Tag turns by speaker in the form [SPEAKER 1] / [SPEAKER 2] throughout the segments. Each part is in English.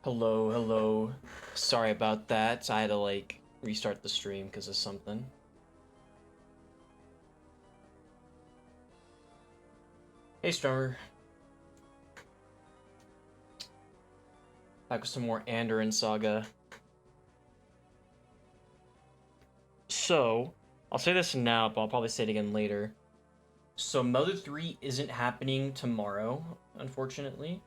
[SPEAKER 1] Hello, hello. Sorry about that. I had to restart the stream because of something. Hey, Strummer. Back with some more Andaron Saga. So, I'll say this now, but I'll probably say it again later. So, Mother 3 isn't happening tomorrow, unfortunately.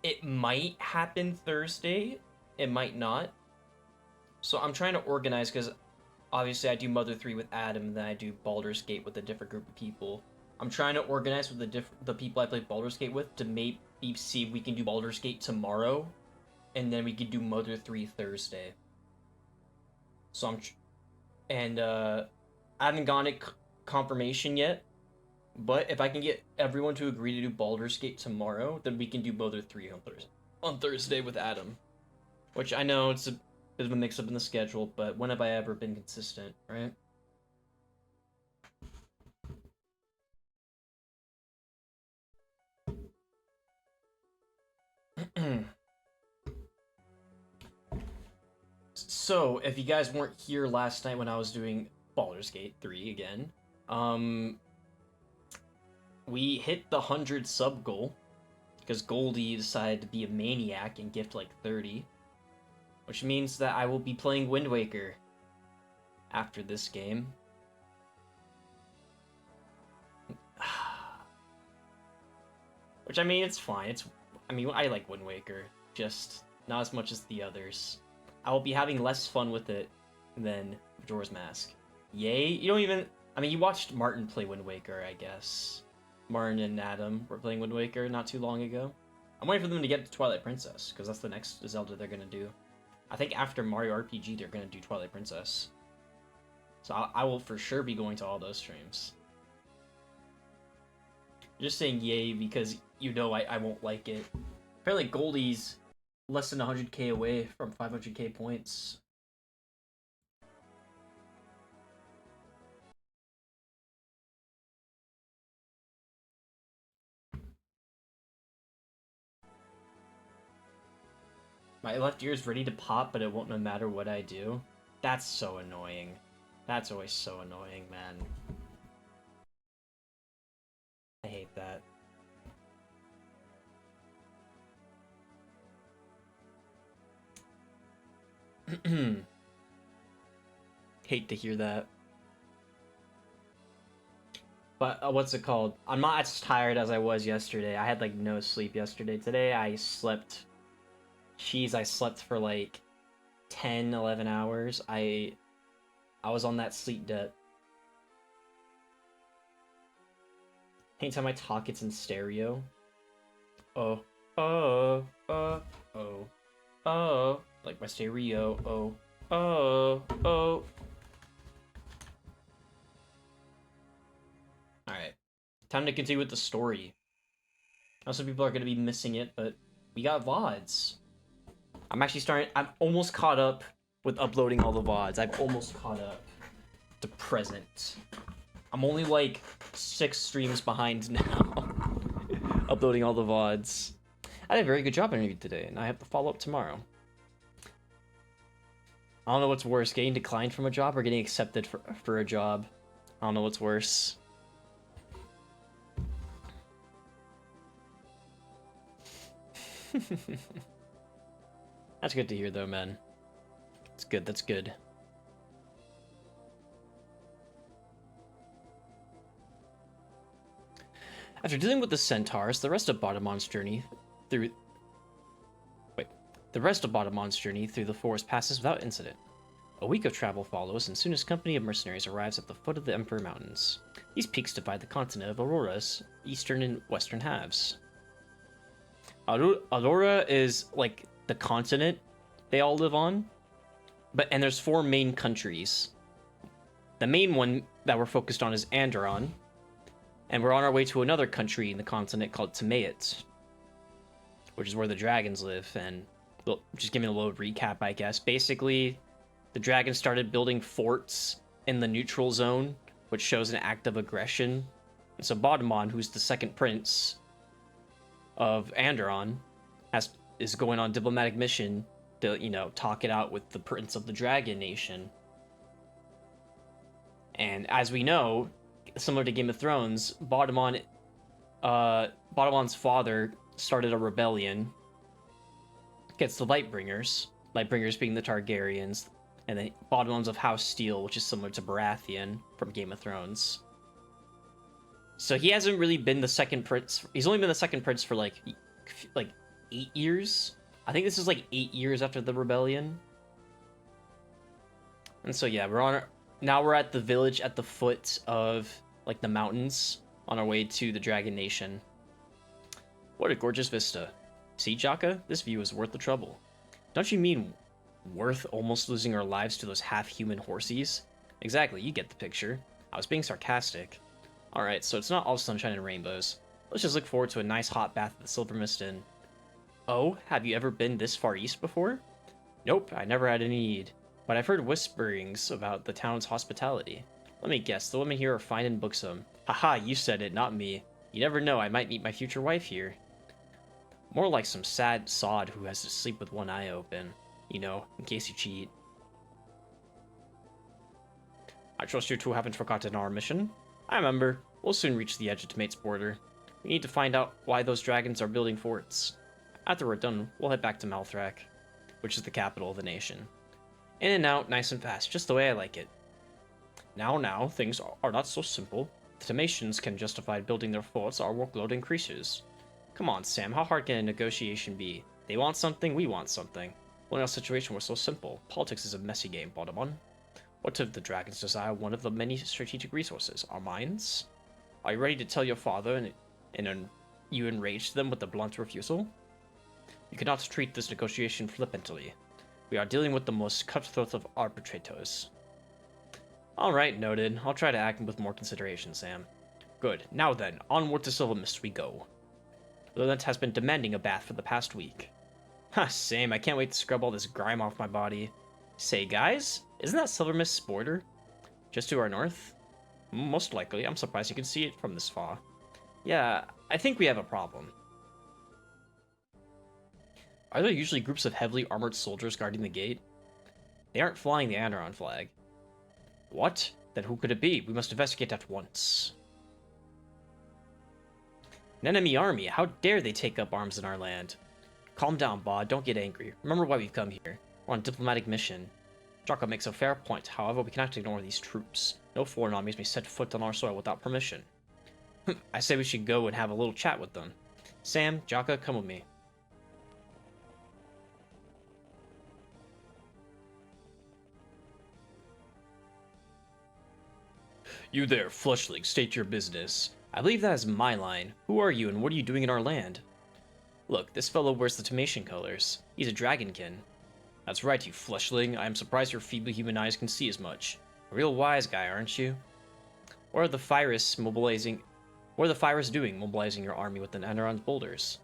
[SPEAKER 1] It might happen Thursday. It might not. So, I'm trying to organize because obviously I do Mother 3 with Adam, and then I do Baldur's Gate with a different group of people. I'm trying to organize with the people I play Baldur's Gate with to maybe see if we can do Baldur's Gate tomorrow, and then we could do Mother 3 Thursday. So I haven't gotten it confirmation yet, but if I can get everyone to agree to do Baldur's Gate tomorrow, then we can do Mother 3 on Thursday with Adam. Which I know it's a bit of a mix up in the schedule, but when have I ever been consistent, right? So, if you guys weren't here last night when I was doing Baldur's Gate 3 again, we hit the 100 sub goal because Goldie decided to be a maniac and gift like 30, which means that I will be playing Wind Waker after this game. Which, I mean, it's fine. I like Wind Waker, just not as much as the others. I will be having less fun with it than Majora's Mask. Yay? You don't even... I mean, you watched Martin play Wind Waker, I guess. Martin and Adam were playing Wind Waker not too long ago. I'm waiting for them to get to Twilight Princess, because that's the next Zelda they're going to do. I think after Mario RPG, they're going to do Twilight Princess. So I will for sure be going to all those streams. Just saying yay because you know I won't like it. Apparently Goldie's less than 100k away from 500k points. My left ear is ready to pop, but it won't no matter what I do. That's so annoying. That's always so annoying, man. I hate that. Hate to hear that. But what's it called? I'm not as tired as I was yesterday. I had like no sleep yesterday. Today I slept... Jeez, I slept for like 10, 11 hours. I was on that sleep debt. Anytime I talk, it's in stereo. Oh, oh, oh, oh, oh. Like my stereo. Oh, oh, oh. Alright. Time to continue with the story. Also, people are going to be missing it, but we got VODs. I'm almost caught up with uploading all the VODs. I've almost caught up to present. I'm only like 6 streams behind now. Uploading all the VODs. I did a very good job interview today, and I have to follow up tomorrow. I don't know what's worse, getting declined from a job or getting accepted for a job. I don't know what's worse. That's good to hear, though, man. That's good, that's good. After dealing with the centaurs, the rest of Badamon's journey through the forest passes without incident. A week of travel follows, and soon his company of mercenaries arrives at the foot of the Emperor Mountains. These peaks divide the continent of Aurora's eastern and western halves. Aurora is like the continent they all live on, and there's 4 main countries. The main one that we're focused on is Andaron, and we're on our way to another country in the continent called Timaeus, which is where the dragons live. And just giving a little recap, I guess. Basically, the dragons started building forts in the neutral zone, which shows an act of aggression. And so Badamon, who's the second prince of Andaron, is going on a diplomatic mission to, talk it out with the Prince of the Dragon Nation. And as we know, similar to Game of Thrones, Badamon's father started a rebellion against the Lightbringers. Lightbringers being the Targaryens, and the Badamon's of House Steel, which is similar to Baratheon from Game of Thrones. So he hasn't really been the second prince. He's only been the second prince for like 8 years. I think this is like 8 years after the rebellion. And so yeah, we're at the village at the foot of like the mountains on our way to the Dragon Nation. What a gorgeous vista. See, Jaka? This view is worth the trouble. Don't you mean worth almost losing our lives to those half-human horsies? Exactly, you get the picture. I was being sarcastic. Alright, so it's not all sunshine and rainbows. Let's just look forward to a nice hot bath at the Silver Mist Inn. Oh, have you ever been this far east before? Nope, I never had any need. But I've heard whisperings about the town's hospitality. Let me guess, the women here are fine and buxom. Haha, you said it, not me. You never know, I might meet my future wife here. More like some sad sod who has to sleep with one eye open. You know, in case you cheat. I trust you two haven't forgotten our mission. I remember. We'll soon reach the edge of Tomate's border. We need to find out why those dragons are building forts. After we're done, we'll head back to Malthrak, which is the capital of the nation. In and out, nice and fast, just the way I like it. Now, things are not so simple. If the Tomatians can justify building their forts, our workload increases. Come on, Sam, how hard can a negotiation be? They want something, we want something. Well, in our situation was so simple. Politics is a messy game, Bodamon. What if the dragons desire one of the many strategic resources? Our minds? Are you ready to tell your father and you enrage them with a blunt refusal? You cannot treat this negotiation flippantly. We are dealing with the most cutthroat of arbitrators. Alright, noted. I'll try to act with more consideration, Sam. Good. Now then, onward to Silver Mist we go. Lilith has been demanding a bath for the past week. Ha, same. I can't wait to scrub all this grime off my body. Say, guys, isn't that Silver Mist's border? Just to our north? Most likely. I'm surprised you can see it from this far. Yeah, I think we have a problem. Are there usually groups of heavily armored soldiers guarding the gate? They aren't flying the Andaron flag. What? Then who could it be? We must investigate at once. An enemy army? How dare they take up arms in our land? Calm down, Bod. Don't get angry. Remember why we've come here. We're on a diplomatic mission. Jaka makes a fair point. However, we cannot ignore these troops. No foreign armies may set foot on our soil without permission. I say we should go and have a little chat with them. Sam, Jaka, come with me. You there, Flushling, state your business. I believe that is my line. Who are you and what are you doing in our land? Look, this fellow wears the Tomatian colors. He's a dragonkin. That's right, you Flushling. I am surprised your feeble human eyes can see as much. A real wise guy, aren't you? What are the Fyrus doing, mobilizing your army within Andaron's borders?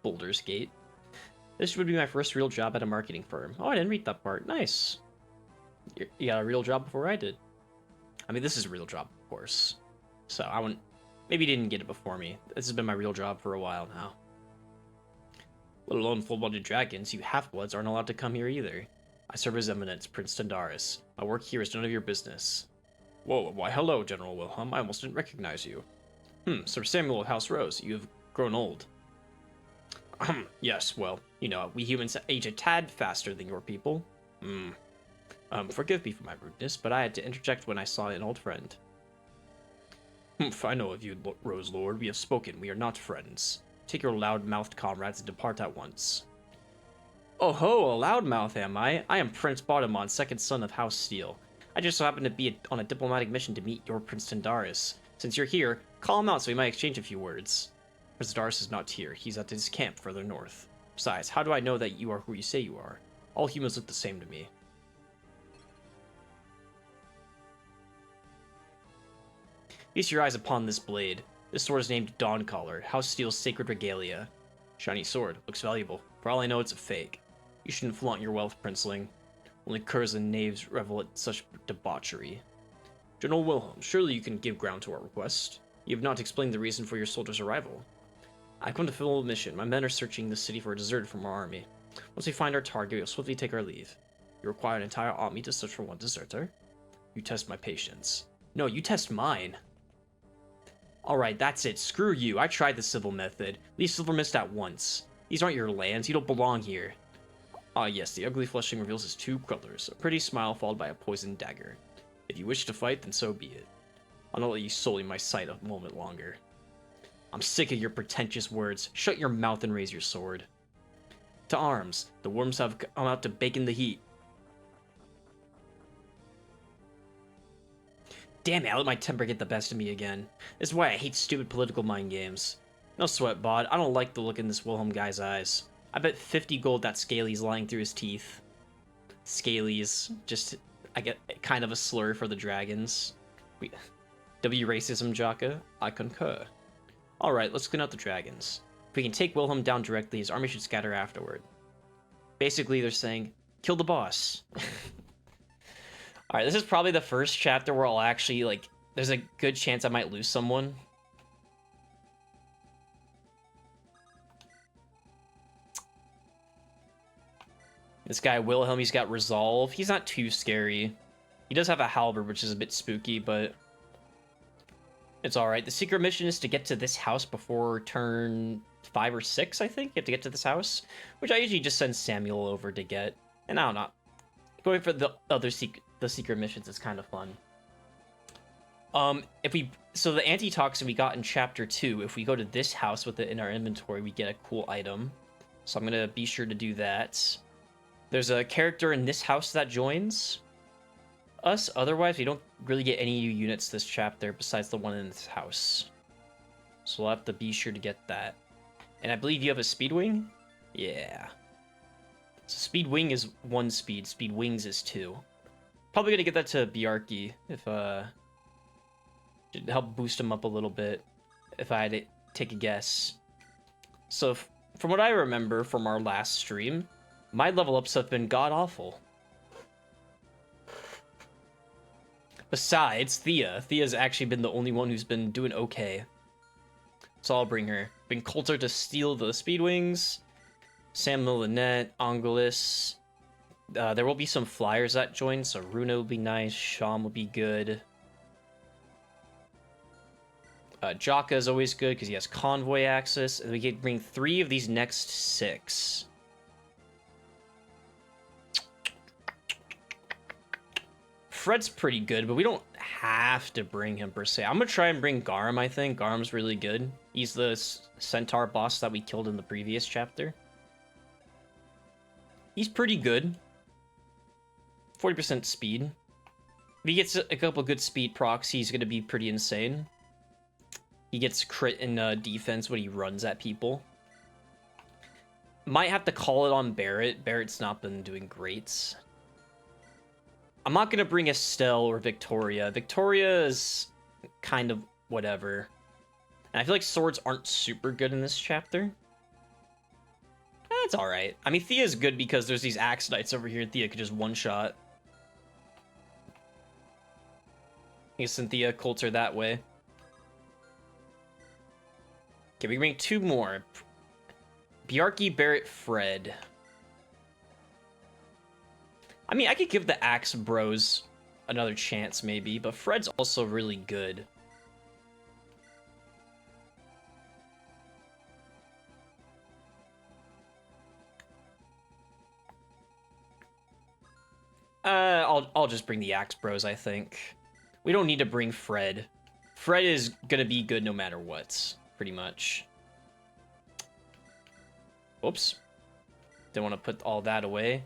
[SPEAKER 1] Boulders Gate. This would be my first real job at a marketing firm. Oh, I didn't read that part. Nice. You got a real job before I did. I mean, this is a real job, of course. So I wouldn't... Maybe you didn't get it before me. This has been my real job for a while now. Let alone full-blooded dragons, you half-bloods aren't allowed to come here either. I serve as Eminence, Prince Tendaris. My work here is none of your business. Whoa, why hello, General Wilhelm. I almost didn't recognize you. Sir Samuel of House Rose, you have grown old. Yes, well, you know, we humans age a tad faster than your people. Forgive me for my rudeness, but I had to interject when I saw an old friend. I know of you, Rose Lord. We have spoken. We are not friends. Take your loud-mouthed comrades and depart at once. Oh ho, a loudmouth am I? I am Prince Bodamon, second son of House Steel. I just so happen to be on a diplomatic mission to meet your Prince Tendaris. Since you're here, call him out so we might exchange a few words. Prince Tendaris is not here. He's at his camp further north. Besides, how do I know that you are who you say you are? All humans look the same to me. Feast your eyes upon this blade. This sword is named Dawncaller, House Steel's sacred regalia. Shiny sword. Looks valuable. For all I know, it's a fake. You shouldn't flaunt your wealth, Princeling. Only curs and knaves revel at such debauchery. General Wilhelm, surely you can give ground to our request. You have not explained the reason for your soldiers' arrival.
[SPEAKER 2] I've come to fulfill a mission. My men are searching the city for a deserter from our army. Once we find our target, we'll swiftly take our leave. You require an entire army to search for one deserter? You test my patience. No, you test mine. Alright, that's it. Screw you. I tried the civil method. Leave Silver Mist at once. These aren't your lands. You don't belong here. Ah yes, the ugly flushing reveals his two colors. A pretty smile followed by a poisoned dagger. If you wish to fight, then so be it. I'll not let you sully my sight a moment longer. I'm sick of your pretentious words. Shut your mouth and raise your sword. To arms. The worms have come out to bake in the heat. Damn it, I let my temper get the best of me again. This is why I hate stupid political mind games. No sweat, bod. I don't like the look in this Wilhelm guy's eyes. I bet 50 gold that Scaly's lying through his teeth. Scaly's. Just, I get kind of a slur for the dragons. W racism, Jaka? I concur. Alright, let's clean out the dragons. If we can take Wilhelm down directly, his army should scatter afterward. Basically, they're saying, kill the boss. Alright, this is probably the first chapter where I'll actually, like, there's a good chance I might lose someone. This guy, Wilhelm, he's got resolve. He's not too scary. He does have a halberd, which is a bit spooky, but it's alright. The secret mission is to get to this house before turn 5 or 6, I think. You have to get to this house, which I usually just send Samuel over to get. And I don't know. Going for the other secret missions is kind of fun. So the antitoxin we got in chapter 2, if we go to this house with it in our inventory, we get a cool item. So I'm gonna be sure to do that. There's a character in this house that joins us. Otherwise, we don't really get any new units this chapter besides the one in this house. So we'll have to be sure to get that. And I believe you have a speed wing? Yeah. So speed wing is 1 speed, speed wings is 2. Probably gonna get that to Bjarki if should help boost him up a little bit if I had to take a guess. So from what I remember from our last stream, my level ups have been god awful. Besides Thea. Thea's actually been the only one who's been doing okay. So I'll bring her. Bring Coulter to steal the speed wings. Samuel, Lynette, Angelis. There will be some flyers that join, so Runa will be nice. Sham will be good. Jaka is always good because he has convoy access. And we can bring 3 of these next 6. Fred's pretty good, but we don't have to bring him per se. I'm gonna try and bring Garum, I think. Garum's really good. He's the centaur boss that we killed in the previous chapter. He's pretty good. 40% speed. If he gets a couple good speed procs, he's gonna be pretty insane. He gets crit in defense when he runs at people. Might have to call it on Barrett. Barrett's not been doing great. I'm not gonna bring Estelle or Victoria. Victoria is kind of whatever. And I feel like swords aren't super good in this chapter. It's alright. I mean, Thea's good because there's these Axe Knights over here. Thea could just one-shot. You can send Thea Coulter that way. Okay, we bring 2 more. Bjarki, Barrett, Fred. I mean, I could give the Axe Bros another chance, maybe, but Fred's also really good. I'll just bring the Axe Bros, I think. We don't need to bring Fred. Fred is gonna be good no matter what, pretty much. Oops. Didn't want to put all that away.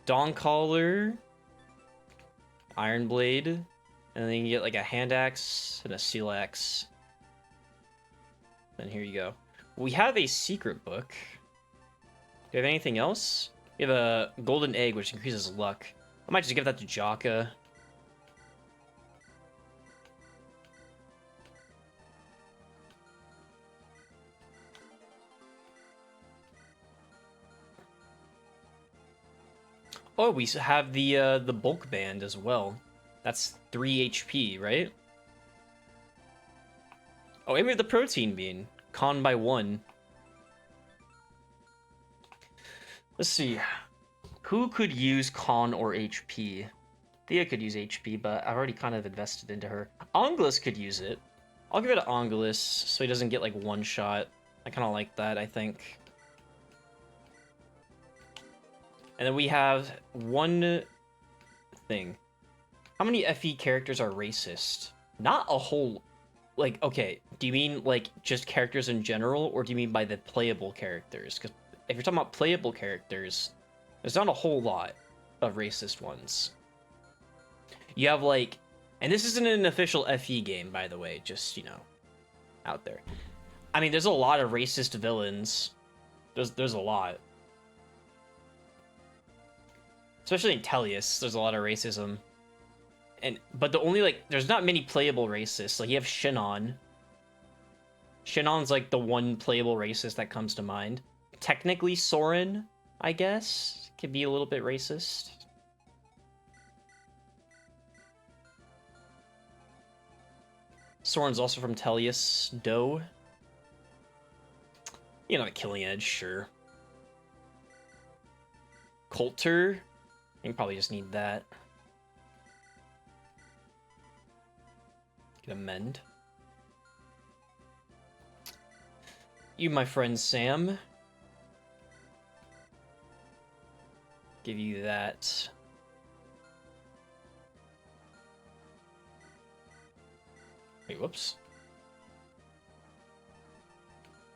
[SPEAKER 2] Dawncaller, Iron Blade, and then you can get like a hand axe and a seal axe. And here you go. We have a secret book. Do you have anything else? We have a golden egg, which increases luck. I might just give that to Jaka. Oh, we have the bulk band as well. That's 3 HP, right? Oh, and we have the protein bean. Con by 1. Let's see. Who could use con or HP? Thea could use HP, but I've already kind of invested into her. Angelus could use it. I'll give it to Angelus so he doesn't get like one shot. I kind of like that, I think. And then we have one thing. How many FE characters are racist? Not a whole... Like, okay, do you mean like just characters in general, or do you mean by the playable characters? Because if you're talking about playable characters, there's not a whole lot of racist ones. You have like... And this isn't an official FE game, by the way, just, you know, out there. I mean, there's a lot of racist villains. There's a lot. Especially in Tellius, there's a lot of racism. But the only, like, there's not many playable racists. Like, you have Shinon. Shinon's, like, the one playable racist that comes to mind. Technically, Soren, I guess, could be a little bit racist. Soren's also from Tellius. Doe. You know, the Killing Edge, sure. Coulter. You probably just need that. Can amend. You, my friend Sam. Give you that. Wait, whoops.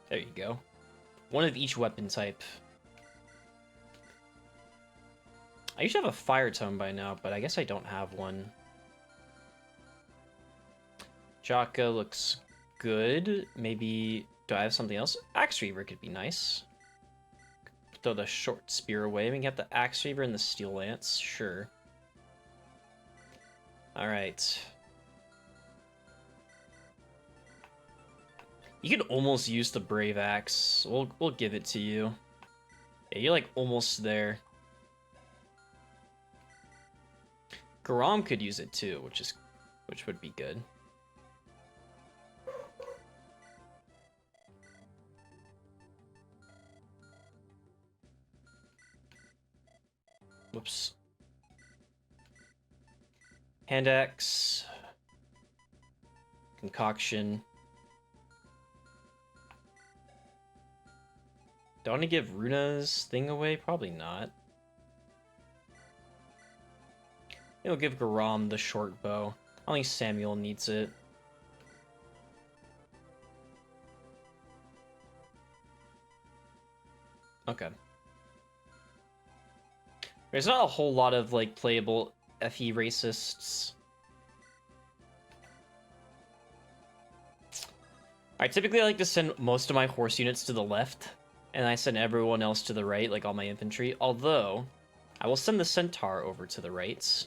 [SPEAKER 2] There you go. One of each weapon type. I used to have a fire tome by now, but I guess I don't have one. Jaka looks good. Maybe... Do I have something else? Axe Reaver could be nice. Throw the short spear away. We can get the Axe Reaver and the Steel Lance. Sure. Alright. You could almost use the Brave Axe. We'll give it to you. Yeah, you're like almost there. Garam could use it too, which would be good. Whoops. Hand axe. Concoction. Do I want to give Runa's thing away? Probably not. I'll give Garam the short bow. I think Samuel needs it. Okay. There's not a whole lot of, like, playable FE racists. Typically I like to send most of my horse units to the left, and I send everyone else to the right, like all my infantry. Although, I will send the Centaur over to the right.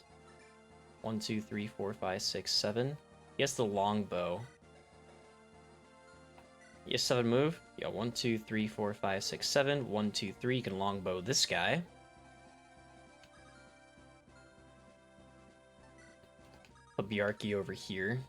[SPEAKER 2] 1, 2, 3, 4, 5, 6, 7. He has the longbow. He has 7 move. Yeah, 1, 2, 3, 4, 5, 6, 7. 1, 2, 3. You can longbow this guy. A Bjarki over here.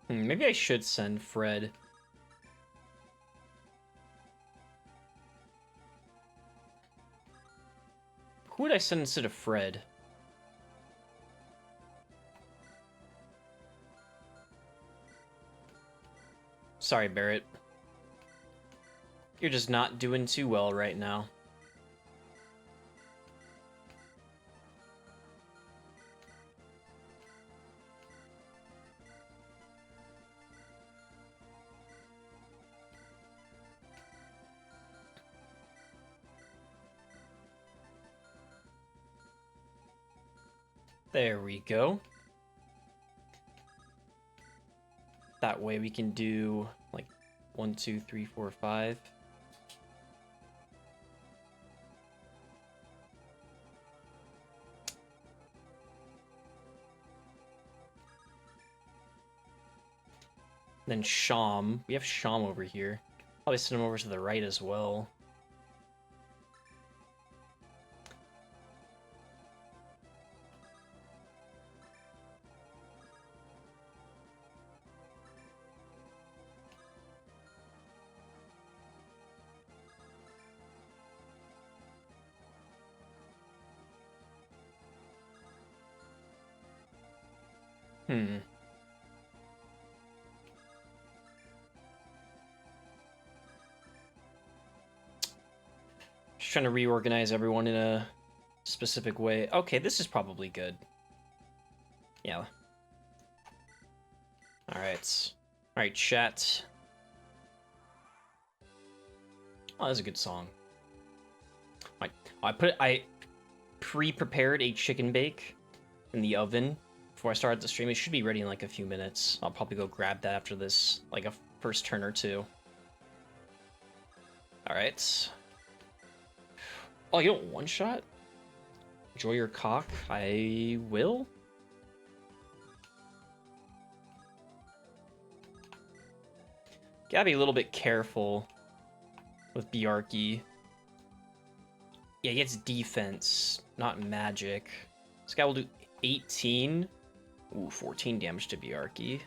[SPEAKER 2] Maybe I should send Fred. Who would I send instead of Fred? Sorry, Barrett. You're just not doing too well right now. There we go. That way we can do like 1, 2, 3, 4, 5. Then Sham. We have Sham over here. Probably send him over to the right as well. Hmm. Just trying to reorganize everyone in a specific way. Okay, this is probably good. Yeah. Alright. Alright, chat. Oh, that's a good song. I pre-prepared a chicken bake in the oven before I started the stream. It should be ready in like a few minutes. I'll probably go grab that after this, like a first turn or two. Alright. Oh, you don't one-shot? Enjoy your cock. I will. Gotta be a little bit careful with Bjarki. Yeah, he gets defense, not magic. This guy will do 18. Ooh, 14 damage to Bjarki.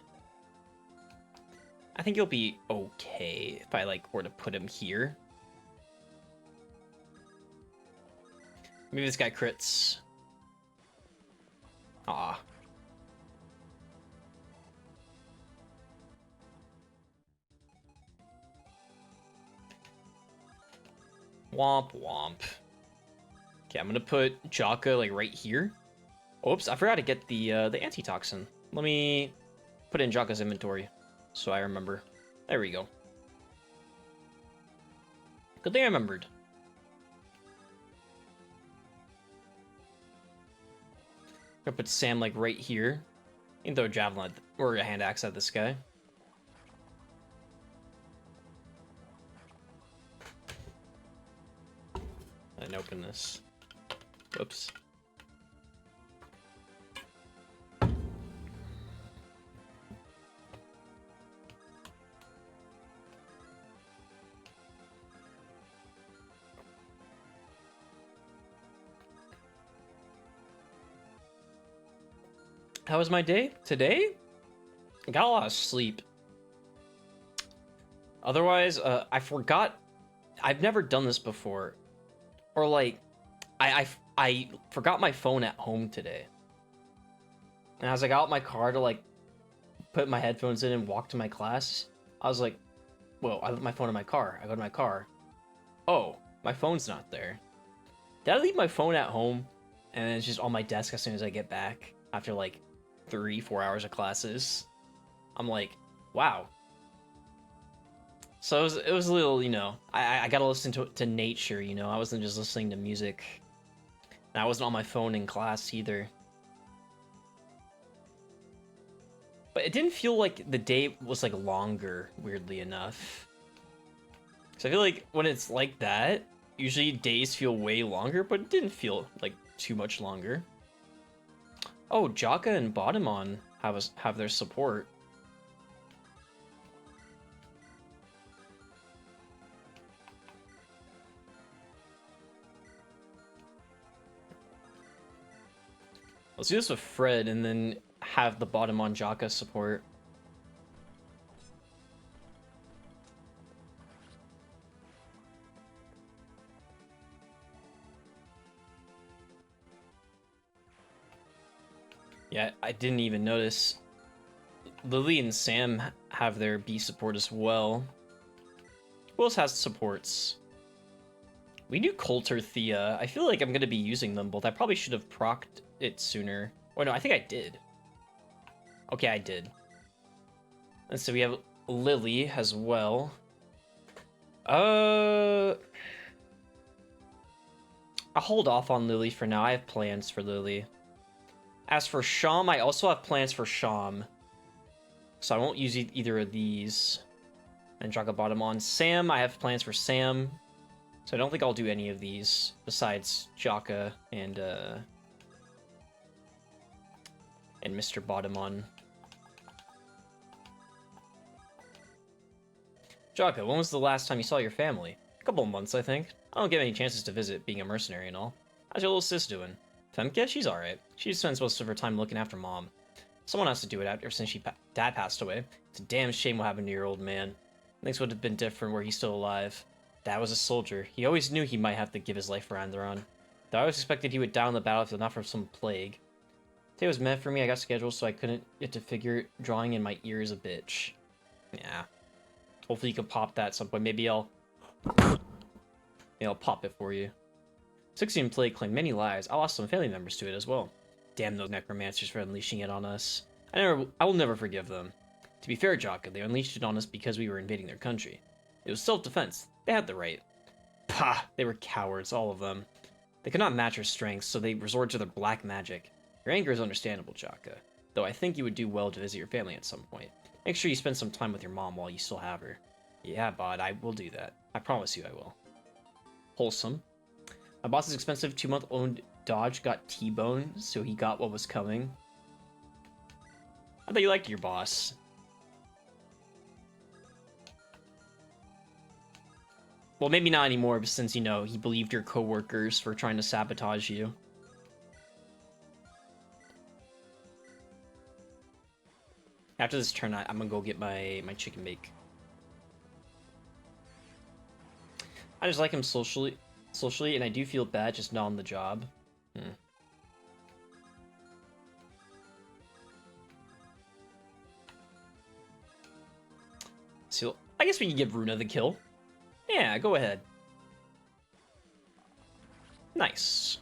[SPEAKER 2] I think he'll be okay if I like were to put him here. Maybe this guy crits. Ah. Womp womp. Okay, I'm gonna put Jaka like right here. Oops, I forgot to get the antitoxin. Let me put it in Jaka's inventory so I remember. There we go. Good thing I remembered. I'm gonna put Sam like right here. You can throw a javelin or a hand axe at this guy. I didn't open this. Whoops. How was my day? Today? I got a lot of sleep. Otherwise, I forgot. I've never done this before. Or like, I forgot my phone at home today. And as I got out my car to like put my headphones in and walk to my class, I was like, whoa, I left my phone in my car. I go to my car. Oh, my phone's not there. Did I leave my phone at home? And it's just on my desk as soon as I get back after like 3-4 hours of classes. I'm like, wow. So it was a little, you know, I gotta listen to nature, you know. I wasn't just listening to music. And I wasn't on my phone in class either. But it didn't feel like the day was like longer, weirdly enough. So I feel like when it's like that, usually days feel way longer, but it didn't feel like too much longer. Oh, Jaka and Botamon have their support. Let's do this with Fred and then have the Botamon Jaka support. Yeah, I didn't even notice. Lily and Sam have their B support as well. Who else has supports? We do Coulter Thea. I feel like I'm going to be using them both. I probably should have procced it sooner. Oh no, I think I did. Okay, I did. And so we have Lily as well. I'll hold off on Lily for now. I have plans for Lily. As for Sham, I also have plans for Sham. So I won't use either of these. And Jaka bottom on. Sam, I have plans for Sam. So I don't think I'll do any of these besides Jaka and Mr. Botamon. Jaka, when was the last time you saw your family? A couple of months, I think. I don't get many chances to visit, being a mercenary and all. How's your little sis doing? Femke? She's alright. She spends most of her time looking after mom. Someone has to do it ever since dad passed away. It's a damn shame what happened to your old man. Things would have been different were he still alive. Dad was a soldier. He always knew he might have to give his life for Andaron. Though I always expected he would die on the battlefield, not from some plague. Today was meant for me. I got scheduled, so I couldn't get to figure drawing in my ear is a bitch. Yeah. Hopefully you can pop that at some point. Maybe I'll pop it for you. 16 play claimed many lives. I lost some family members to it as well. Damn those necromancers for unleashing it on us. I will never forgive them. To be fair, Jaka, they unleashed it on us because we were invading their country. It was self-defense. They had the right. Pah! They were cowards, all of them. They could not match our strength, so they resorted to their black magic. Your anger is understandable, Jaka. Though I think you would do well to visit your family at some point. Make sure you spend some time with your mom while you still have her. Yeah, bud, I will do that. I promise you I will. Wholesome. My boss's expensive 2-month-old Dodge got T-boned, so he got what was coming. I thought you liked your boss. Well, maybe not anymore, since, you know, he believed your coworkers for trying to sabotage you. After this turn, I'm gonna go get my chicken bake. I just like him socially, and I do feel bad just not on the job. So, I guess we can give Runa the kill. Yeah, go ahead. Nice.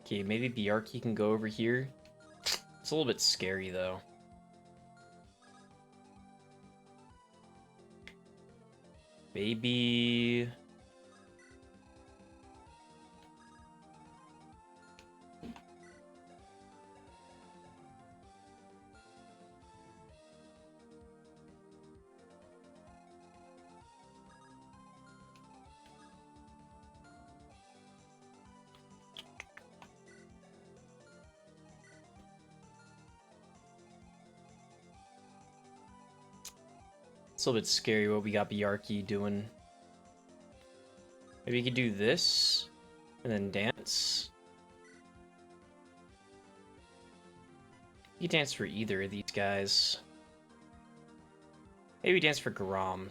[SPEAKER 2] Okay, maybe Bjarki can go over here. It's a little bit scary, though. Maybe... It's a little bit scary what we got Bjarki doing. Maybe you could do this, and then dance. You can dance for either of these guys. Maybe dance for Garam.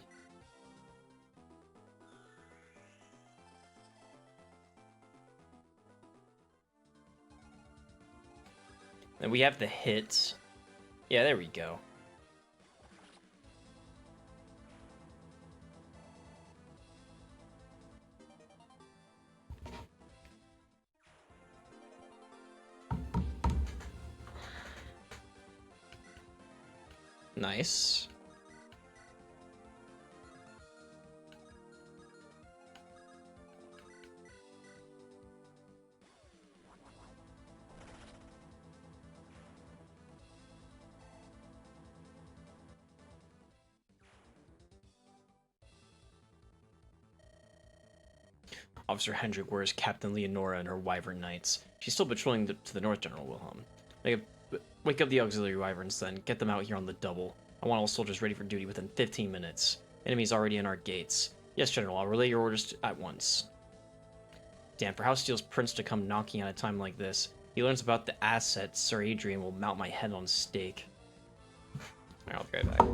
[SPEAKER 2] And we have the hit. Yeah, there we go. Nice. Officer Hendrik wears Captain Leonora and her Wyvern Knights. She's still patrolling to the north, General Wilhelm. Wake up the auxiliary Wyverns, then. Get them out here on the double. I want all soldiers ready for duty within 15 minutes. Enemies already in our gates. Yes, General, I'll relay your orders at once. Damn, for House Steel's prince to come knocking at a time like this. He learns about the assets. Sir Adrian will mount my head on stake. Alright, I'll be right back.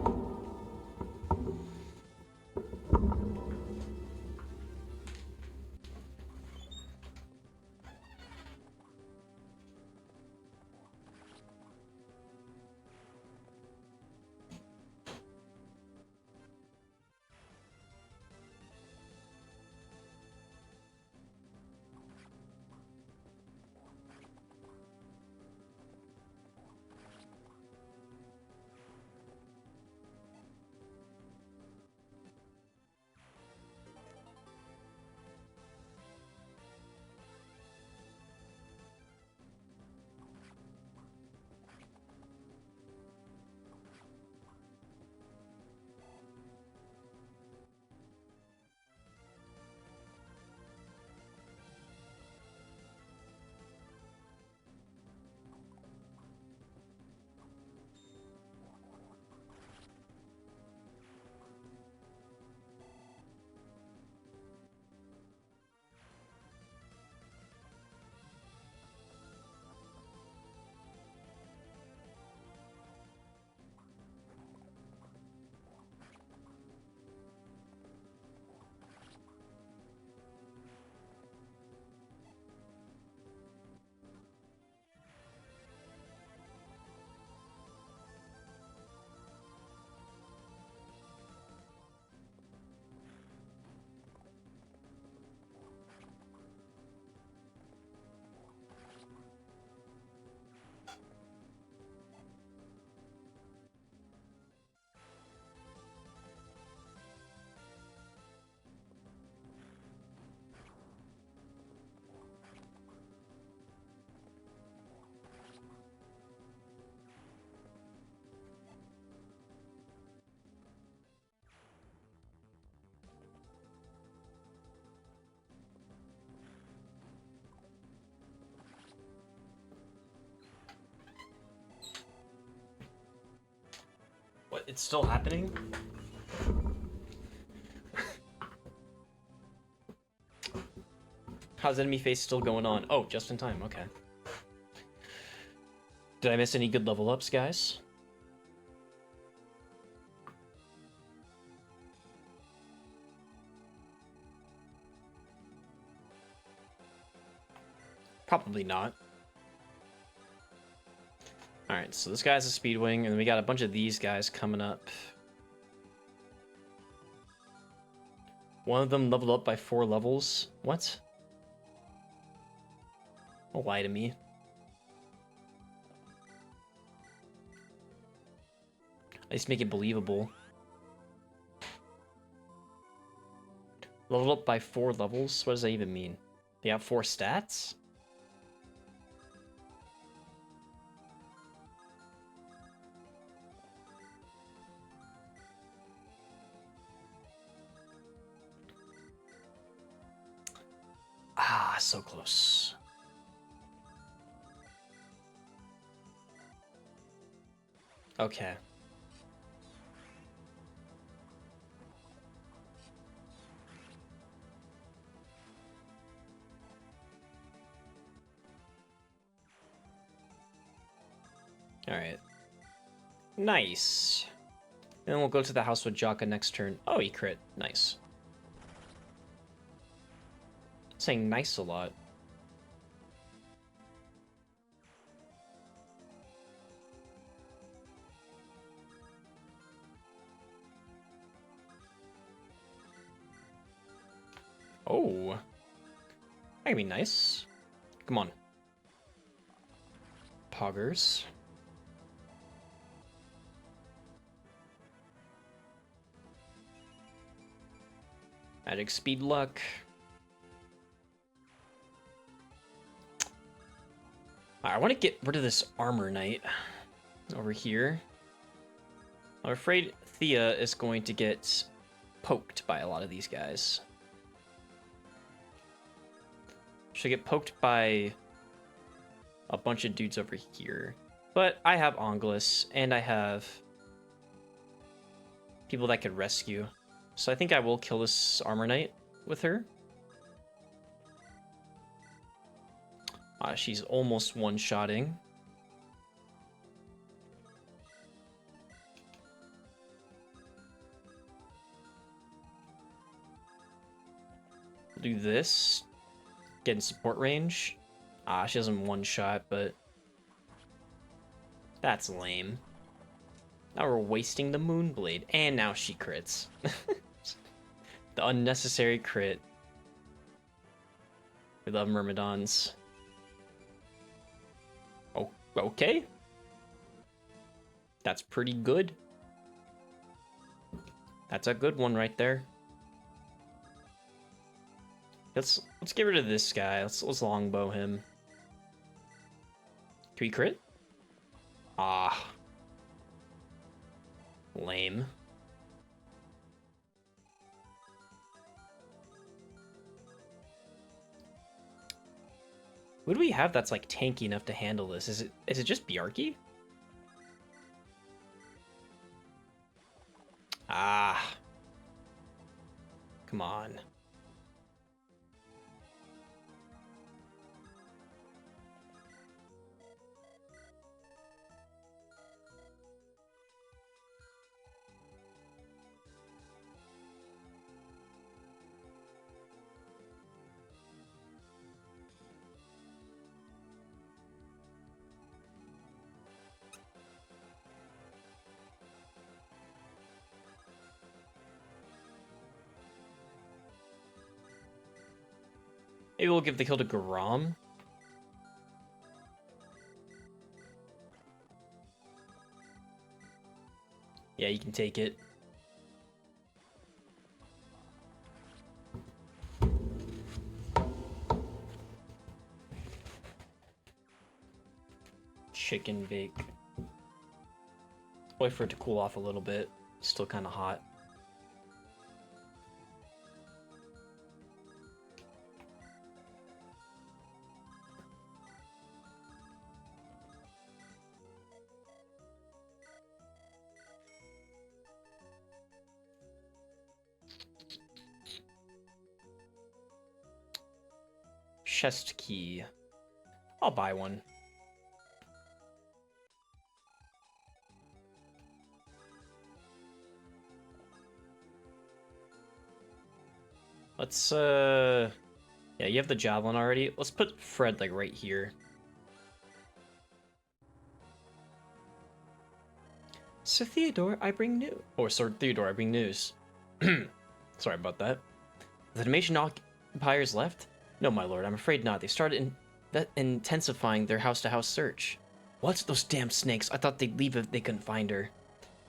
[SPEAKER 1] It's still happening?
[SPEAKER 2] How's enemy phase still going on? Oh, just in time, okay. Did I miss any good level ups, guys? Probably not. Alright, so this guy's a Speedwing, and then we got a bunch of these guys coming up. One of them leveled up by 4 levels. What? Don't lie to me. At least make it believable. Leveled up by 4 levels? What does that even mean? They have 4 stats? Ah, so close. Okay. Alright. Nice. Then we'll go to the house with Jaka next turn. Oh, he crit. Nice. Saying nice a lot. Oh. That can be nice. Come on. Poggers. Magic speed luck. I want to get rid of this armor knight over here. I'm afraid Thea is going to get poked by a lot of these guys. She'll get poked by a bunch of dudes over here. But I have Onglis, and I have people that could rescue. So I think I will kill this armor knight with her. She's almost one-shotting. Do this. Get in support range. She doesn't one-shot, but that's lame. Now we're wasting the Moonblade, and now she crits. The unnecessary crit. We love Myrmidons. Oh, okay. That's pretty good. That's a good one right there. Let's get rid of this guy. Let's longbow him. Can we crit? Ah. Lame. Who do we have that's like tanky enough to handle this? Is it just Bjarki? Ah. Come on. Maybe we'll give the kill to Garam. Yeah, you can take it. Chicken bake. Wait for it to cool off a little bit. Still kind of hot. chest key. I'll buy one. Let's, yeah, you have the javelin already. Let's put Fred, like, right here. Sir Theodore, I bring news. Or Sir Theodore, I bring news. Sorry about that. The Dalmatian occupiers left? No, my lord, I'm afraid not. They started intensifying their house-to-house search. What? Those damn snakes. I thought they'd leave if they couldn't find her.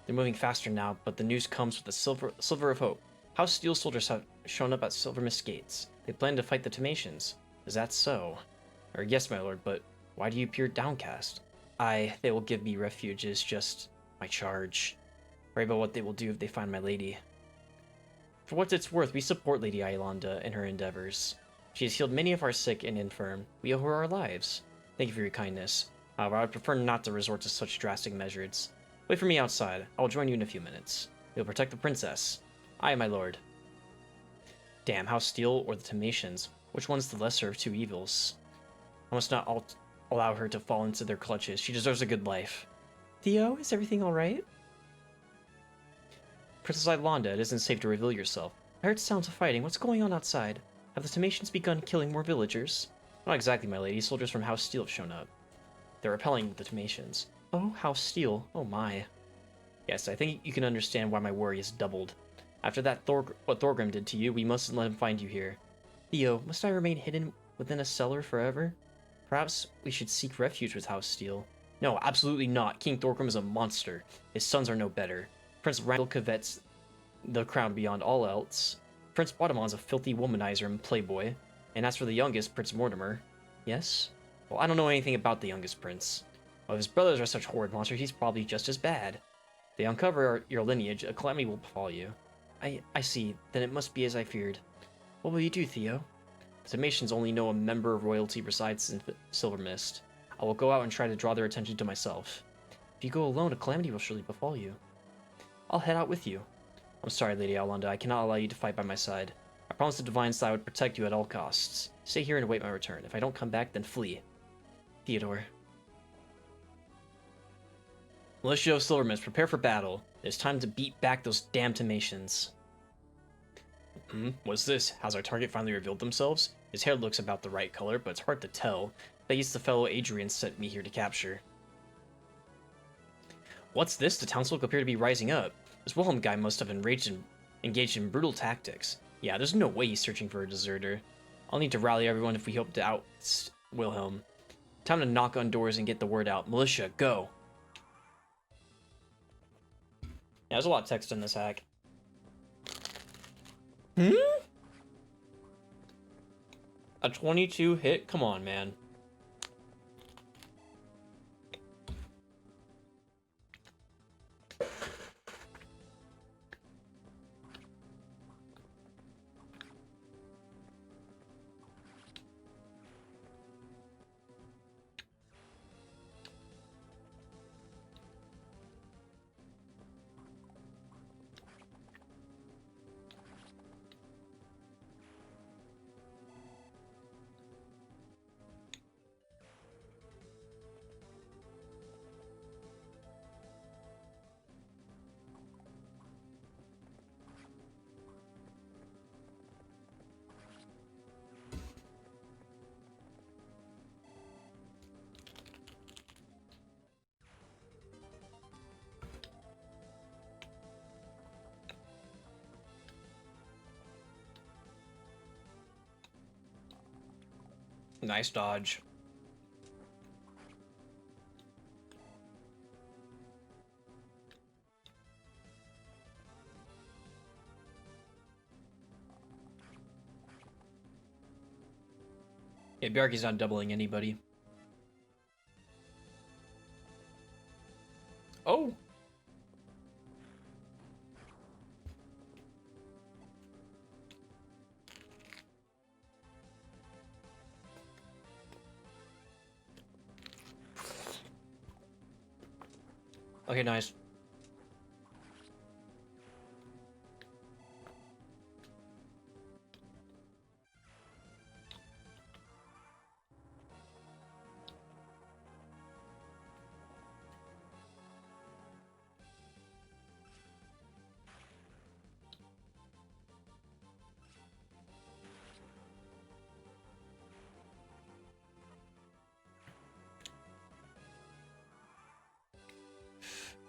[SPEAKER 2] They're moving faster now, but the news comes with a silver of hope. House Steel soldiers have shown up at Silver Mist Gates. They plan to fight the Dalmatians. Is that so? Or yes, my lord, but why do you appear downcast? They will give me refuge is just my charge. Worry about what they will do if they find my lady. For what it's worth, we support Lady Yolanda in her endeavors. She has healed many of our sick and infirm. We owe her our lives. Thank you for your kindness. However, I would prefer not to resort to such drastic measures. Wait for me outside. I will join you in a few minutes. You'll protect the princess. Aye, my lord. Damn, House Steel or the Dalmatians? Which one's the lesser of two evils? I must not allow her to fall into their clutches. She deserves a good life. Theo, is everything alright? Princess Yolanda, it isn't safe to reveal yourself. I heard sounds of fighting. What's going on outside? Have the Dalmatians begun killing more villagers? Not exactly, my lady. Soldiers from House Steel have shown up. They're repelling the Dalmatians. Oh, House Steel. Oh my. Yes, I think you can understand why my worry is doubled. After that what Thorgrim did to you, we mustn't let him find you here. Theo, must I remain hidden within a cellar forever? Perhaps we should seek refuge with House Steel. No, absolutely not. King Thorgrim is a monster. His sons are no better. Prince Randall covets the crown beyond all else. Prince Baudemon's a filthy womanizer and playboy. And as for the youngest, Prince Mortimer... Yes? Well, I don't know anything about the youngest prince. Well, if his brothers are such horrid monsters, he's probably just as bad. If they uncover your lineage, a calamity will befall you. I see. Then it must be as I feared. What will you do, Theo? The Dalmatians only know a member of royalty resides in Silver Mist. I will go out and try to draw their attention to myself. If you go alone, a calamity will surely befall you. I'll head out with you. I'm sorry, Lady Yolanda, I cannot allow you to fight by my side. I promised the Divines that I would protect you at all costs. Stay here and await my return. If I don't come back, then flee. Theodore. Militia of Silver Mist, prepare for battle. It's time to beat back those damn Dalmatians. What's this? Has our target finally revealed themselves? His hair looks about the right color, but it's hard to tell. That he's the fellow Adrian sent me here to capture. What's this? The townsfolk appear to be rising up. This Wilhelm guy must have engaged in brutal tactics. Yeah, there's no way he's searching for a deserter. I'll need to rally everyone if we hope to oust Wilhelm. Time to knock on doors and get the word out. Militia, go! Yeah, there's a lot of text in this hack. A 22 hit? Come on, man. Nice dodge. Yeah, Bjarki's not doubling anybody. Oh! Okay, nice.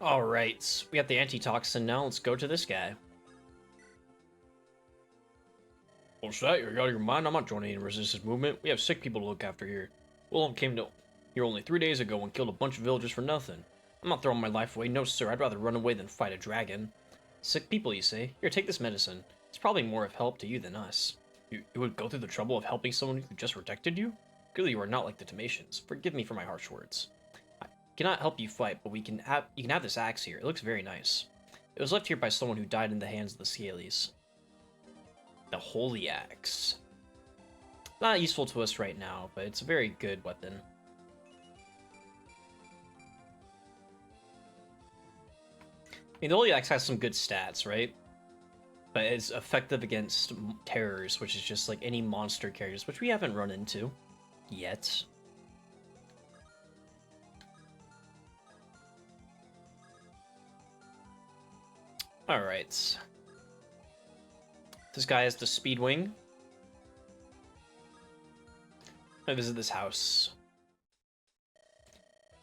[SPEAKER 2] Alright, we got the antitoxin now. Let's go to this guy. What's that? You're out of your mind? I'm not joining any resistance movement. We have sick people to look after here. Willem came to here only 3 days ago and killed a bunch of villagers for nothing. I'm not throwing my life away. No, sir. I'd rather run away than fight a dragon. Sick people, you say? Here, take this medicine. It's probably more of help to you than us. You would go through the trouble of helping someone who just rejected you? Clearly you are not like the Tematians. Forgive me for my harsh words. I cannot help you fight, but you can have this axe here. It looks very nice. It was left here by someone who died in the hands of the Scalies. The Holy Axe. Not useful to us right now, but it's a very good weapon. I mean, the Holy Axe has some good stats, right? But it's effective against terrors, which is just like any monster characters, which we haven't run into yet. Alright. This guy has the Speedwing. I visit this house.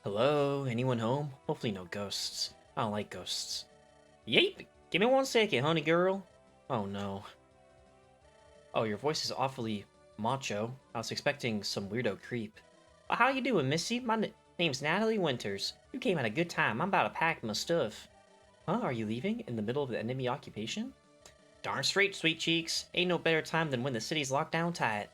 [SPEAKER 2] Hello? Anyone home? Hopefully no ghosts. I don't like ghosts. Yeep! Give me 1 second, honey girl. Oh no. Oh, your voice is awfully macho. I was expecting some weirdo creep. Well, how you doing, Missy? My name's Natalie Winters. You came at a good time. I'm about to pack my stuff. Huh? Are you leaving? In the middle of the enemy occupation? Darn straight, sweet cheeks. Ain't no better time than when the city's locked down tight.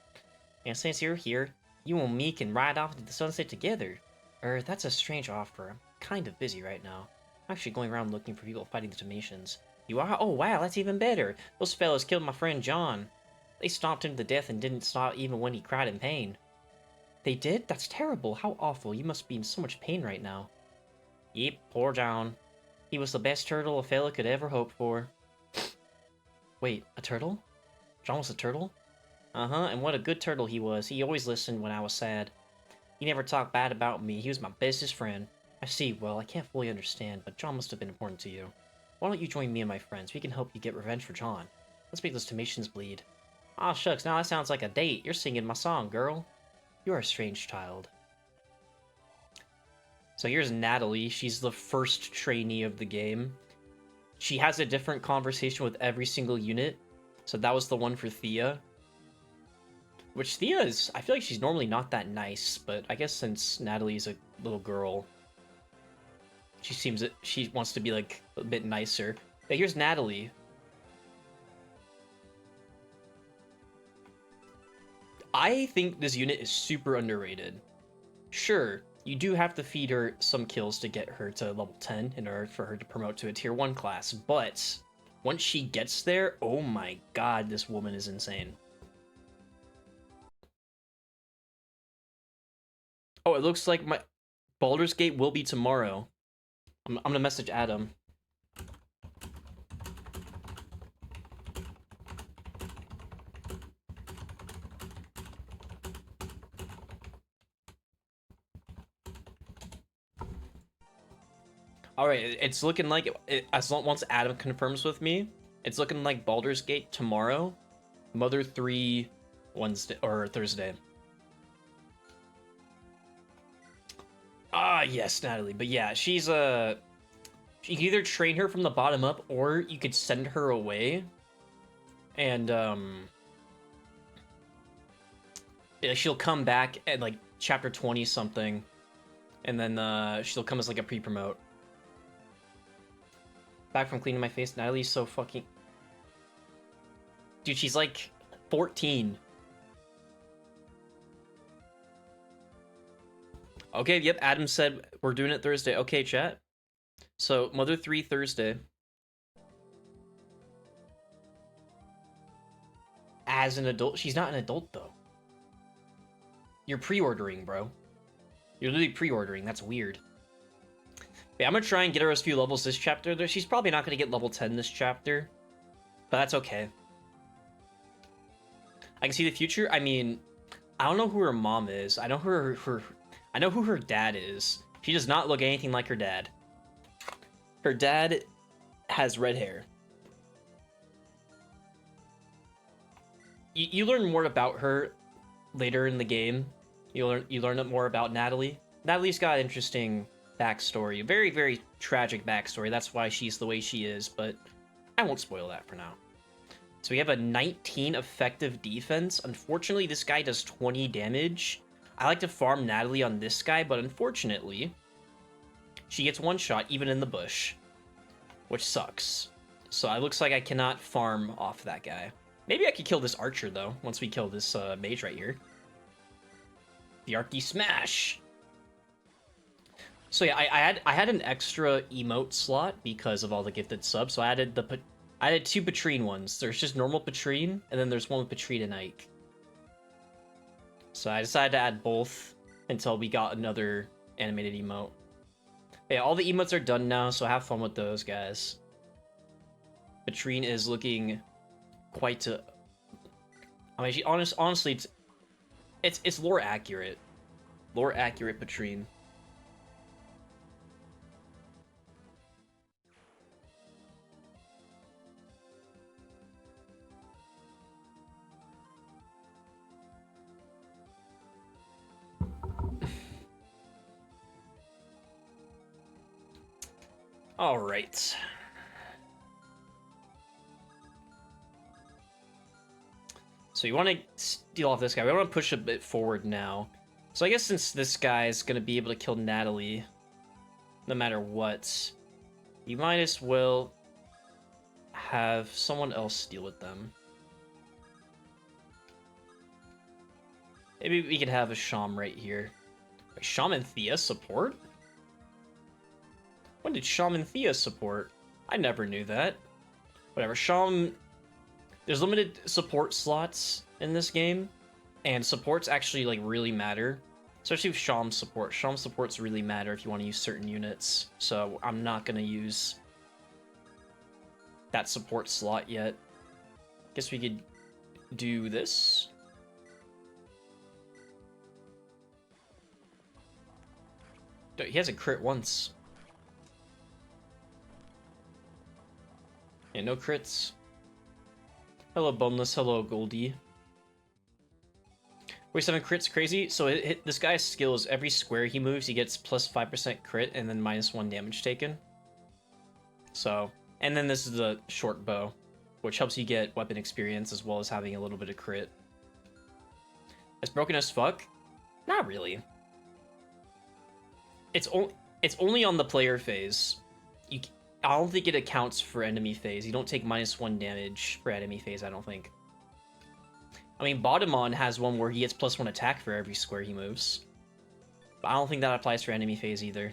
[SPEAKER 2] And since you're here, you and me can ride off into the sunset together. That's a strange offer. I'm kind of busy right now. I'm actually going around looking for people fighting the Tematians. You are? Oh wow, that's even better. Those fellas killed my friend John. They stomped him to death and didn't stop even when he cried in pain. They did? That's terrible. How awful. You must be in so much pain right now. Yep, poor John. He was the best turtle a fella could ever hope for. Wait, a turtle? John was a turtle? Uh-huh, and what a good turtle he was. He always listened when I was sad. He never talked bad about me. He was my bestest friend. I see. Well, I can't fully understand, but John must have been important to you. Why don't you join me and my friends? We can help you get revenge for John. Let's make those Tematians bleed. Aw, shucks, now that sounds like a date. You're singing my song, girl. You're a strange child. So here's Natalie. She's the first trainee of the game. She has a different conversation with every single unit. So that was the one for Thea. Which Thea is... I feel like she's normally not that nice, but I guess since Natalie's a little girl, she wants to be, like, a bit nicer. Yeah, here's Natalie. I think this unit is super underrated. Sure, you do have to feed her some kills to get her to level 10 in order for her to promote to a tier 1 class, but once she gets there, oh my god, this woman is insane. Oh, it looks like my Baldur's Gate will be tomorrow. I'm gonna message Adam. Alright, it's looking like, once Adam confirms with me, it's looking like Baldur's Gate tomorrow, Mother 3 Wednesday, or Thursday. Ah, yes, Natalie. But yeah, she's you can either train her from the bottom up, or you could send her away, and yeah, she'll come back at like chapter 20 something, and then she'll come as like a pre-promote. Back from cleaning my face, Natalie's so fucking... Dude, she's like 14. Okay, yep, Adam said we're doing it Thursday. Okay, chat. So, Mother 3 Thursday. As an adult. She's not an adult, though. You're pre-ordering, bro. You're literally pre-ordering. That's weird. Yeah, I'm gonna try and get her a few levels this chapter. She's probably not gonna get level 10 this chapter. But that's okay. I can see the future. I mean, I don't know who her mom is. I know I know who her dad is. She does not look anything like her dad. Her dad has red hair. You learn more about her later in the game. You learn more about Natalie. Natalie's got interesting backstory. Very, very tragic backstory. That's why she's the way she is, but I won't spoil that for now. So we have a 19 effective defense. Unfortunately, this guy does 20 damage. I like to farm Natalie on this guy, but unfortunately, she gets one shot even in the bush, which sucks. So it looks like I cannot farm off that guy. Maybe I could kill this archer, though, once we kill this mage right here. The Arky Smash! So yeah, I had an extra emote slot because of all the gifted subs, so I added two Patrine ones. There's just normal Patrine, and then there's one with Patrine and Ike. So I decided to add both until we got another animated emote. Yeah, all the emotes are done now, so have fun with those, guys. Patrine is looking quite I mean, she honestly, it's lore accurate. Lore accurate Patrine. All right. So you want to steal off this guy. We want to push a bit forward now. So I guess since this guy is going to be able to kill Natalie, no matter what, you might as well have someone else deal with them. Maybe we could have a Sham right here. Wait, Shaman Thea support? When did Shaman Thea support? I never knew that. Whatever, Sham... There's limited support slots in this game, and supports actually, like, really matter. Especially with Sham support. Sham supports really matter if you want to use certain units, so I'm not going to use that support slot yet. Guess we could do this. He hasn't crit once. Yeah, no crits. Hello, Boneless. Hello, Goldie. 47 crits, crazy. So this guy's skill is every square he moves, he gets plus 5% crit and then -1 damage taken. So, and then this is the short bow, which helps you get weapon experience as well as having a little bit of crit. It's broken as fuck? Not really. It's only on the player phase. I don't think it accounts for enemy phase. You don't take -1 damage for enemy phase, I don't think. I mean, Bottomon has one where he gets +1 attack for every square he moves. But I don't think that applies for enemy phase either.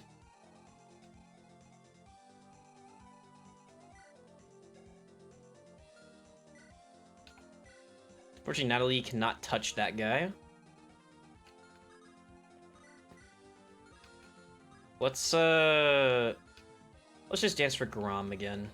[SPEAKER 2] Unfortunately, Natalie cannot touch that guy. Let's just dance for Grom again.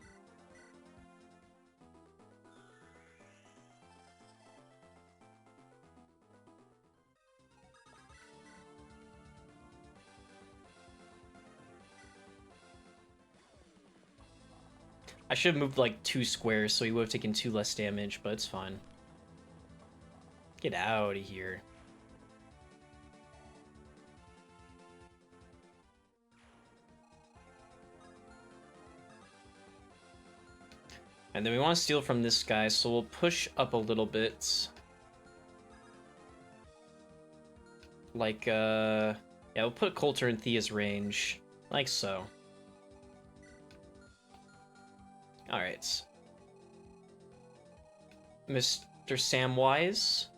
[SPEAKER 2] I should have moved like 2 squares so he would have taken 2 less damage, but it's fine. Get out of here. And then we want to steal from this guy, so we'll push up a little bit. Like, yeah, we'll put Coulter in Thea's range. Like so. Alright. Mr. Samwise.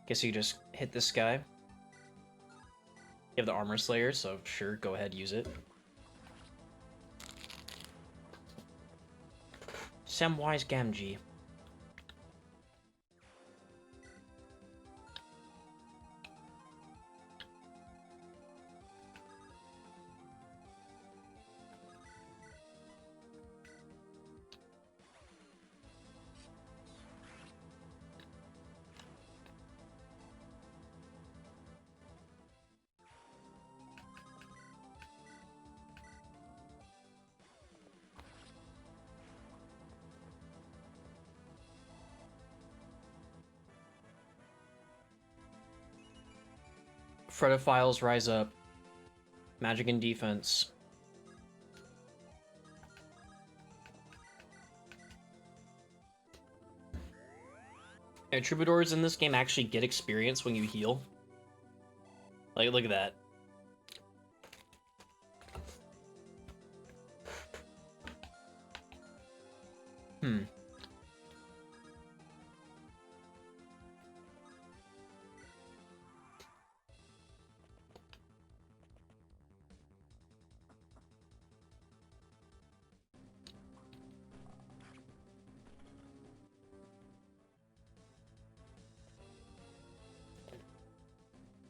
[SPEAKER 2] Guess you just hit this guy. You have the Armor Slayer, so sure, go ahead, use it. Samwise Gamgee. Fretophiles rise up. Magic and defense. And troubadours in this game actually get experience when you heal. Like, look at that.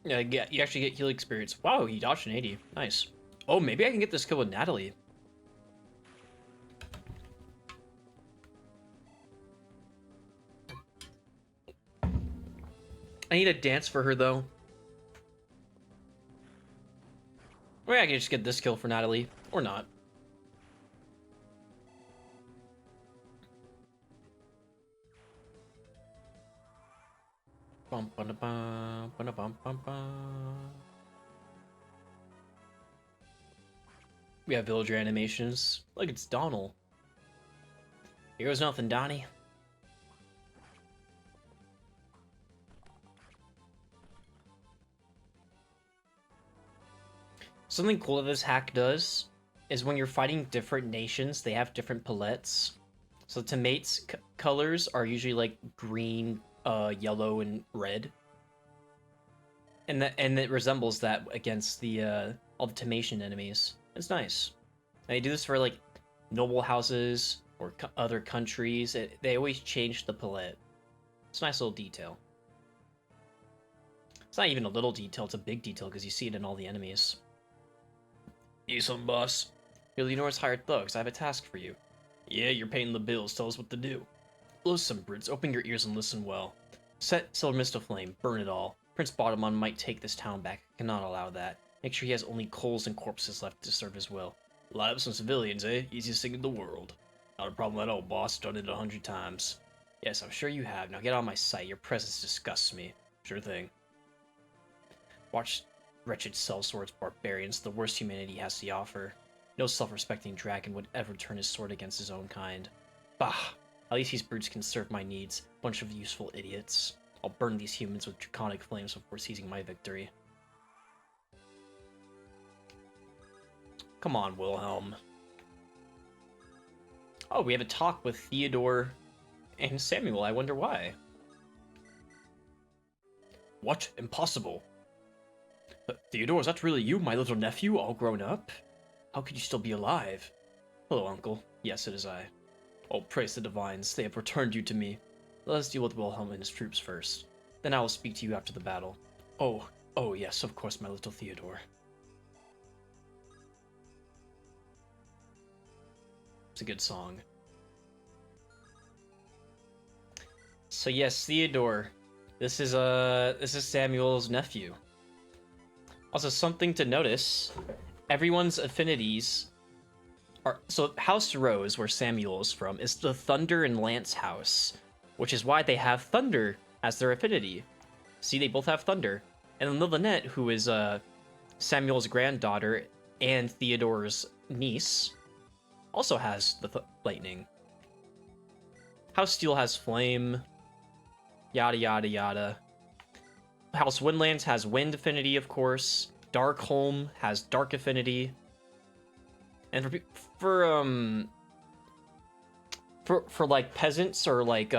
[SPEAKER 2] Yeah, you actually get heal experience. Wow, you dodged an 80. Nice. Oh, maybe I can get this kill with Natalie. I need a dance for her, though. Or I can just get this kill for Natalie. Or not. Bum, bum, bum, bum, bum, bum, bum. We have villager animations. Look, it's Donald. Here goes nothing, Donnie. Something cool that this hack does is when you're fighting different nations, they have different palettes. So Tomate's colors are usually like green, yellow, and red. And it resembles that against the all the Tomation enemies. It's nice. And they do this for like noble houses or other countries. They always change the palette. It's a nice little detail. It's not even a little detail, it's a big detail because you see it in all the enemies. Need some, boss? Here, Leonora's hired thugs. I have a task for you. Yeah, you're paying the bills. Tell us what to do. Listen, Brits, open your ears and listen well. Set Silver Mist aflame. Burn it all. Prince Bottomon might take this town back. I cannot allow that. Make sure he has only coals and corpses left to serve his will. Light up some civilians, eh? Easiest thing in the world. Not a problem at all, boss. Done it 100 times. Yes, I'm sure you have. Now get out of my sight. Your presence disgusts me. Sure thing. Watch wretched sellswords barbarians, the worst humanity has to offer. No self-respecting dragon would ever turn his sword against his own kind. Bah! At least these brutes can serve my needs. Bunch of useful idiots. I'll burn these humans with draconic flames before seizing my victory. Come on, Wilhelm. Oh, we have a talk with Theodore and Samuel. I wonder why. What? Impossible. Theodore, is that really you, my little nephew, all grown up? How could you still be alive? Hello, uncle. Yes, it is I. Oh, praise the divines. They have returned you to me. Let us deal with Wilhelm and his troops first. Then I will speak to you after the battle. Oh yes, of course, my little Theodore. It's a good song. So yes, Theodore. This is Samuel's nephew. Also, something to notice, everyone's affinities are... So, House Rose, where Samuel is from, is the Thunder and Lance house, which is why they have Thunder as their affinity. See, they both have Thunder. And then Lynette, who is Samuel's granddaughter and Theodore's niece, also has the Lightning. House Steel has Flame, yada yada yada. House Windlands has Wind affinity, of course. Darkholm has Dark affinity. And for like peasants or like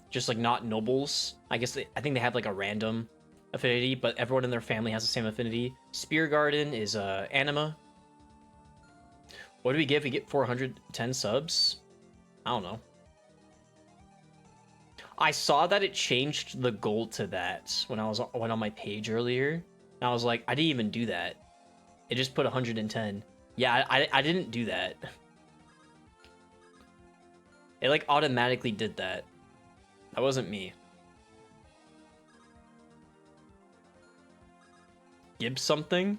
[SPEAKER 2] just like not nobles, I think they have like a random affinity, but everyone in their family has the same affinity. Spear Garden is Anima. What do we get if we get 410 subs? I don't know. I saw that it changed the goal to that when I went on my page earlier. And I was like, I didn't even do that. It just put 110. Yeah, I didn't do that. It like automatically did that. That wasn't me. Give something?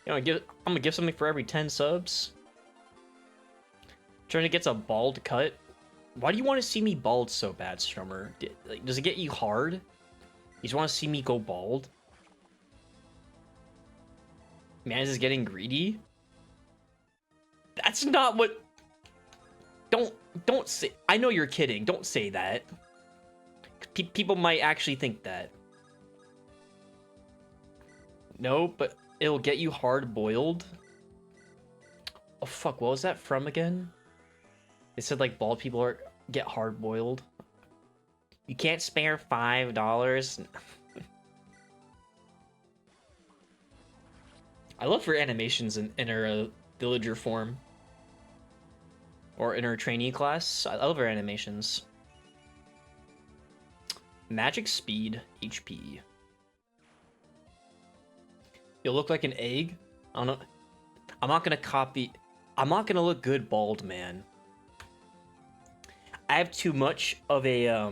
[SPEAKER 2] You know, I'm gonna give something for every 10 subs. Trying to get a bald cut. Why do you want to see me bald so bad, Strummer? Does it get you hard? You just want to see me go bald? Man, is getting greedy? That's not what... Don't say... I know you're kidding. Don't say that. People might actually think that. No, but it'll get you hard boiled. Oh fuck, what was that from again? It said like bald people get hard boiled. You can't spare $5. I love her animations in her villager form. Or in her trainee class. I love her animations. Magic speed, HP. You'll look like an egg. I don't know. I'm not gonna copy. I'm not gonna look good bald, man. I have too much of a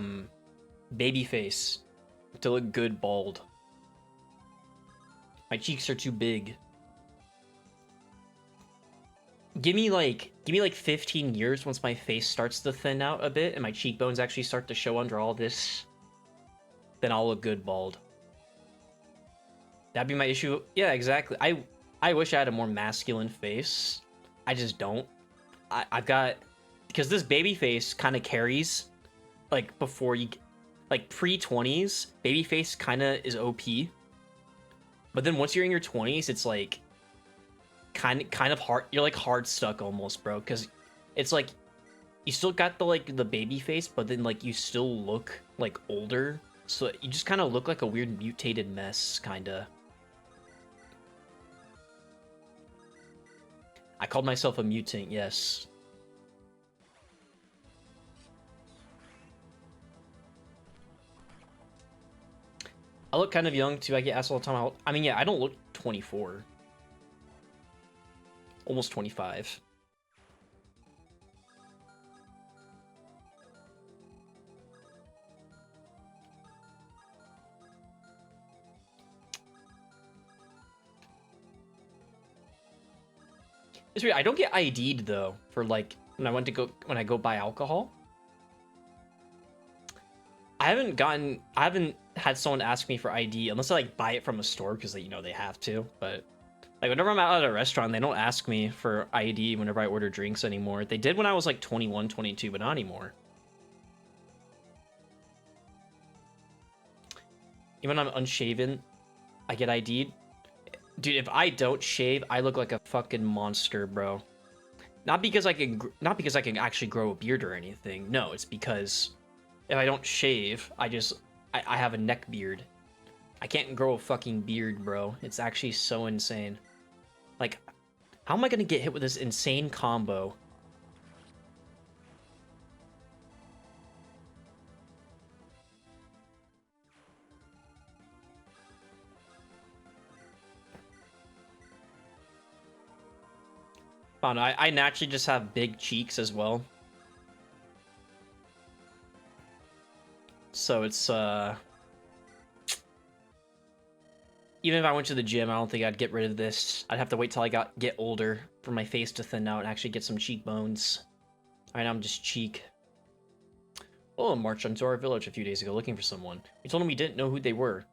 [SPEAKER 2] baby face to look good bald. My cheeks are too big. Give me like 15 years once my face starts to thin out a bit and my cheekbones actually start to show under all this. Then I'll look good bald. That'd be my issue. Yeah, exactly. I wish I had a more masculine face. I just don't. I've got, because this baby face kind of carries, like before you, like pre-20s, baby face kind of is OP. But then once you're in your 20s, it's like kind of hard. You're like hard stuck almost, bro. Because it's like you still got the baby face, but then like you still look like older. So you just kind of look like a weird mutated mess, kinda. I called myself a mutant, yes. I look kind of young too. I get asked all the time. I mean, yeah, I don't look 24. Almost 25. It's weird. I don't get ID'd though for like when I go buy alcohol. I haven't had someone ask me for ID unless I like buy it from a store because they have to. But like whenever I'm out at a restaurant, they don't ask me for ID whenever I order drinks anymore. They did when I was like 21, 22, but not anymore. Even when I'm unshaven, I get ID'd. Dude, if I don't shave, I look like a fucking monster, bro. Not because I can actually grow a beard or anything. No, it's because if I don't shave, I have a neck beard. I can't grow a fucking beard, bro. It's actually so insane. Like, how am I gonna get hit with this insane combo? Oh no, I naturally just have big cheeks as well. So it's, even if I went to the gym, I don't think I'd get rid of this. I'd have to wait till I get older for my face to thin out and actually get some cheekbones. Right now I'm just cheek. Oh, marched onto our village a few days ago looking for someone. We told him we didn't know who they were.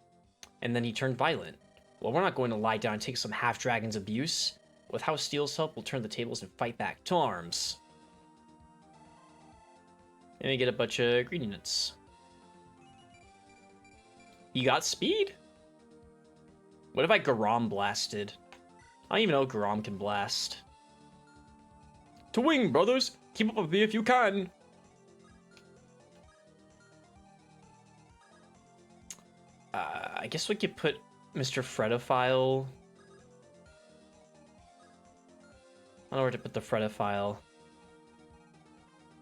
[SPEAKER 2] And then he turned violent. Well, we're not going to lie down and take some half-dragon's abuse. With House Steel's help, we'll turn the tables and fight back. To arms. And we get a bunch of greedy nuts. You got speed? What if I Garam blasted? I don't even know if Garam can blast. To wing, brothers! Keep up with me if you can! I guess we could put Mr. Fretophile. I don't know where to put the Fretophile.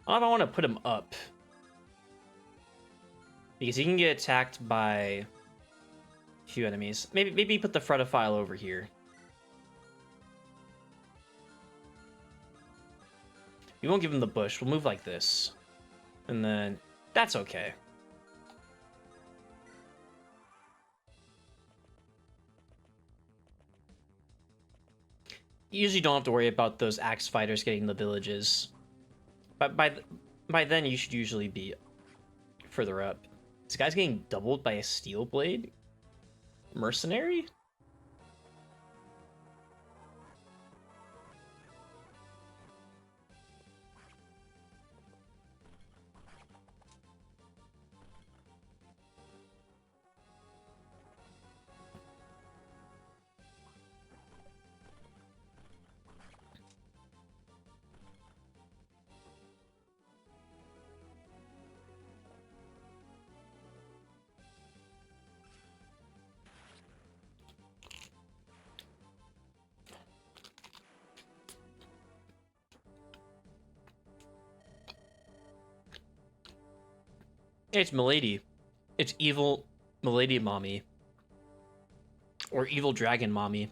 [SPEAKER 2] I don't know if I want to put him up. Because he can get attacked by a few enemies. Maybe put the Fretophile over here. We won't give him the bush. We'll move like this. And then... That's okay. You usually don't have to worry about those axe fighters getting the villages. But by then, you should usually be further up. This guy's getting doubled by a steel blade? Mercenary? It's Milady. It's evil Milady mommy. Or evil dragon mommy.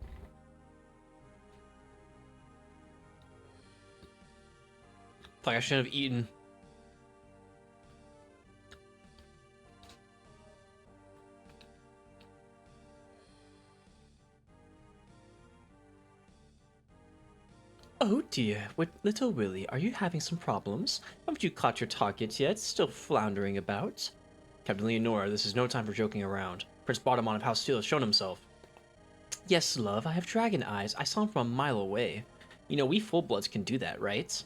[SPEAKER 2] Like I should have eaten. Oh dear, what little Willie, are you having some problems? Haven't you caught your target yet? Still floundering about? Captain Leonora, this is no time for joking around. Prince Bottomon of House Steel has shown himself. Yes, love, I have dragon eyes. I saw him from a mile away. You know, we full-bloods can do that, right?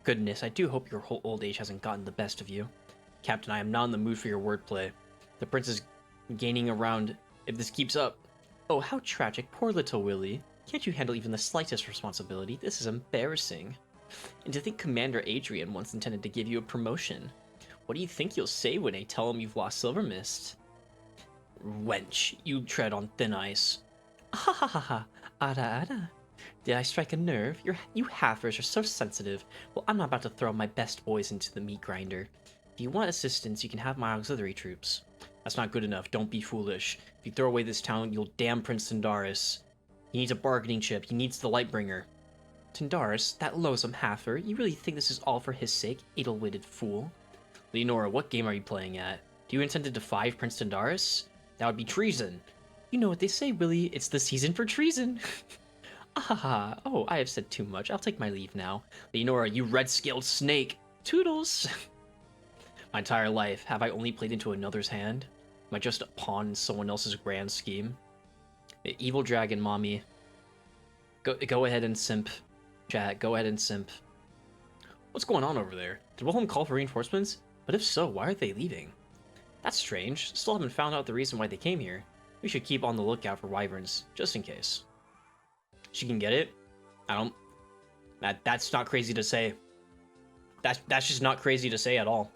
[SPEAKER 2] Goodness, I do hope your whole old age hasn't gotten the best of you. Captain, I am not in the mood for your wordplay. The prince is gaining around if this keeps up. Oh, how tragic, poor little Willie. Can't you handle even the slightest responsibility? This is embarrassing. And to think Commander Adrian once intended to give you a promotion. What do you think you'll say when they tell him you've lost Silver Mist? Wench, you tread on thin ice. Ha ha ha ha. Ada ada. Did I strike a nerve? You halfers are so sensitive. Well, I'm not about to throw my best boys into the meat grinder. If you want assistance, you can have my auxiliary troops. That's not good enough. Don't be foolish. If you throw away this town, you'll damn Prince Tindaris. He needs a bargaining chip. He needs the Lightbringer. Tindaris, that loathsome halfer, you really think this is all for his sake, idle-witted fool? Leonora, what game are you playing at? Do you intend to defy Prince Tindaris? That would be treason. You know what they say, Willie. It's the season for treason. Ahaha. Oh, I have said too much. I'll take my leave now. Leonora, you red-scaled snake. Toodles. My entire life, have I only played into another's hand? Am I just a pawn in someone else's grand scheme? Evil dragon, mommy. Go ahead and simp. Chat, go ahead and simp. What's going on over there? Did Wilhelm call for reinforcements? But if so, why are they leaving? That's strange. Still haven't found out the reason why they came here. We should keep on the lookout for wyverns, just in case. She can get it? I don't... That's not crazy to say. That's just not crazy to say at all.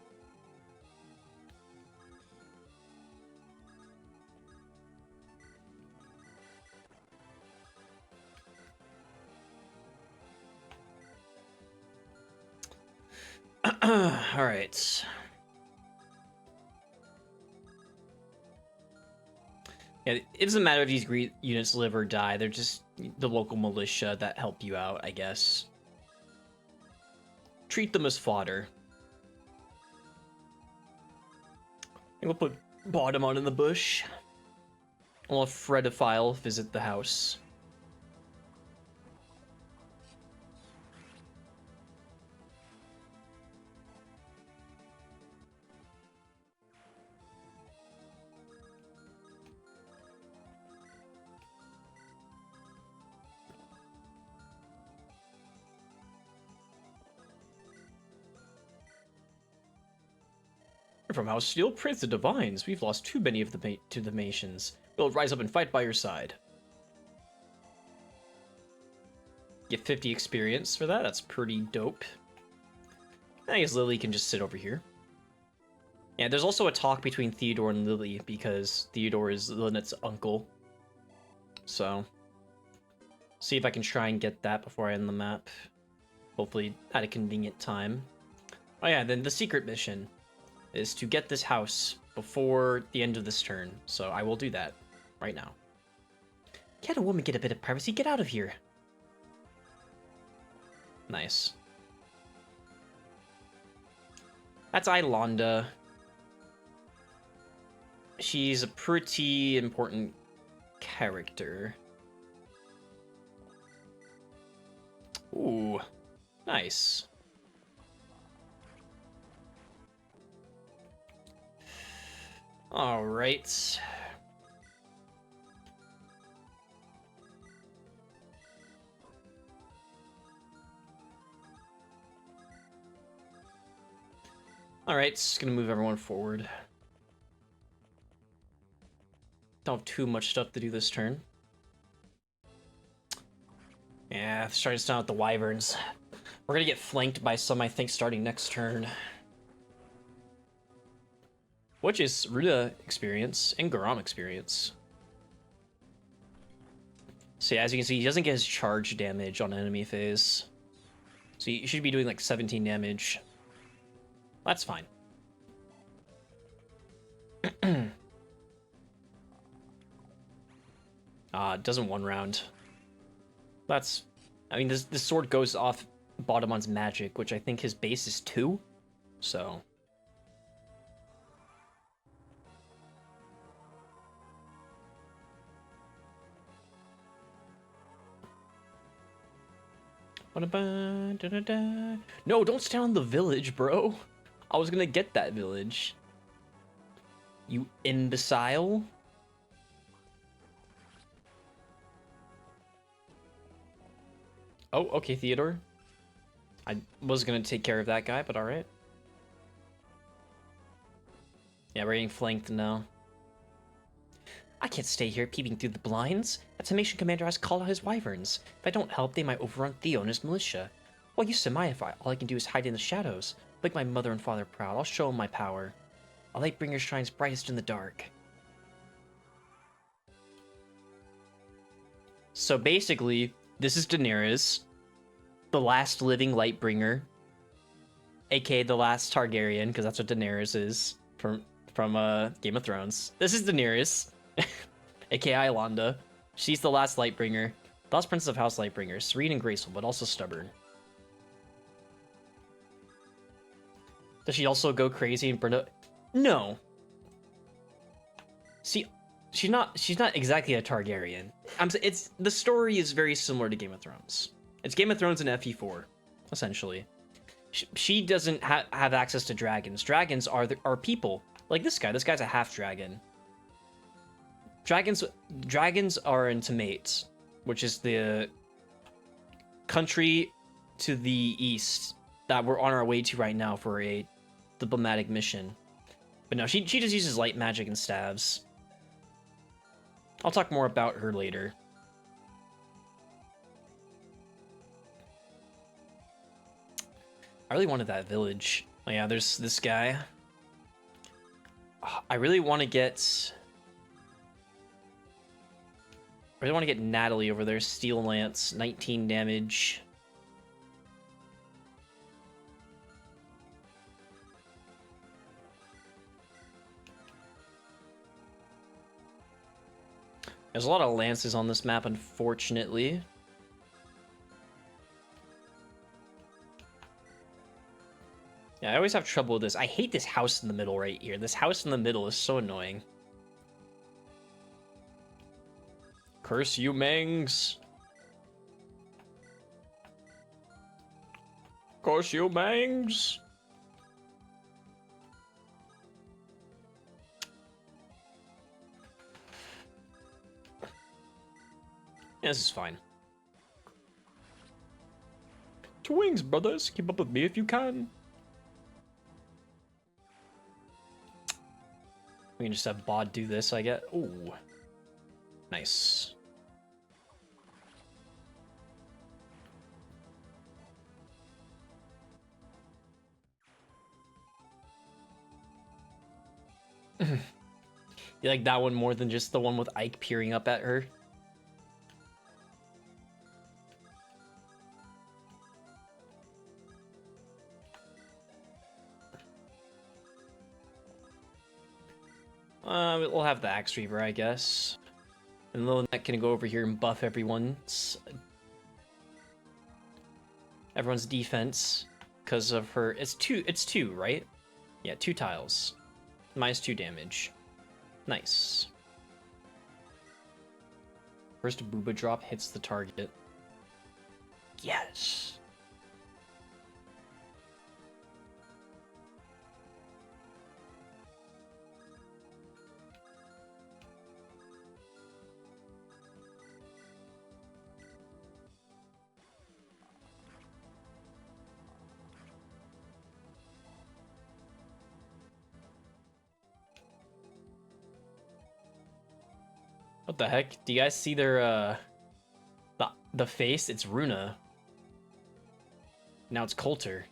[SPEAKER 2] Alright. Yeah, it doesn't matter if these units live or die. They're just the local militia that help you out, I guess. Treat them as fodder. And we'll put Bottomon in the bush. We'll have Fredophile visit the house. From House Steel, Prince of Divines. We've lost too many of the Dalmatians. We'll rise up and fight by your side. Get 50 experience for that. That's pretty dope. I guess Lily can just sit over here. Yeah, there's also a talk between Theodore and Lily because Theodore is Lynette's uncle. So, see if I can try and get that before I end the map. Hopefully at a convenient time. Oh yeah, then the secret mission is to get this house before the end of this turn. So I will do that right now. Can't a woman get a bit of privacy? Get out of here. Nice. That's Ilonda. She's a pretty important character. Ooh, nice. All right. All right, just gonna move everyone forward. Don't have too much stuff to do this turn. Yeah, starting to start with the wyverns. We're gonna get flanked by some, I think, starting next turn. Which is Ruda experience and Garam experience. So yeah, as you can see, he doesn't get his charge damage on enemy phase. So he should be doing like 17 damage. That's fine. It doesn't one round. That's... I mean, this sword goes off Bottomon's magic, which I think his base is 2. So... No, don't stay on the village, bro. I was gonna get that village. You imbecile. Oh, okay, Theodore. I was gonna take care of that guy, but alright. Yeah, we're getting flanked now. I can't stay here peeping through the blinds. That Temation commander has called out his wyverns. If I don't help, they might overrun Theo and his militia. What use am I if all I can do is hide in the shadows? Make my mother and father proud. I'll show them my power. A Lightbringer shines brightest in the dark. So basically, this is Daenerys, the last living Lightbringer, aka the last Targaryen, because that's what Daenerys is from Game of Thrones. This is Daenerys, aka Ylonda. She's the last Lightbringer, the last princess of House Lightbringer, serene and graceful, but also stubborn. Does she also go crazy and burn up? No. See, she's not exactly a Targaryen. The story is very similar to Game of Thrones. It's Game of Thrones and FE4, essentially. She doesn't have access to dragons. Dragons are people. Like this guy. This guy's a half dragon. Dragons are in Temate, which is the country to the east that we're on our way to right now for a diplomatic mission. But no, she just uses light magic and stabs. I'll talk more about her later. I really wanted that village. Oh yeah, there's this guy. I really want to get Natalie over there. Steel Lance, 19 damage. There's a lot of lances on this map, unfortunately. Yeah, I always have trouble with this. I hate this house in the middle right here. This house in the middle is so annoying. Curse you, Mangs. Curse you, Mangs. Yeah, this is fine. To wings, brothers. Keep up with me if you can. We can just have Bod do this, I get. Ooh. Nice. You like that one more than just the one with Ike peering up at her? We'll have the Axe Reaver, I guess. And Lilnet can go over here and buff everyone's defense because of her. It's two, right? Yeah, 2 tiles. -2 damage. Nice. First Booba drop hits the target. Yes. What the heck? Do you guys see their the face? It's Runa. Now it's Coulter.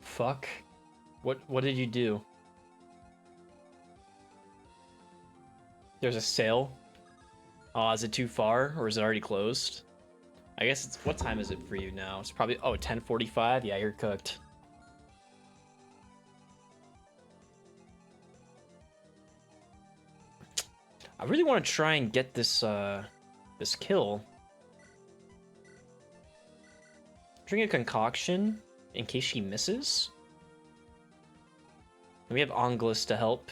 [SPEAKER 2] Fuck. What did you do? There's a sale. Oh, is it too far or is it already closed? I guess it's, what time is it for you now? It's probably 10:45. Yeah, you're cooked. I really want to try and get this this kill. Drink a concoction in case she misses. And we have Anglus to help.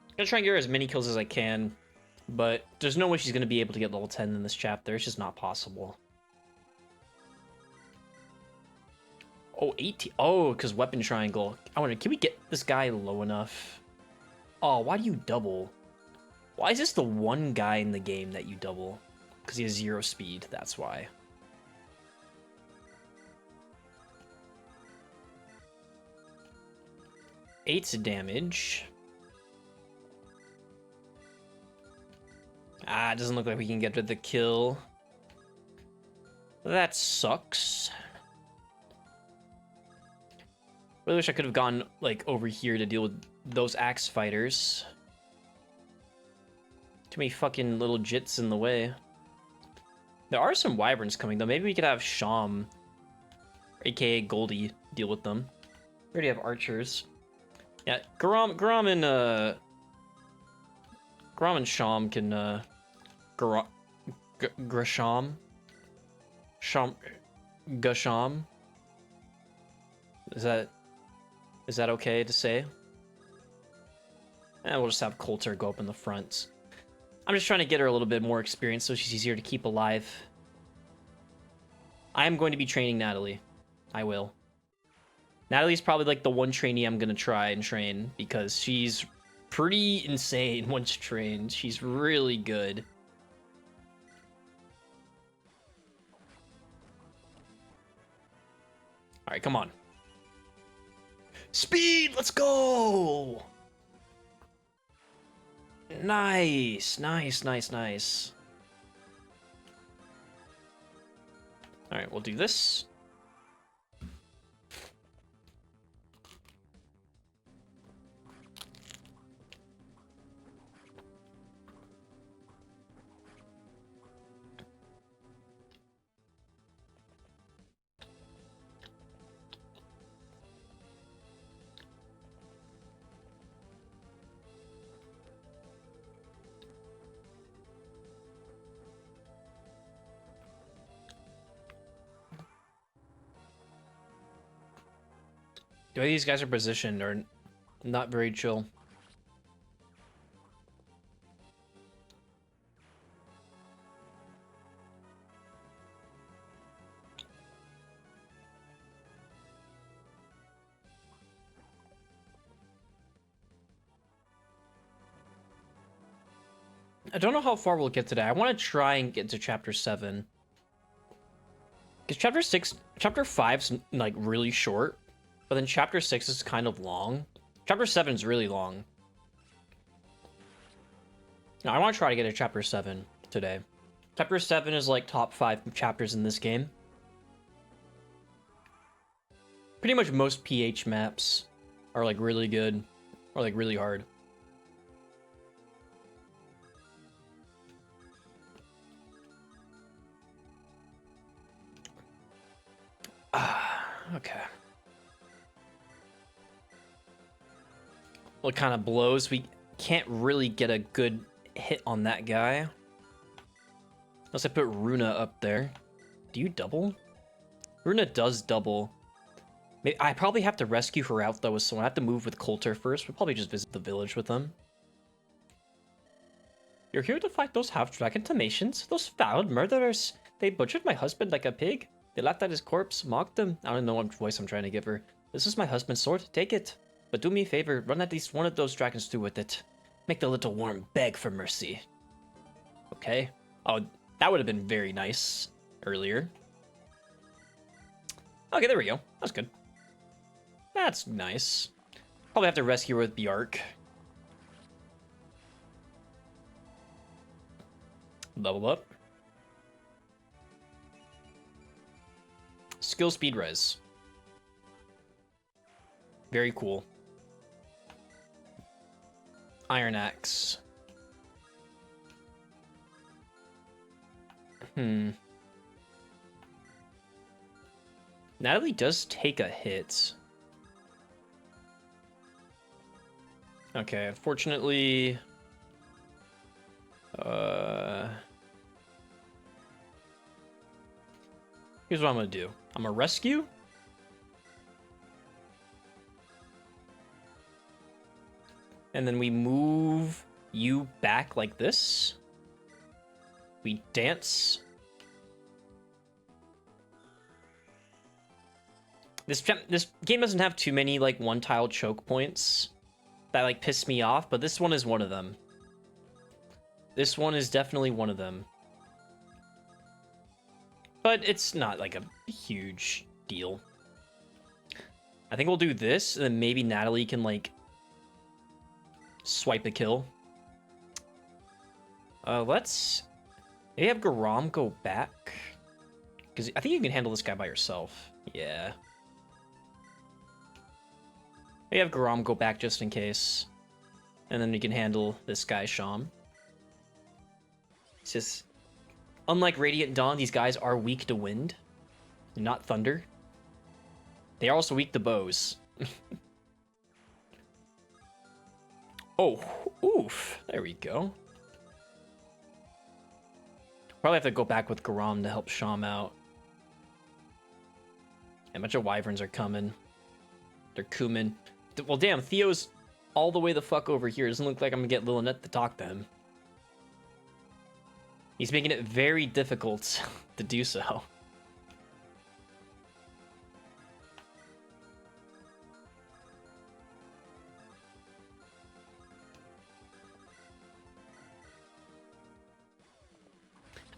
[SPEAKER 2] I'm gonna try and get her as many kills as I can, but there's no way she's gonna be able to get level 10 in this chapter. It's just not possible. Oh, 18. Oh, because weapon triangle. I wonder, can we get this guy low enough? Oh, why do you double? Why is this the one guy in the game that you double? Because he has 0 speed, that's why. Eight's damage. Ah, it doesn't look like we can get to the kill. That sucks. Really wish I could have gone, like, over here to deal with those axe fighters. Too many fucking little jits in the way. There are some wyverns coming, though. Maybe we could have Sham, aka Goldie, deal with them. We already have archers. Yeah, Garam and Sham can, Grasham? Gasham? Is that okay to say? And we'll just have Coulter go up in the front. I'm just trying to get her a little bit more experience so she's easier to keep alive. I am going to be training Natalie. I will. Natalie's probably like the one trainee I'm going to try and train because she's pretty insane once trained. She's really good. All right, come on. Speed, let's go! Nice, nice, nice, nice. All right, we'll do this. The way these guys are positioned are not very chill. I don't know how far we'll get today. I want to try and get to chapter 7. Because chapter 5's like really short, but then chapter 6 is kind of long. Chapter 7 is really long. Now, I want to try to get to chapter 7 today. Chapter 7 is like top 5 chapters in this game. Pretty much most PH maps are like really good, or like really hard. Okay. What kind of blows? We can't really get a good hit on that guy. Unless I put Runa up there. Do you double? Runa does double. Maybe, I probably have to rescue her out though with someone. I have to move with Coulter first. We'll probably just visit the village with them. You're here to fight those half-dragon Tamatians? Those foul murderers. They butchered my husband like a pig. They laughed at his corpse, mocked him. I don't know what voice I'm trying to give her. This is my husband's sword. Take it. But do me a favor. Run at least one of those dragons through with it. Make the little worm beg for mercy. Okay. Oh, that would have been very nice earlier. Okay, there we go. That's good. That's nice. Probably have to rescue her with Bjark. Level up. Skill speed res. Very cool. Iron Axe. Natalie does take a hit. Okay, unfortunately... Here's what I'm gonna do. I'm gonna rescue. And then we move you back like this. We dance. This game doesn't have too many like one-tile choke points that like piss me off, but this one is one of them. This one is definitely one of them. But it's not like a huge deal. I think we'll do this, and then maybe Natalie can like swipe a kill. Let's maybe have Garam go back. Because I think you can handle this guy by yourself. Yeah. Maybe have Garam go back just in case. And then we can handle this guy, Sham. It's just... Unlike Radiant Dawn, these guys are weak to wind. Not thunder. They are also weak to bows. Oh, oof. There we go. Probably have to go back with Garam to help Sham out. A bunch of wyverns are coming. They're Kumin. Well, damn, Theo's all the way the fuck over here. Doesn't look like I'm gonna get Lilith to talk to him. He's making it very difficult to do so.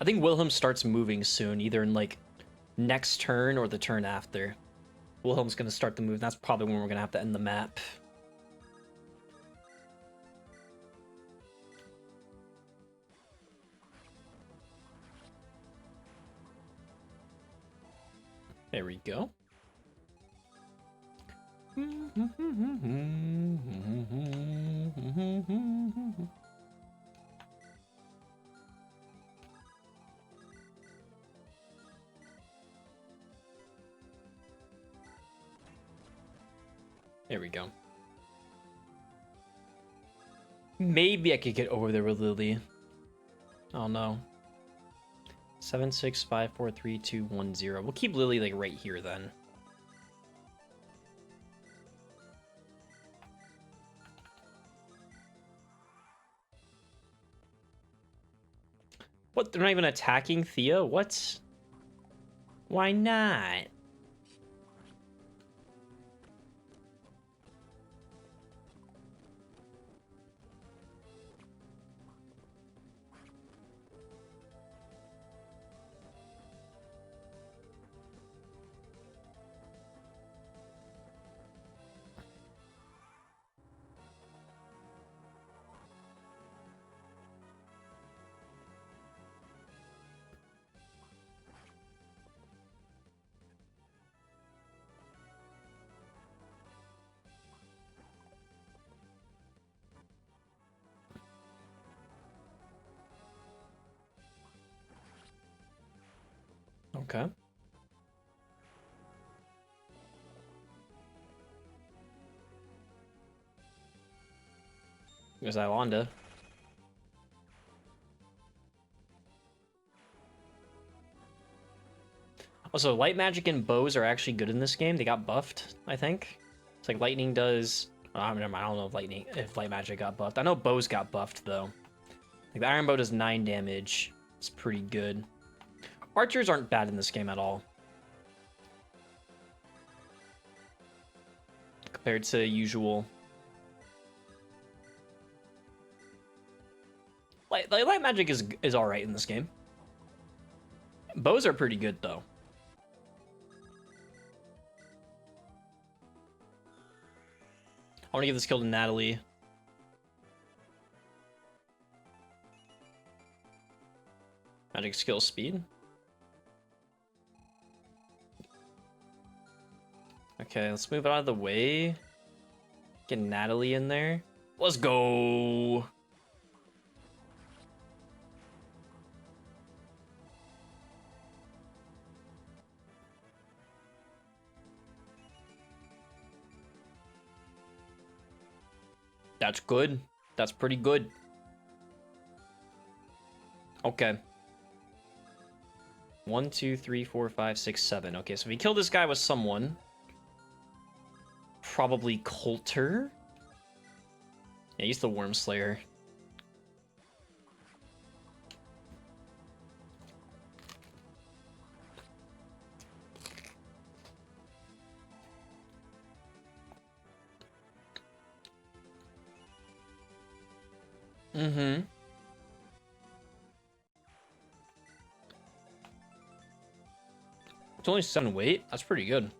[SPEAKER 2] I think Wilhelm starts moving soon, either in like next turn or the turn after. Wilhelm's gonna start the move. That's probably when we're gonna have to end the map. There we go. There we go. Maybe I could get over there with Lily. Oh no. 7, 6, 5, 4, 3, 2, 1, 0. We'll keep Lily like right here then. What? They're not even attacking Thea? What? Why not? Okay. There's Iolanda. Also, light magic and bows are actually good in this game. They got buffed, I think. It's like lightning does... Oh, never mind. I don't know if light magic got buffed. I know bows got buffed, though. Like, the iron bow does 9 damage. It's pretty good. Archers aren't bad in this game at all. Compared to usual. Light magic is alright in this game. Bows are pretty good, though. I want to give this kill to Natalie. Magic skill speed. Okay, let's move it out of the way. Get Natalie in there. Let's go. That's good. That's pretty good. Okay. 1, 2, 3, 4, 5, 6, 7. Okay, so if we kill this guy with someone, probably Coulter. Yeah, he's the Worm Slayer. Mm-hmm. It's only 7 weight. That's pretty good.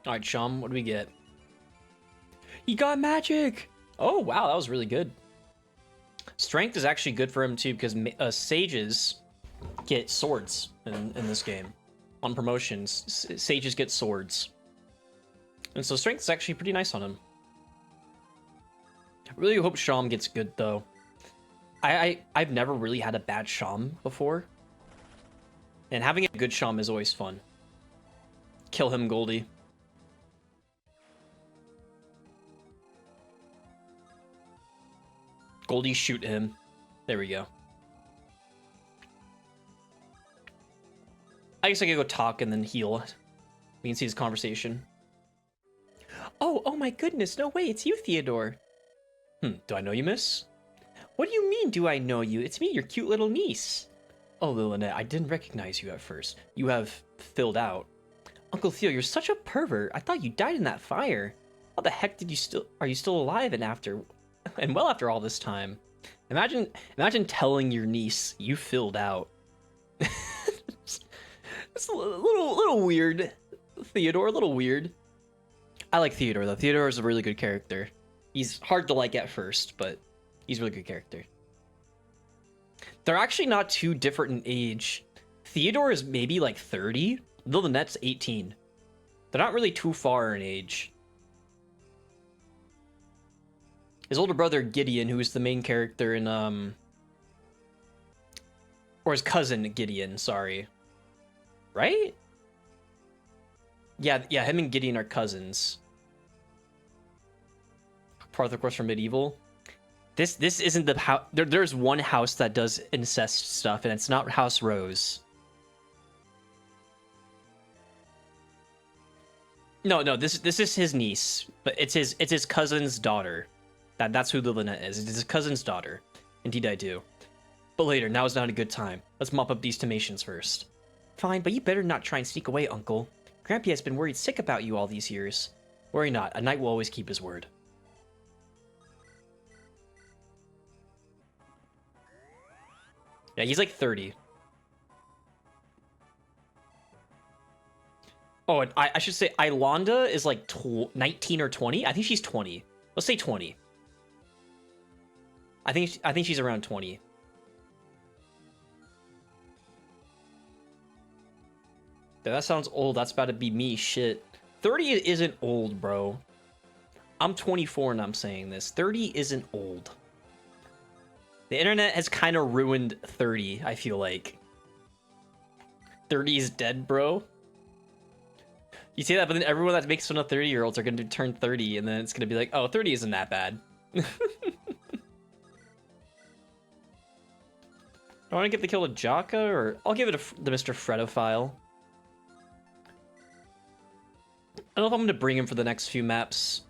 [SPEAKER 2] Alright, Chum, what do we get? He got magic! Oh, wow, that was really good. Strength is actually good for him, too, because sages get swords in this game. On promotions, sages get swords. And so strength is actually pretty nice on him. I really hope Sham gets good, though. I've never really had a bad Sham before. And having a good Sham is always fun. Kill him, Goldie. Goldie, shoot him. There we go. I guess I could go talk and then heal. We can see his conversation. Oh my goodness, no way, it's you, Theodore. Do I know you, miss? What do you mean, do I know you? It's me, your cute little niece. Oh, Lynette, I didn't recognize you at first. You have filled out. Uncle Theo, you're such a pervert. I thought you died in that fire. How the heck are you still alive and well after all this time? Imagine telling your niece you filled out. It's a little weird. Theodore, a little weird. I like Theodore, though. Theodore is a really good character. He's hard to like at first, but he's a really good character. They're actually not too different in age. Theodore is maybe like 30, though the net's 18. They're not really too far in age. His older brother, Gideon, who is the main character in, or his cousin, Gideon, sorry. Right? Yeah, him and Gideon are cousins. Part of the course from Medieval. This isn't the house. There's one house that does incest stuff, and it's not House Rose. No, this is his niece, but it's his cousin's daughter. That's who the Lynette is. It's his cousin's daughter. Indeed, I do. But later, now is not a good time. Let's mop up these tomations first. Fine, but you better not try and sneak away, Uncle. Grampy has been worried sick about you all these years. Worry not, a knight will always keep his word. Yeah, he's like 30. Oh, and I should say Ilonda is like 19 or 20. I think she's 20. Let's say 20. I think she's around 20. That sounds old. That's about to be me. Shit. 30 isn't old, bro. I'm 24 and I'm saying this. 30 isn't old. The internet has kind of ruined 30, I feel like. 30 is dead, bro. You say that, but then everyone that makes fun of 30-year-olds are going to turn 30, and then it's going to be like, oh, 30 isn't that bad. Do I want to give the kill to Jaka, or I'll give it to the Mr. Fredophile. I don't know if I'm going to bring him for the next few maps.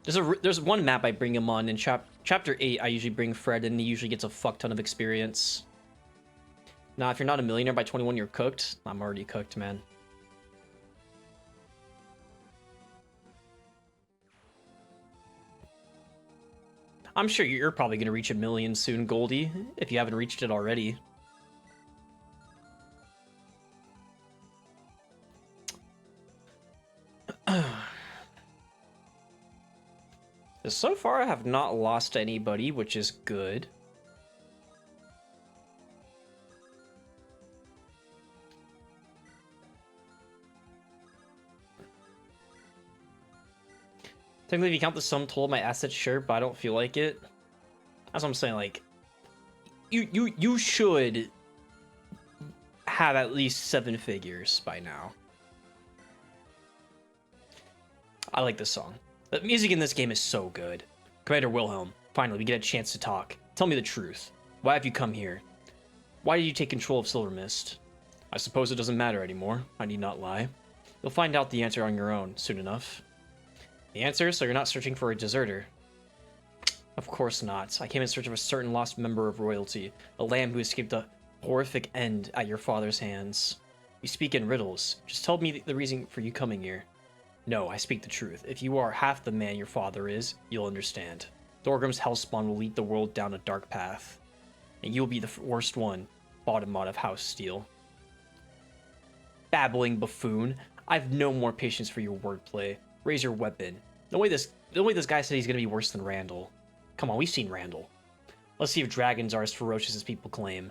[SPEAKER 2] There's one map I bring him on. In chapter 8, I usually bring Fred, and he usually gets a fuck ton of experience. Nah, if you're not a millionaire by 21, you're cooked. I'm already cooked, man. I'm sure you're probably going to reach 1 million soon, Goldie, if you haven't reached it already. So far, I have not lost anybody, which is good. Technically, if you count the sum total of my assets, sure, but I don't feel like it. That's what I'm saying, like, you should have at least 7 figures by now. I like this song. The music in this game is so good. Commander Wilhelm, finally, we get a chance to talk. Tell me the truth. Why have you come here? Why did you take control of Silver Mist? I suppose it doesn't matter anymore. I need not lie. You'll find out the answer on your own, soon enough. The answer? So you're not searching for a deserter? Of course not. I came in search of a certain lost member of royalty, a lamb who escaped a horrific end at your father's hands. You speak in riddles. Just tell me the reason for you coming here. No, I speak the truth. If you are half the man your father is, you'll understand. Thorgrim's hellspawn will lead the world down a dark path. And you'll be the worst one, Bottomon of House Steel. Babbling buffoon. I've no more patience for your wordplay. Raise your weapon. The way this guy said he's gonna be worse than Randall. Come on, we've seen Randall. Let's see if dragons are as ferocious as people claim.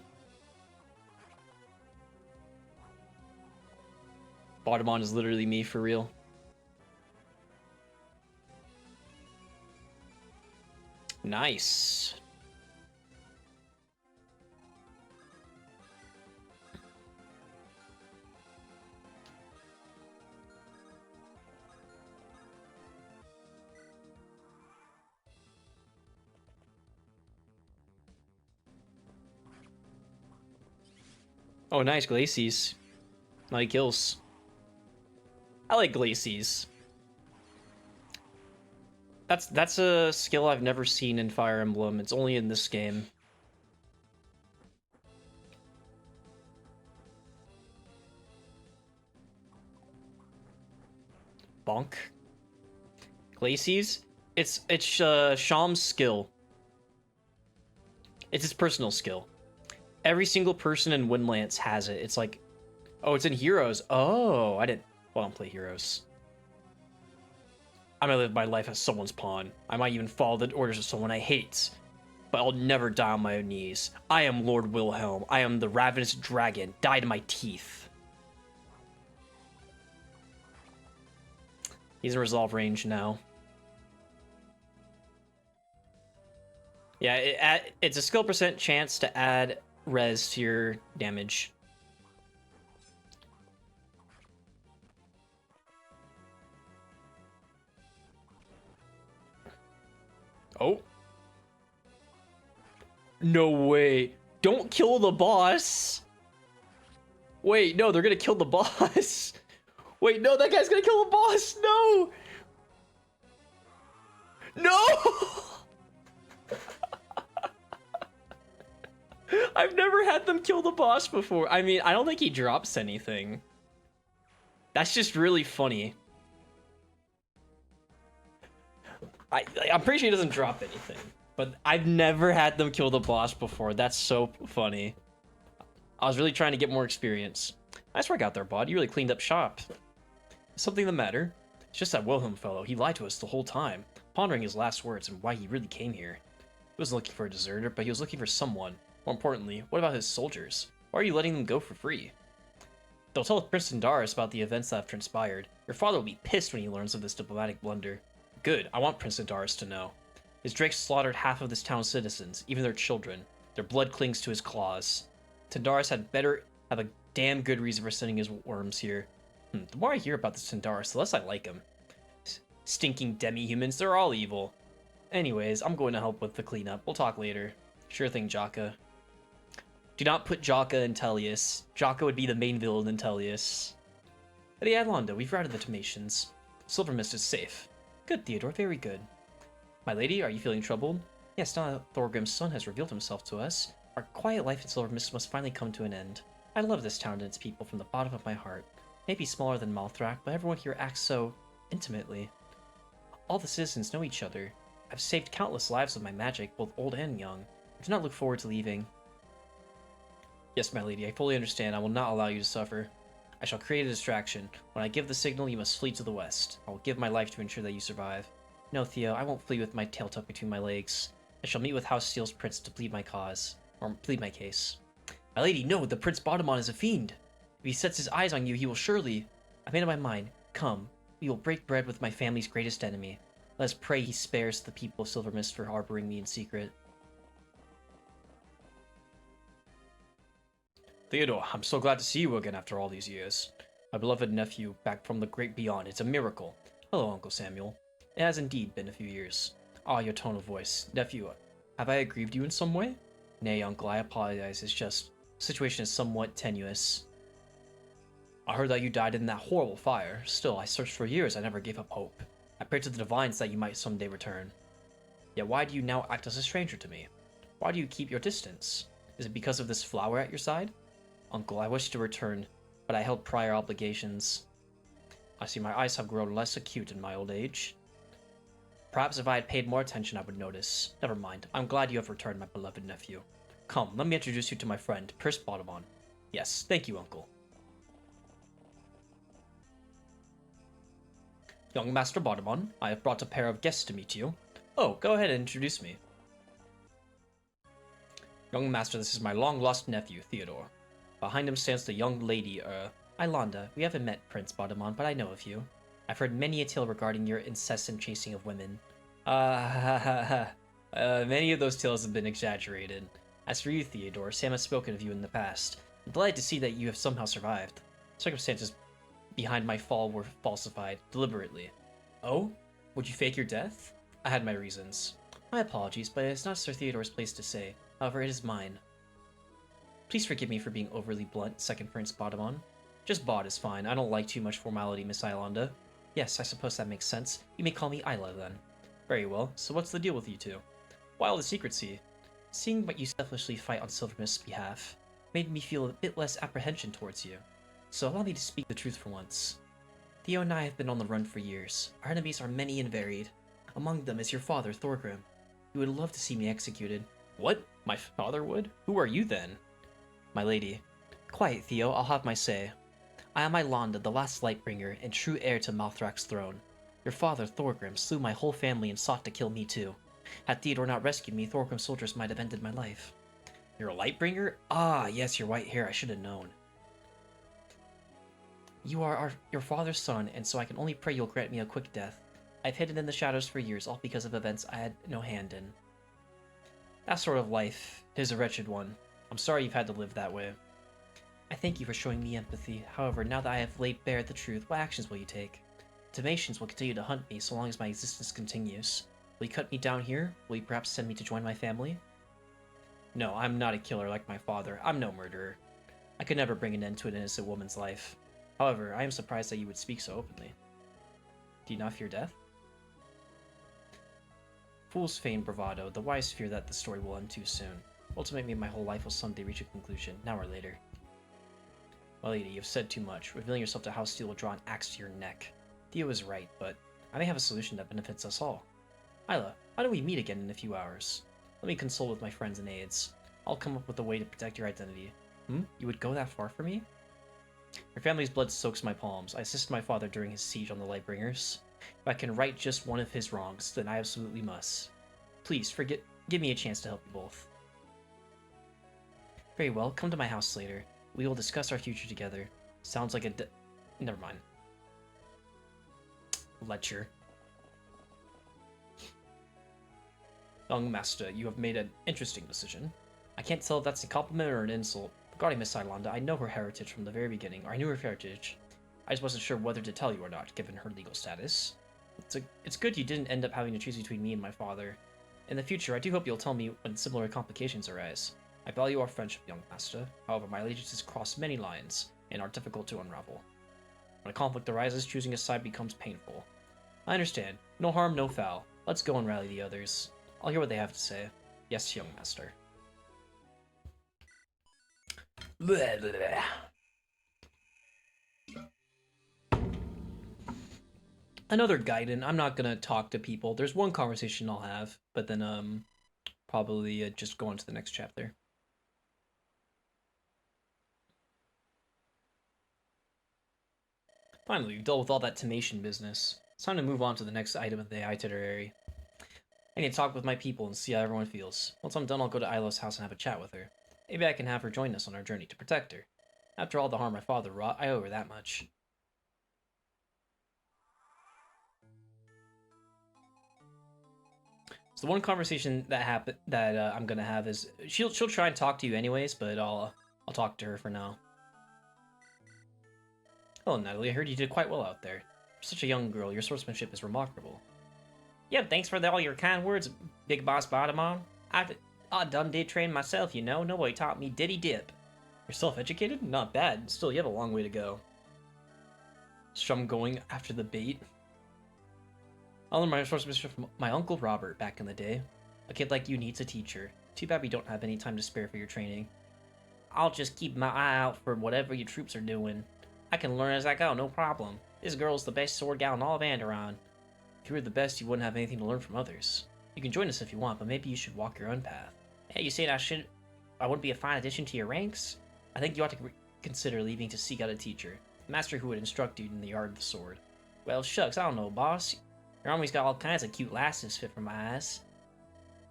[SPEAKER 2] Bottomon is literally me for real. Nice. Oh, nice, Glacies. Like kills. I like Glacies. That's a skill I've never seen in Fire Emblem. It's only in this game. Bonk. Glacies? It's Sham's skill. It's his personal skill. Every single person in Windlance has it. It's like, oh, it's in Heroes. Oh, I don't play Heroes. I might live my life as someone's pawn. I might even follow the orders of someone I hate. But I'll never die on my own knees. I am Lord Wilhelm. I am the ravenous dragon. Die to my teeth. He's in resolve range now. Yeah, it's a skill percent chance to add res to your damage. Oh. No way. Don't kill the boss. Wait, no, they're gonna kill the boss. Wait, no, that guy's gonna kill the boss. No. No. I've never had them kill the boss before. I mean, I don't think he drops anything. That's just really funny. I'm pretty sure he doesn't drop anything. But I've never had them kill the boss before. That's so funny. I was really trying to get more experience. Nice work out there, bud. You really cleaned up shop. Is something the matter? It's just that Wilhelm fellow. He lied to us the whole time, pondering his last words and why he really came here. He wasn't looking for a deserter, but he was looking for someone. More importantly, what about his soldiers? Why are you letting them go for free? They'll tell Prince Andaron about the events that have transpired. Your father will be pissed when he learns of this diplomatic blunder. Good, I want Prince Andaron to know. His Drake slaughtered half of this town's citizens, even their children. Their blood clings to his claws. Tandaris had better have a damn good reason for sending his worms here. The more I hear about this Tandaris, the less I like him. Stinking demi-humans, they're all evil. Anyways, I'm going to help with the cleanup. We'll talk later. Sure thing, Jaka. Do not put Jaka in Tellius. Jaka would be the main villain in Tellius. Lady Adlonda, we've routed the Tomatians. Silver Mist is safe. Good, Theodore, very good. My lady, are you feeling troubled? Yes, now that Thorgrim's son has revealed himself to us, Our quiet life in Silver Mist must finally come to an end. I love this town and its people from the bottom of my heart. Maybe smaller than Malthrak, but everyone here acts so intimately. All the citizens know each other. I've saved countless lives with my magic, both old and young. I do not look forward to leaving. Yes, my lady, I fully understand. I will not allow you to suffer. I shall create a distraction. When I give the signal, you must flee to the west. I will give my life to ensure that you survive. No, Theo, I won't flee with my tail tucked between my legs. I shall meet with House Steel's prince to plead my cause. Or plead my case. My lady, no, the Prince Bottomon is a fiend. If he sets his eyes on you, he will surely... I've made up my mind. Come, we will break bread with my family's greatest enemy. Let us pray he spares the people of Silver Mist for harboring me in secret. Theodore, I'm so glad to see you again after all these years. My beloved nephew, back from the great beyond. It's a miracle. Hello, Uncle Samuel. It has indeed been a few years. Ah, your tone of voice. Nephew, have I aggrieved you in some way? Nay, uncle, I apologize. It's just, the situation is somewhat tenuous. I heard that you died in that horrible fire. Still, I searched for years. I never gave up hope. I prayed to the divines that you might someday return. Yet why do you now act as a stranger to me? Why do you keep your distance? Is it because of this flower at your side? Uncle, I wish to return, but I held prior obligations. I see my eyes have grown less acute in my old age. Perhaps if I had paid more attention, I would notice. Never mind. I'm glad you have returned, my beloved nephew. Come, let me introduce you to my friend, Prince Bottomon. Yes, thank you, Uncle. Young Master Bottomon, I have brought a pair of guests to meet you. Oh, go ahead and introduce me. Young Master, this is my long-lost nephew, Theodore. Behind him stands the young lady, Ilonda. We haven't met, Prince Bottomon, but I know of you. I've heard many a tale regarding your incessant chasing of women. Many of those tales have been exaggerated. As for you, Theodore, Sam has spoken of you in the past. I'm delighted to see that you have somehow survived. Circumstances behind my fall were falsified, deliberately. Oh? Would you fake your death? I had my reasons. My apologies, but it is not Sir Theodore's place to say. However, it is mine. Please forgive me for being overly blunt, Second Prince Bottomon. Just Bot is fine. I don't like too much formality, Miss Ilonda. Yes, I suppose that makes sense. You may call me Isla, then. Very well. So what's the deal with you two? Why all the secrecy? Seeing what you selfishly fight on Silver Mist's behalf made me feel a bit less apprehension towards you. So allow me to speak the truth for once. Theo and I have been on the run for years. Our enemies are many and varied. Among them is your father, Thorgrim. He would love to see me executed. What? My father would? Who are you, then? My lady. Quiet, Theo, I'll have my say. I am Ilonda, the last Lightbringer, and true heir to Malthrak's throne. Your father, Thorgrim, slew my whole family and sought to kill me too. Had Theodore not rescued me, Thorgrim's soldiers might have ended my life. You're a Lightbringer? Ah, yes, your white hair, I should have known. You are your father's son, and so I can only pray you'll grant me a quick death. I've hidden in the shadows for years, all because of events I had no hand in. That sort of life is a wretched one. I'm sorry you've had to live that way. I thank you for showing me empathy. However, now that I have laid bare the truth, what actions will you take? Timations will continue to hunt me so long as my existence continues. Will you cut me down here? Will you perhaps send me to join my family? No, I'm not a killer like my father. I'm no murderer. I could never bring an end to an innocent woman's life. However, I am surprised that you would speak so openly. Do you not fear death? Fools feign bravado. The wise fear that the story will end too soon. Ultimately, my whole life will someday reach a conclusion, now or later. My lady, you've said too much. Revealing yourself to House Steel will draw an axe to your neck. Theo is right, but I may have a solution that benefits us all. Isla, why don't we meet again in a few hours? Let me consult with my friends and aides. I'll come up with a way to protect your identity. You would go that far for me? Your family's blood soaks my palms. I assisted my father during his siege on the Lightbringers. If I can right just one of his wrongs, then I absolutely must. Please, give me a chance to help you both. Very well, come to my house later. We will discuss our future together. Sounds like a never mind. Lecture. Young Master, you have made an interesting decision. I can't tell if that's a compliment or an insult. Regarding Miss Ilonda, I know her heritage from the very beginning, or I knew her heritage. I just wasn't sure whether to tell you or not, given her legal status. It's good you didn't end up having to choose between me and my father. In the future, I do hope you'll tell me when similar complications arise. I value our friendship, young master. However, my allegiances cross many lines, and are difficult to unravel. When a conflict arises, choosing a side becomes painful. I understand. No harm, no foul. Let's go and rally the others. I'll hear what they have to say. Yes, young master. Blah, blah, blah. Another Gaiden. I'm not gonna talk to people. There's one conversation I'll have, but then probably just go on to the next chapter. Finally, we've dealt with all that Timation business. It's time to move on to the next item of the itinerary. I need to talk with my people and see how everyone feels. Once I'm done, I'll go to Ilo's house and have a chat with her. Maybe I can have her join us on our journey to protect her. After all the harm my father wrought, I owe her that much. So the one conversation that I'm gonna have is she'll try and talk to you anyways, but I'll talk to her for now. Hello, Natalie. I heard you did quite well out there. You're such a young girl. Your swordsmanship is remarkable. Yeah, thanks for all your kind words, Big Boss Bottomon. I done did train myself, you know. Nobody taught me diddy dip. You're self-educated? Not bad. Still, you have a long way to go. So I'm going after the bait. I learned my swordsmanship from my Uncle Robert back in the day. A kid like you needs a teacher. Too bad we don't have any time to spare for your training. I'll just keep my eye out for whatever your troops are doing. I can learn as I go, no problem. This girl's the best sword gal in all of Andaron. If you were the best, you wouldn't have anything to learn from others. You can join us if you want, but maybe you should walk your own path. Hey, you saying I wouldn't be a fine addition to your ranks? I think you ought to consider leaving to seek out a teacher. A master who would instruct you in the art of the sword. Well, shucks, I don't know, boss. Your army's got all kinds of cute lasses fit for my eyes.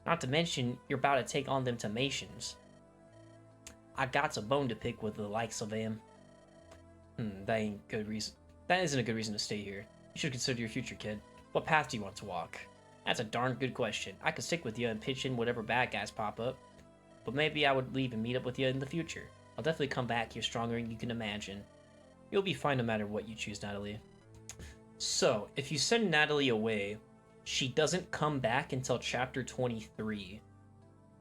[SPEAKER 2] Not to mention, you're about to take on them Timatians. I got a bone to pick with the likes of them. That ain't good reason. That isn't a good reason to stay here. You should consider your future, kid. What path do you want to walk? That's a darn good question. I could stick with you and pitch in whatever bad guys pop up. But maybe I would leave and meet up with you in the future. I'll definitely come back here stronger than you can imagine. You'll be fine no matter what you choose, Natalie. So, if you send Natalie away, she doesn't come back until chapter 23.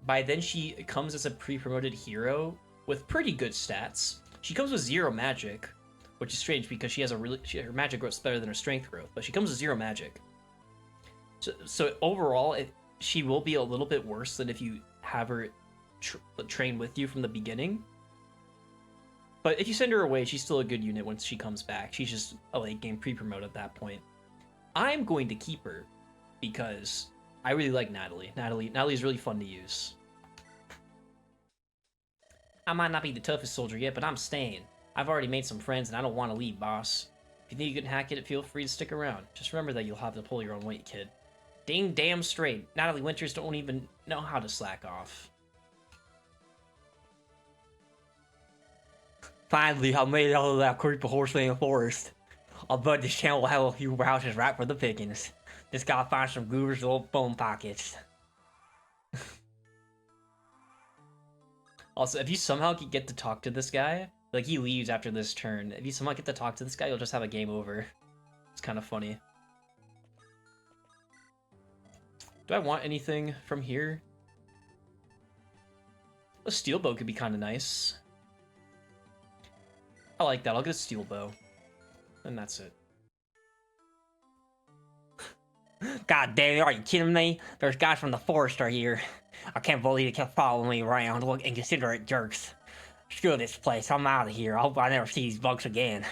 [SPEAKER 2] By then, she comes as a pre-promoted hero with pretty good stats. She comes with 0 magic, which is strange because she has her magic growth's better than her strength growth, but she comes with 0 magic. So overall, she will be a little bit worse than if you have her train with you from the beginning. But if you send her away, she's still a good unit once she comes back. She's just a late game pre-promote at that point. I'm going to keep her because I really like Natalie. Natalie's really fun to use. I might not be the toughest soldier yet, but I'm staying. I've already made some friends and I don't want to leave, boss. If you think you can hack it, feel free to stick around. Just remember that you'll have to pull your own weight, kid. Dang damn straight. Natalie Winters don't even know how to slack off. Finally, I made it out of that creepy horseland forest. I'll bet this town will have a few houses right for the pickings. Just gotta find some goobers little bone pockets. Also, if you somehow get to talk to this guy, like he leaves after this turn, if you somehow get to talk to this guy, you'll just have a game over. It's kind of funny. Do I want anything from here? A steel bow could be kind of nice. I like that. I'll get a steel bow. And that's it. God damn it, are you kidding me? There's guys from the forest are here. I can't believe they kept following me around. Look, inconsiderate jerks. Screw this place. I'm out of here. I hope I never see these bugs again.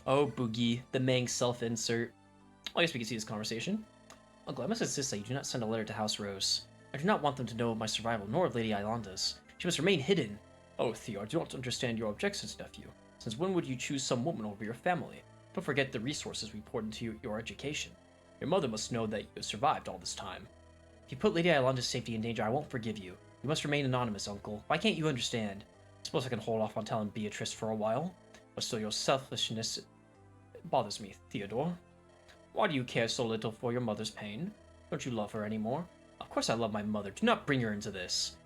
[SPEAKER 2] Oh, Boogie. The Mang self-insert. Well, I guess we can see this conversation. Uncle, I must insist that you do not send a letter to House Rose. I do not want them to know of my survival, nor of Lady Yolanda's. She must remain hidden. Oh, Theo, I do not understand your objections, nephew. Since when would you choose some woman over your family? Don't forget the resources we poured into your education. Your mother must know that you have survived all this time. If you put Lady Yolanda's safety in danger, I won't forgive you. You must remain anonymous, Uncle. Why can't you understand? I suppose I can hold off on telling Beatrice for a while. But still, your selfishness bothers me, Theodore. Why do you care so little for your mother's pain? Don't you love her anymore? Of course I love my mother. Do not bring her into this.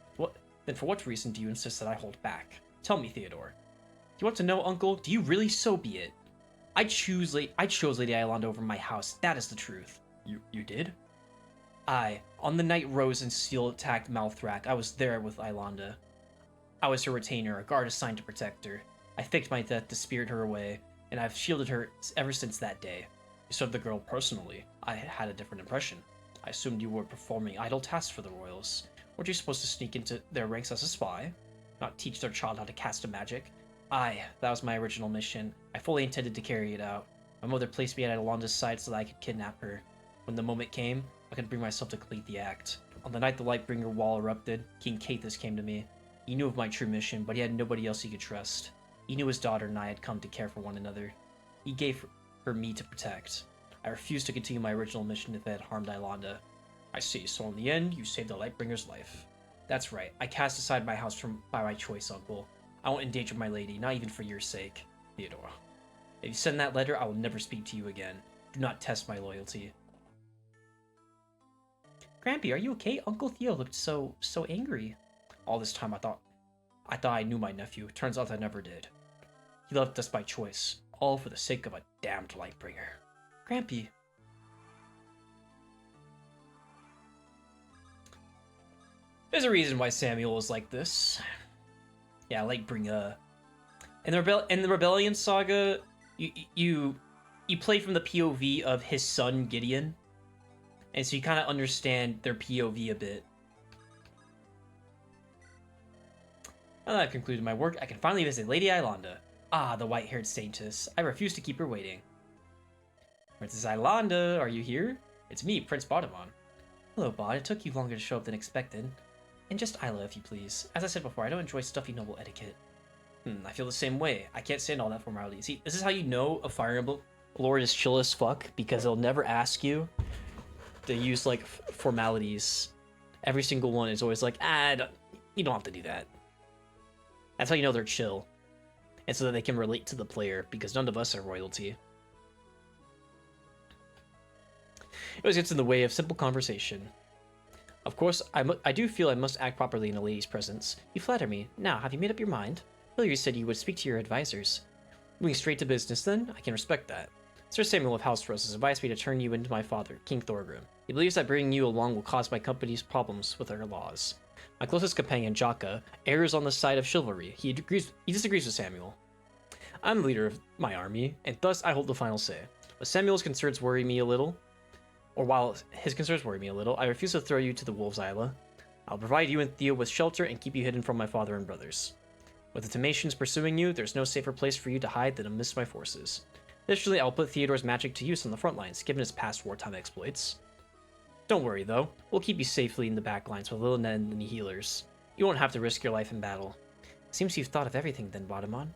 [SPEAKER 2] Then for what reason do you insist that I hold back? Tell me, Theodore. Do you want to know, Uncle? Do you really? So be it. I chose Lady Yolanda over my house. That is the truth. You did? Aye. On the night Rose and Steel attacked Malthrak, I was there with Yolanda. I was her retainer, a guard assigned to protect her. I faked my death to spirit her away, and I've shielded her ever since that day. You served the girl personally. I had a different impression. I assumed you were performing idle tasks for the royals. Weren't you supposed to sneak into their ranks as a spy? Not teach their child how to cast a magic? Aye, that was my original mission. I fully intended to carry it out. My mother placed me at Yolanda's side so that I could kidnap her. When the moment came, I could bring myself to complete the act. On the night the Lightbringer wall erupted, King Cathus came to me. He knew of my true mission, but he had nobody else he could trust. He knew his daughter and I had come to care for one another. He gave her me to protect. I refused to continue my original mission if it had harmed Yolanda. I see, so in the end, you saved the Lightbringer's life. That's right, I cast aside my house by my choice, Uncle. I won't endanger my lady, not even for your sake, Theodora. If you send that letter, I will never speak to you again. Do not test my loyalty. Grampy, are you okay? Uncle Theo looked so angry. All this time I thought I knew my nephew. Turns out I never did. He left us by choice, all for the sake of a damned Lightbringer. Grampy. There's a reason why Samuel is like this. Yeah, Lightbringer. In the Rebellion Saga, you play from the POV of his son Gideon, and so you kind of understand their POV a bit. Now that I've concluded my work, I can finally visit Lady Yolanda. Ah, the white-haired saintess. I refuse to keep her waiting. Princess Yolanda, are you here? It's me, Prince Baudomon. Hello, Baud. It took you longer to show up than expected. And just Isla, if you please. As I said before, I don't enjoy stuffy noble etiquette. I feel the same way. I can't stand all that formality. See, this is how you know a Fire Emblem Lord is chill as fuck, because they'll never ask you to use, like, formalities. Every single one is always like, you don't have to do that. That's how you know they're chill. And so that they can relate to the player, because none of us are royalty. It always gets in the way of simple conversation. Of course, I do feel I must act properly in a lady's presence. You flatter me. Now, have you made up your mind? Earlier you said you would speak to your advisors. Moving straight to business then? I can respect that. Sir Samuel of House Rose has advised me to turn you into my father, King Thorgrim. He believes that bringing you along will cause my company's problems with our laws. My closest companion, Jaka, errs on the side of chivalry. He disagrees with Samuel. I'm the leader of my army, and thus I hold the final say. But Samuel's concerns worry me a little. Or while his concerns worry me a little, I refuse to throw you to the wolves, Isla. I'll provide you and Theo with shelter and keep you hidden from my father and brothers. With the Tematians pursuing you, there's no safer place for you to hide than amidst my forces. Additionally, I'll put Theodore's magic to use on the front lines, given his past wartime exploits. Don't worry, though. We'll keep you safely in the back lines with little Ned and the healers. You won't have to risk your life in battle. Seems you've thought of everything then, Baudomon.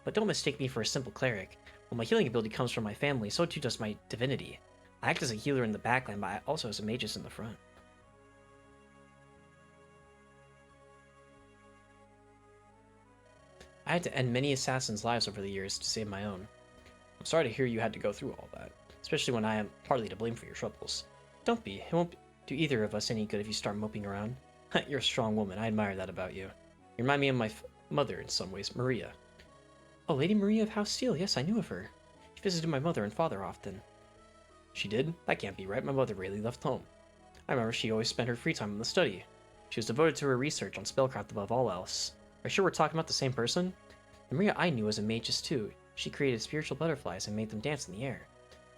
[SPEAKER 2] But don't mistake me for a simple cleric. While my healing ability comes from my family, so too does my divinity. I act as a healer in the backline, but also as a magus in the front. I had to end many assassins' lives over the years to save my own. I'm sorry to hear you had to go through all that, especially when I am partly to blame for your troubles. Don't be. It won't do either of us any good if you start moping around. You're a strong woman. I admire that about you. You remind me of my mother in some ways, Maria. Oh, Lady Maria of House Steel. Yes, I knew of her. She visited my mother and father often. She did? That can't be right. My mother rarely left home. I remember she always spent her free time in the study. She was devoted to her research on spellcraft above all else. Are you sure we're talking about the same person? The Maria I knew was a magus too. She created spiritual butterflies and made them dance in the air.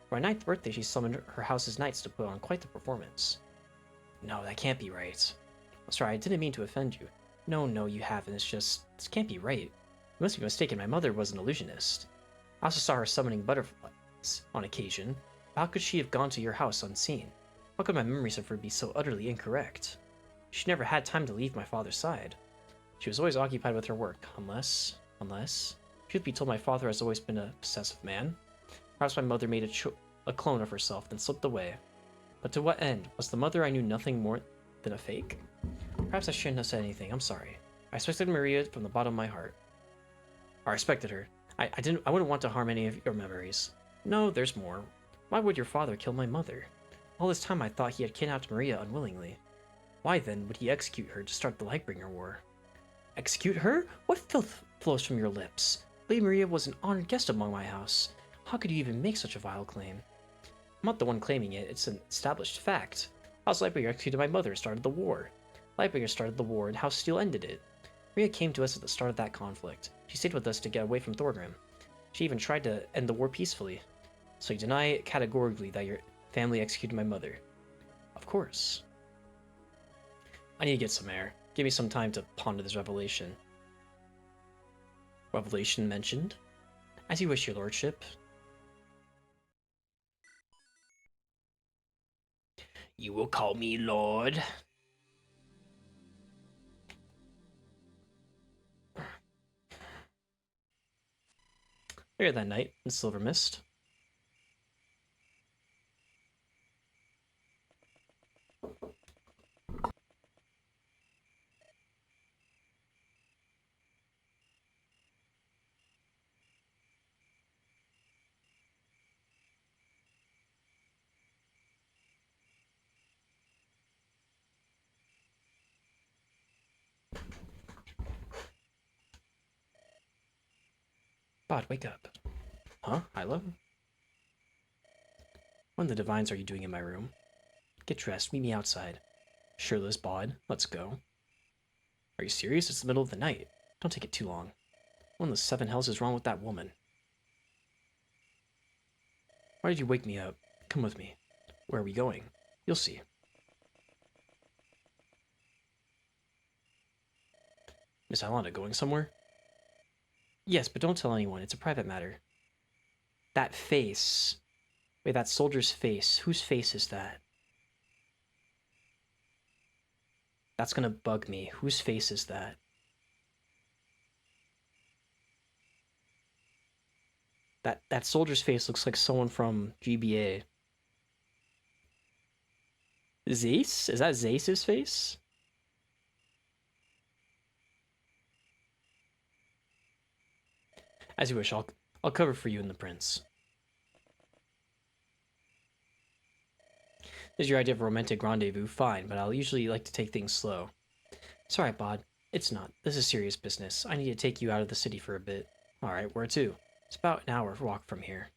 [SPEAKER 2] For my 9th birthday, she summoned her house's knights to put on quite the performance. No, that can't be right. I'm sorry, I didn't mean to offend you. No, you haven't. It's just, this can't be right. You must be mistaken. My mother was an illusionist. I also saw her summoning butterflies on occasion. How could she have gone to your house unseen? How could my memories of her be so utterly incorrect? She never had time to leave my father's side. She was always occupied with her work, unless... Truth be told, my father has always been a possessive man. Perhaps my mother made a clone of herself, then slipped away. But to what end? Was the mother I knew nothing more than a fake? Perhaps I shouldn't have said anything. I'm sorry. I respected Maria from the bottom of my heart. I respected her. I wouldn't want to harm any of your memories. No, there's more. Why would your father kill my mother? All this time I thought he had kidnapped Maria unwillingly. Why then would he execute her to start the Lightbringer War? Execute her? What filth flows from your lips? Lady Maria was an honored guest among my house. How could you even make such a vile claim? I'm not the one claiming it, it's an established fact. House Lightbringer executed my mother and started the war. Lightbringer started the war and House Steel ended it. Maria came to us at the start of that conflict. She stayed with us to get away from Thorgrim. She even tried to end the war peacefully. So you deny categorically that your family executed my mother. Of course. I need to get some air. Give me some time to ponder this revelation. Revelation mentioned? As you wish, your lordship. You will call me lord. Later that night, in Silver Mist. Bod, wake up. Huh, Hyla? What in the divines are you doing in my room? Get dressed, meet me outside. Shirtless, Bod, let's go. Are you serious? It's the middle of the night. Don't take it too long. What in the seven hells is wrong with that woman? Why did you wake me up? Come with me. Where are we going? You'll see. Miss Alana, going somewhere? Yes, but don't tell anyone. It's a private matter. That face. Wait, that soldier's face. Whose face is that? That's gonna bug me. Whose face is that? That soldier's face looks like someone from GBA. Zace? Is that Zace's face? As you wish, I'll cover for you and the prince. This is your idea of a romantic rendezvous, fine, but I'll usually like to take things slow. Sorry, Bod. It's not. This is serious business. I need to take you out of the city for a bit. Alright, where to? It's about an hour walk from here.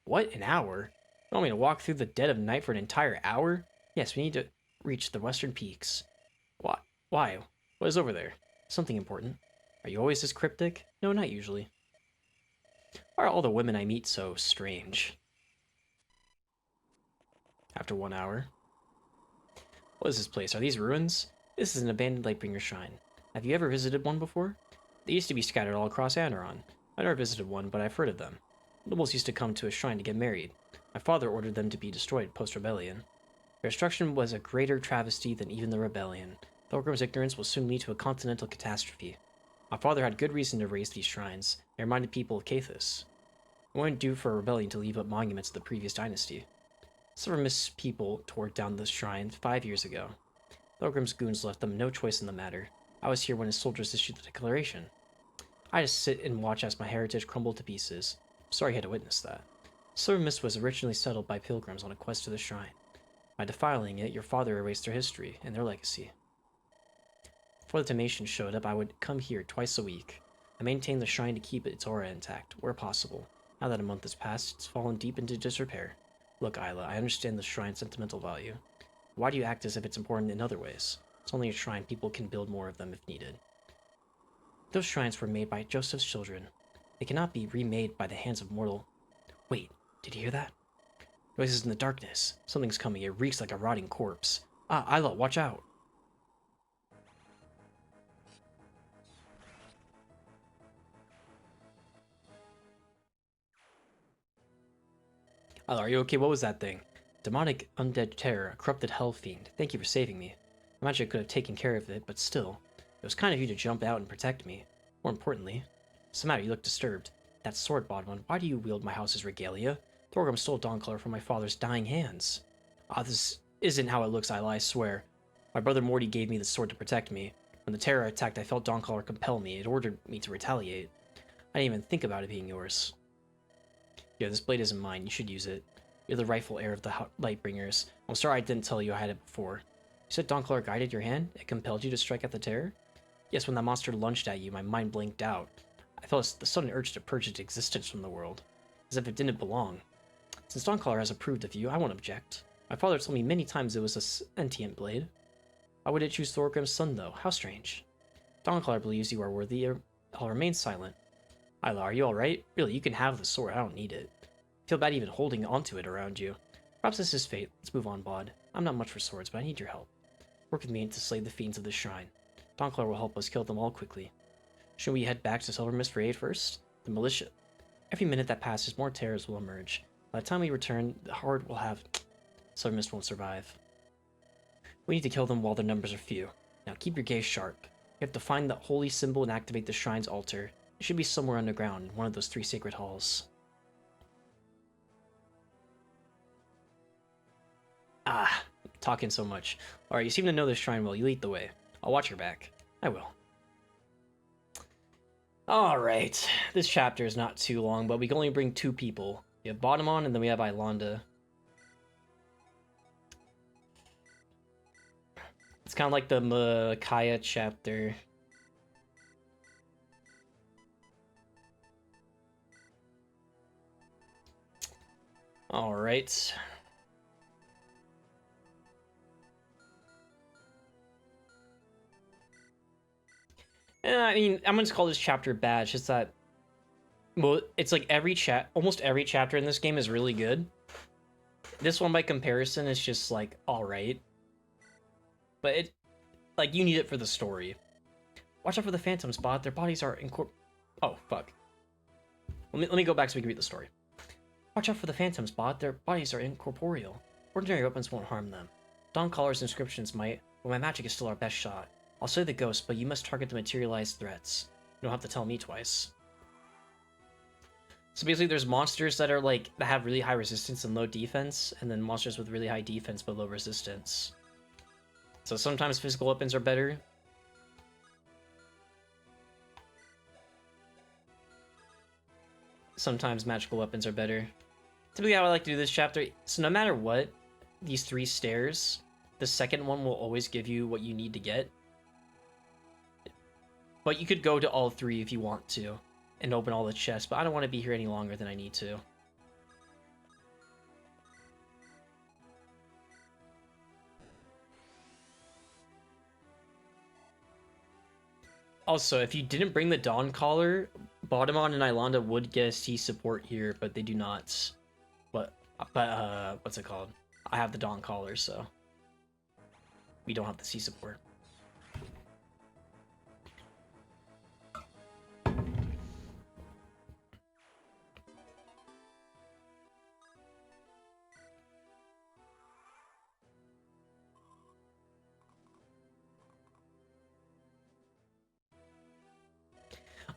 [SPEAKER 2] What? An hour? You want me to walk through the dead of night for an entire hour? Yes, we need to reach the western peaks. Why? Why? What is over there? Something important. Are you always this cryptic? No, not usually. Why are all the women I meet so strange? After 1 hour. What is this place? Are these ruins? This is an abandoned Lightbringer shrine. Have you ever visited one before? They used to be scattered all across Andaron. I never visited one, but I've heard of them. Nobles used to come to a shrine to get married. My father ordered them to be destroyed post-rebellion. Their destruction was a greater travesty than even the rebellion. Thorgrim's ignorance will soon lead to a continental catastrophe. My father had good reason to raise these shrines. They reminded people of Cathus. It wasn't due for a rebellion to leave up monuments of the previous dynasty. Silver Mist's people tore down the shrine 5 years ago. Thorgrim's goons left them no choice in the matter. I was here when his soldiers issued the declaration. I just sit and watch as my heritage crumbled to pieces. I'm sorry you had to witness that. Silver Mist was originally settled by pilgrims on a quest to the shrine. By defiling it, your father erased their history and their legacy. Before the Damatians showed up, I would come here twice a week. I maintained the shrine to keep its aura intact, where possible. Now that a month has passed, it's fallen deep into disrepair. Look, Isla, I understand the shrine's sentimental value. Why do you act as if it's important in other ways? It's only a shrine. People can build more of them if needed. Those shrines were made by Joseph's children. They cannot be remade by the hands of mortal. Wait, did you hear that? Noises in the darkness. Something's coming. It reeks like a rotting corpse. Ah, Isla, watch out! Isla, are you okay? What was that thing? Demonic undead terror, a corrupted hell fiend. Thank you for saving me. I imagine I could have taken care of it, but still. It was kind of you to jump out and protect me. More importantly, what's the matter? You look disturbed. That sword, Bodwin, why do you wield my house's regalia? Thorgrim stole Dawncaller from my father's dying hands. Ah, this isn't how it looks, Isla, I swear. My brother Morty gave me the sword to protect me. When the terror attacked, I felt Dawncaller compel me. It ordered me to retaliate. I didn't even think about it being yours. Yeah, this blade isn't mine. You should use it. You're the rightful heir of the Lightbringers. I'm sorry I didn't tell you I had it before. You said Dawncaller guided your hand? It compelled you to strike at the terror? Yes, when that monster lunged at you, my mind blinked out. I felt the sudden urge to purge its existence from the world, as if it didn't belong. Since Dawncaller has approved of you, I won't object. My father told me many times it was a sentient blade. Why would it choose Thorgrim's son, though? How strange. Dawncaller believes you are worthy. I'll remain silent. Isla, are you alright? Really, you can have the sword. I don't need it. I feel bad even holding onto it around you. Perhaps this is fate. Let's move on, Bod. I'm not much for swords, but I need your help. Work with me to slay the fiends of this shrine. Dawncaller will help us kill them all quickly. Should we head back to Silvermist for aid first? The militia. Every minute that passes, more terrors will emerge. By the time we return, the Horde will have... Silvermist won't survive. We need to kill them while their numbers are few. Now keep your gaze sharp. You have to find the holy symbol and activate the shrine's altar. It should be somewhere underground in one of those 3 sacred halls. Ah, talking so much. Alright, you seem to know this shrine well. You lead the way. I'll watch your back. I will. Alright, this chapter is not too long, but we can only bring 2 people. We have Bottomon, and then we have Ilonda. It's kind of like the Micaiah chapter. Alright. I mean, I'm gonna just call this chapter bad. It's just that, well, it's like almost every chapter in this game is really good. This one, by comparison, is just like alright. But it, like, you need it for the story. Watch out for the phantoms, Bot. Their bodies are Oh, fuck. Let me go back so we can read the story. Watch out for the phantoms, Bot. Their bodies are incorporeal. Ordinary weapons won't harm them. Dawncollar's inscriptions might, but my magic is still our best shot. I'll slay the ghosts, but you must target the materialized threats. You don't have to tell me twice. So basically there's monsters that are like, that have really high resistance and low defense, and then monsters with really high defense but low resistance. So sometimes physical weapons are better. Sometimes magical weapons are better. Typically how I like to do this chapter, so no matter what, these 3 stairs, the second one will always give you what you need to get. But you could go to all 3 if you want to, and open all the chests, but I don't want to be here any longer than I need to. Also, if you didn't bring the Dawncaller, Bottomon and Ilonda would get a C support here, but they do not. But what's it called? I have the Dawncaller, so we don't have the C support.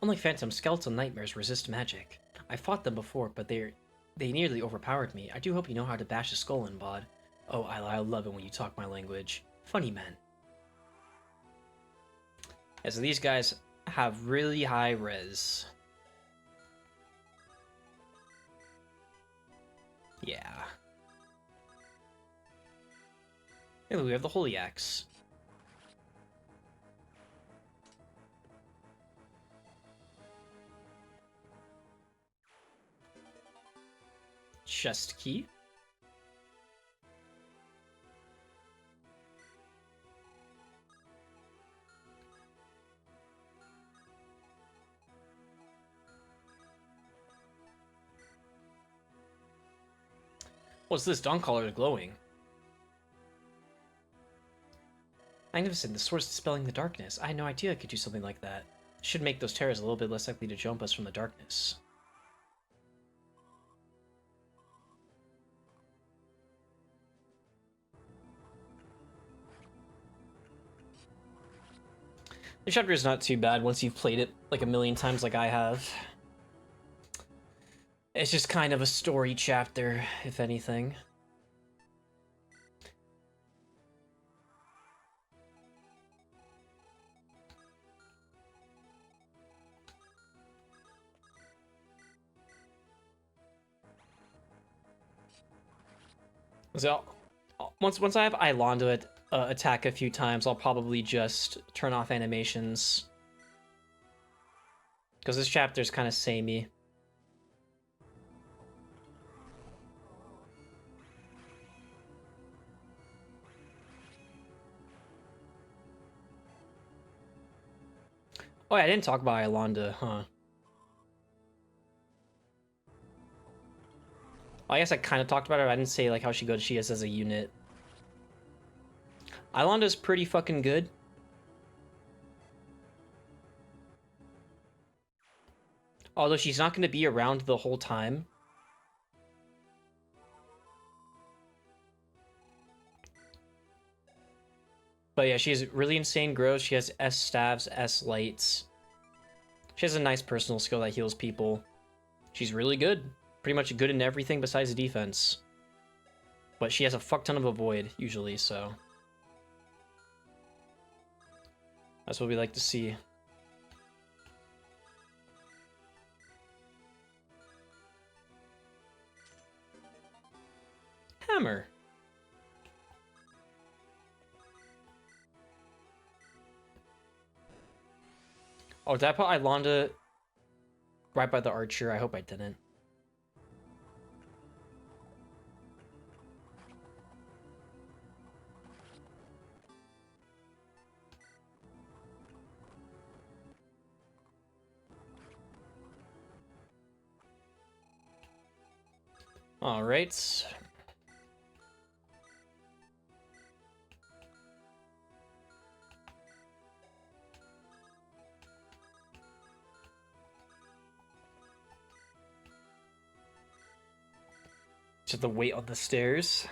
[SPEAKER 2] Unlike Phantom, skeletal nightmares resist magic. I fought them before, but they nearly overpowered me. I do hope you know how to bash a skull in, Bod. Oh, I love it when you talk my language. Funny men. Yeah, so these guys have really high res. Yeah. And we have the Holy Axe. Chest key. What's this? Dawncaller is glowing. Magnificent, the sword's dispelling the darkness. I had no idea I could do something like that. Should make those terrors a little bit less likely to jump us from the darkness. The chapter is not too bad once you've played it like a million times like I have. It's just kind of a story chapter, if anything. So, once I have Ilonda attack a few times, I'll probably just turn off animations. Because this chapter's kind of samey. Oh yeah, I didn't talk about Ilonda, huh? Well, I guess I kind of talked about her, but I didn't say like how she is as a unit. Ilanda's pretty fucking good. Although she's not going to be around the whole time. But yeah, she has really insane growth. She has S staves, S lights. She has a nice personal skill that heals people. She's really good. Pretty much good in everything besides defense. But she has a fuck ton of avoid, usually, so... That's what we like to see. Hammer. Oh, did I put Ilonda right by the archer? I hope I didn't. All right. Just the weight on the stairs.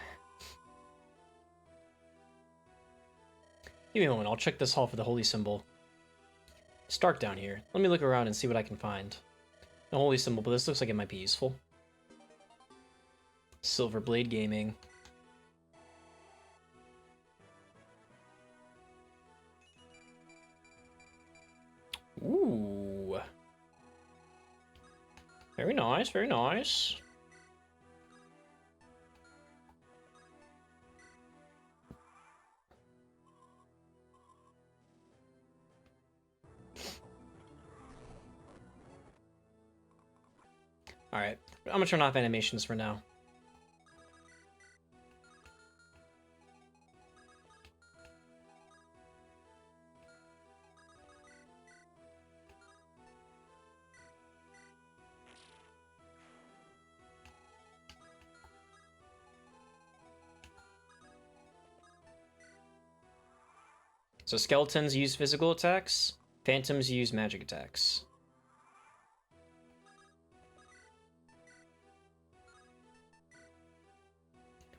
[SPEAKER 2] Give me a moment, I'll check this hall for the holy symbol. It's dark down here. Let me look around and see what I can find. No holy symbol, but this looks like it might be useful. Silver Blade Gaming. Ooh. Very nice, very nice. Alright, I'm gonna turn off animations for now. So skeletons use physical attacks, phantoms use magic attacks.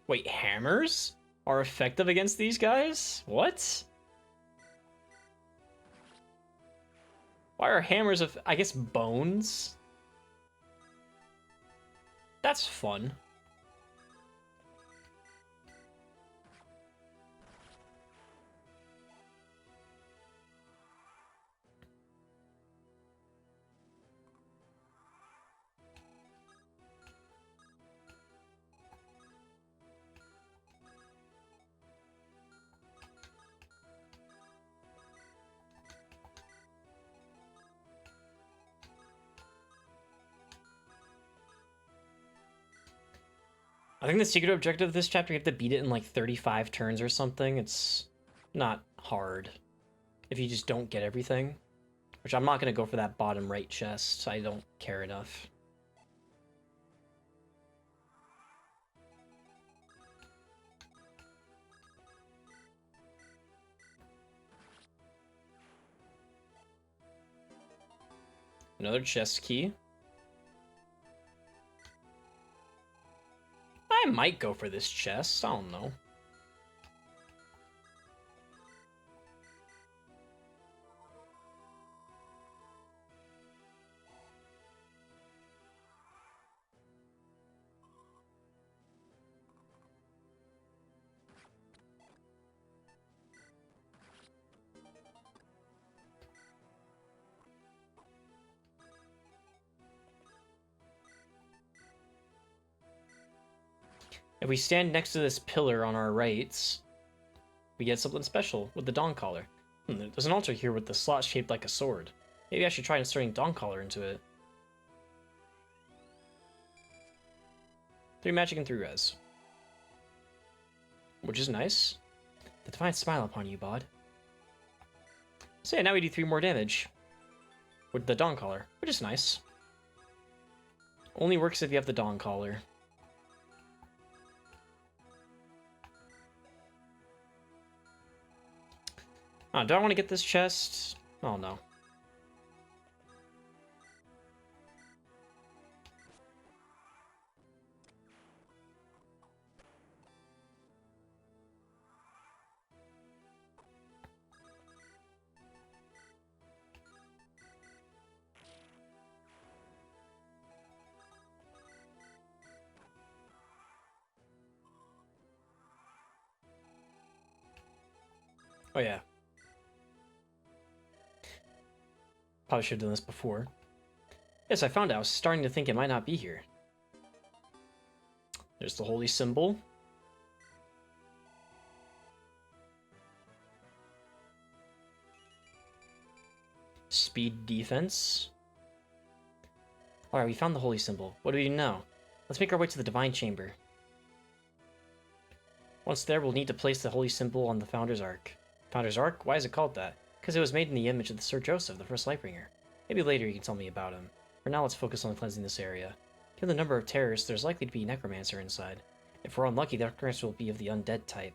[SPEAKER 2] Wait, hammers are effective against these guys? What? Why are hammers of, I guess, bones? That's fun. I think the secret objective of this chapter, you have to beat it in like 35 turns or something. It's not hard if you just don't get everything. Which I'm not going to go for that bottom right chest. I don't care enough. Another chest key. I might go for this chest. I don't know. If we stand next to this pillar on our rights, we get something special with the Dawn Collar. There's an altar here with the slot shaped like a sword. Maybe I should try inserting Dawn Collar into it. 3 magic and 3 res. Which is nice. The Defiant Smile upon you, Bod. So yeah, now we do 3 more damage. With the Dawn Collar, which is nice. Only works if you have the Dawn Collar. Oh, do I want to get this chest? Oh, no. Oh, yeah. Probably should have done this before. Yes, I found it. I was starting to think it might not be here. There's the holy symbol. Speed defense. Alright, we found the holy symbol. What do we do now? Let's make our way to the divine chamber. Once there, we'll need to place the holy symbol on the Founder's Ark. Founder's Ark? Why is it called that? Because it was made in the image of the Sir Joseph, the first Lightbringer. Maybe later you can tell me about him. For now, let's focus on cleansing this area. Given the number of terrorists, there's likely to be a necromancer inside. If we're unlucky, the necromancer will be of the undead type.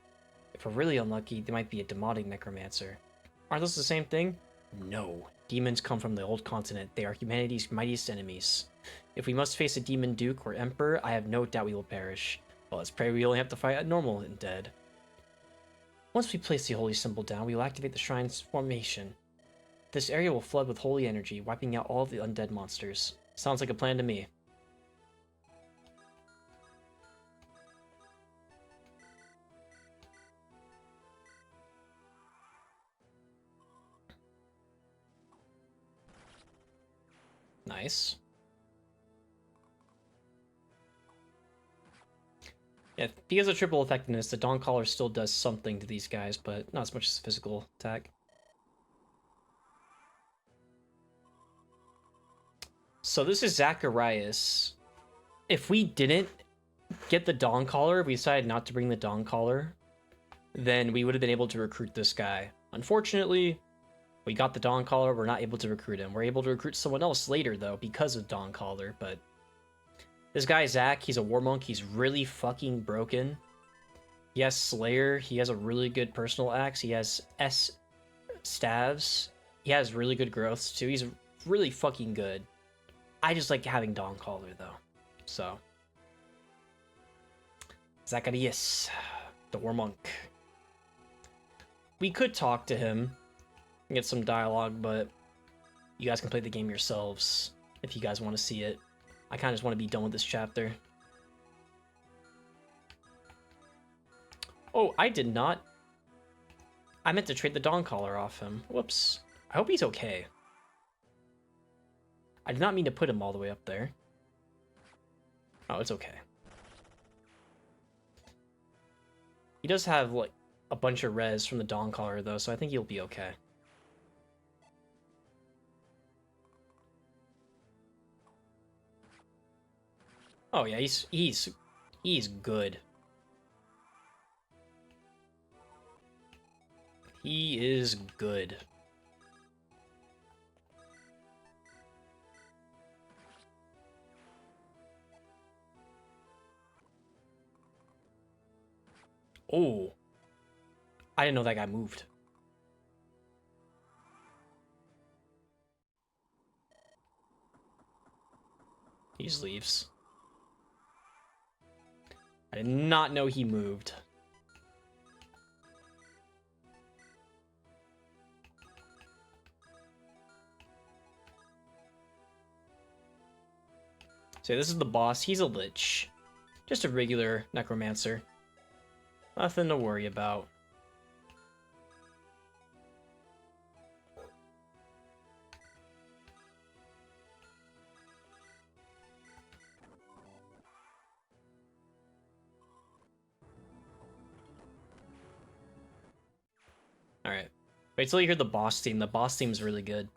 [SPEAKER 2] If we're really unlucky, there might be a demonic necromancer. Aren't those the same thing? No. Demons come from the old continent. They are humanity's mightiest enemies. If we must face a demon duke or emperor, I have no doubt we will perish. Well, let's pray we only have to fight a normal undead. Once we place the holy symbol down, we will activate the shrine's formation. This area will flood with holy energy, wiping out all of the undead monsters. Sounds like a plan to me. Nice. Yeah, because of triple effectiveness, the Dawn Caller still does something to these guys, but not as much as physical attack. So this is Zacharias. If we didn't get the Dawn Caller, if we decided not to bring the Dawn Caller, then we would have been able to recruit this guy. Unfortunately, we got the Dawn Caller, we're not able to recruit him. We're able to recruit someone else later, though, because of Dawn Caller, but... This guy, Zach, he's a war monk. He's really fucking broken. He has Slayer. He has a really good personal axe. He has S staves. He has really good growths, too. He's really fucking good. I just like having Dawn Caller, though. So. Zacharias, the war monk. We could talk to him and get some dialogue, but you guys can play the game yourselves if you guys want to see it. I kind of just want to be done with this chapter. Oh, I did not. I meant to trade the Dawn Caller off him. Whoops. I hope he's okay. I did not mean to put him all the way up there. Oh, it's okay. He does have, like, a bunch of res from the Dawn Caller, though, so I think he'll be okay. Oh yeah, he's good. He is good. Oh. I didn't know that guy moved. He just leaves. I did not know he moved. So this is the boss. He's a lich. Just a regular necromancer. Nothing to worry about. Alright. Wait till you hear the boss theme. The boss theme is really good.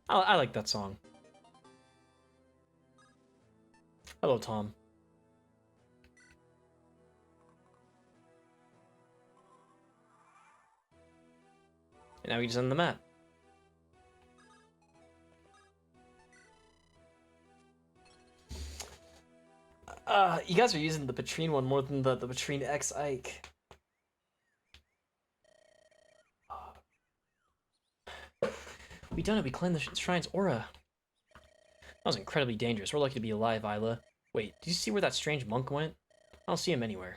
[SPEAKER 2] I like that song.
[SPEAKER 1] Hello, Tom. And now we just end the map. You guys are using the Patrine one more than the Patrine X Ike. We done it. We claimed the shrine's aura. That was incredibly dangerous. We're lucky to be alive, Isla. Wait, did you see where that strange monk went? I don't see him anywhere.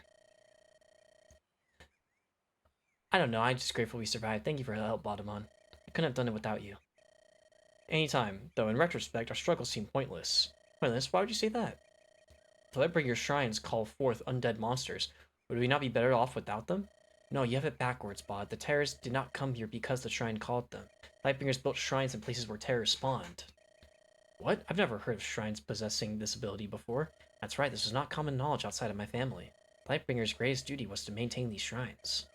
[SPEAKER 1] I don't know. I'm just grateful we survived. Thank you for your help, Baudemont. I couldn't have done it without you. Anytime, though in retrospect, our struggles seem pointless. Pointless? Why would you say that? The Lightbringer shrines call forth undead monsters. Would we not be better off without them? No, you have it backwards, Bod. The terrors did not come here because the shrine called them. Lightbringers built shrines in places where terrors spawned. What? I've never heard of shrines possessing this ability before. That's right, this is not common knowledge outside of my family. Lightbringer's greatest duty was to maintain these shrines.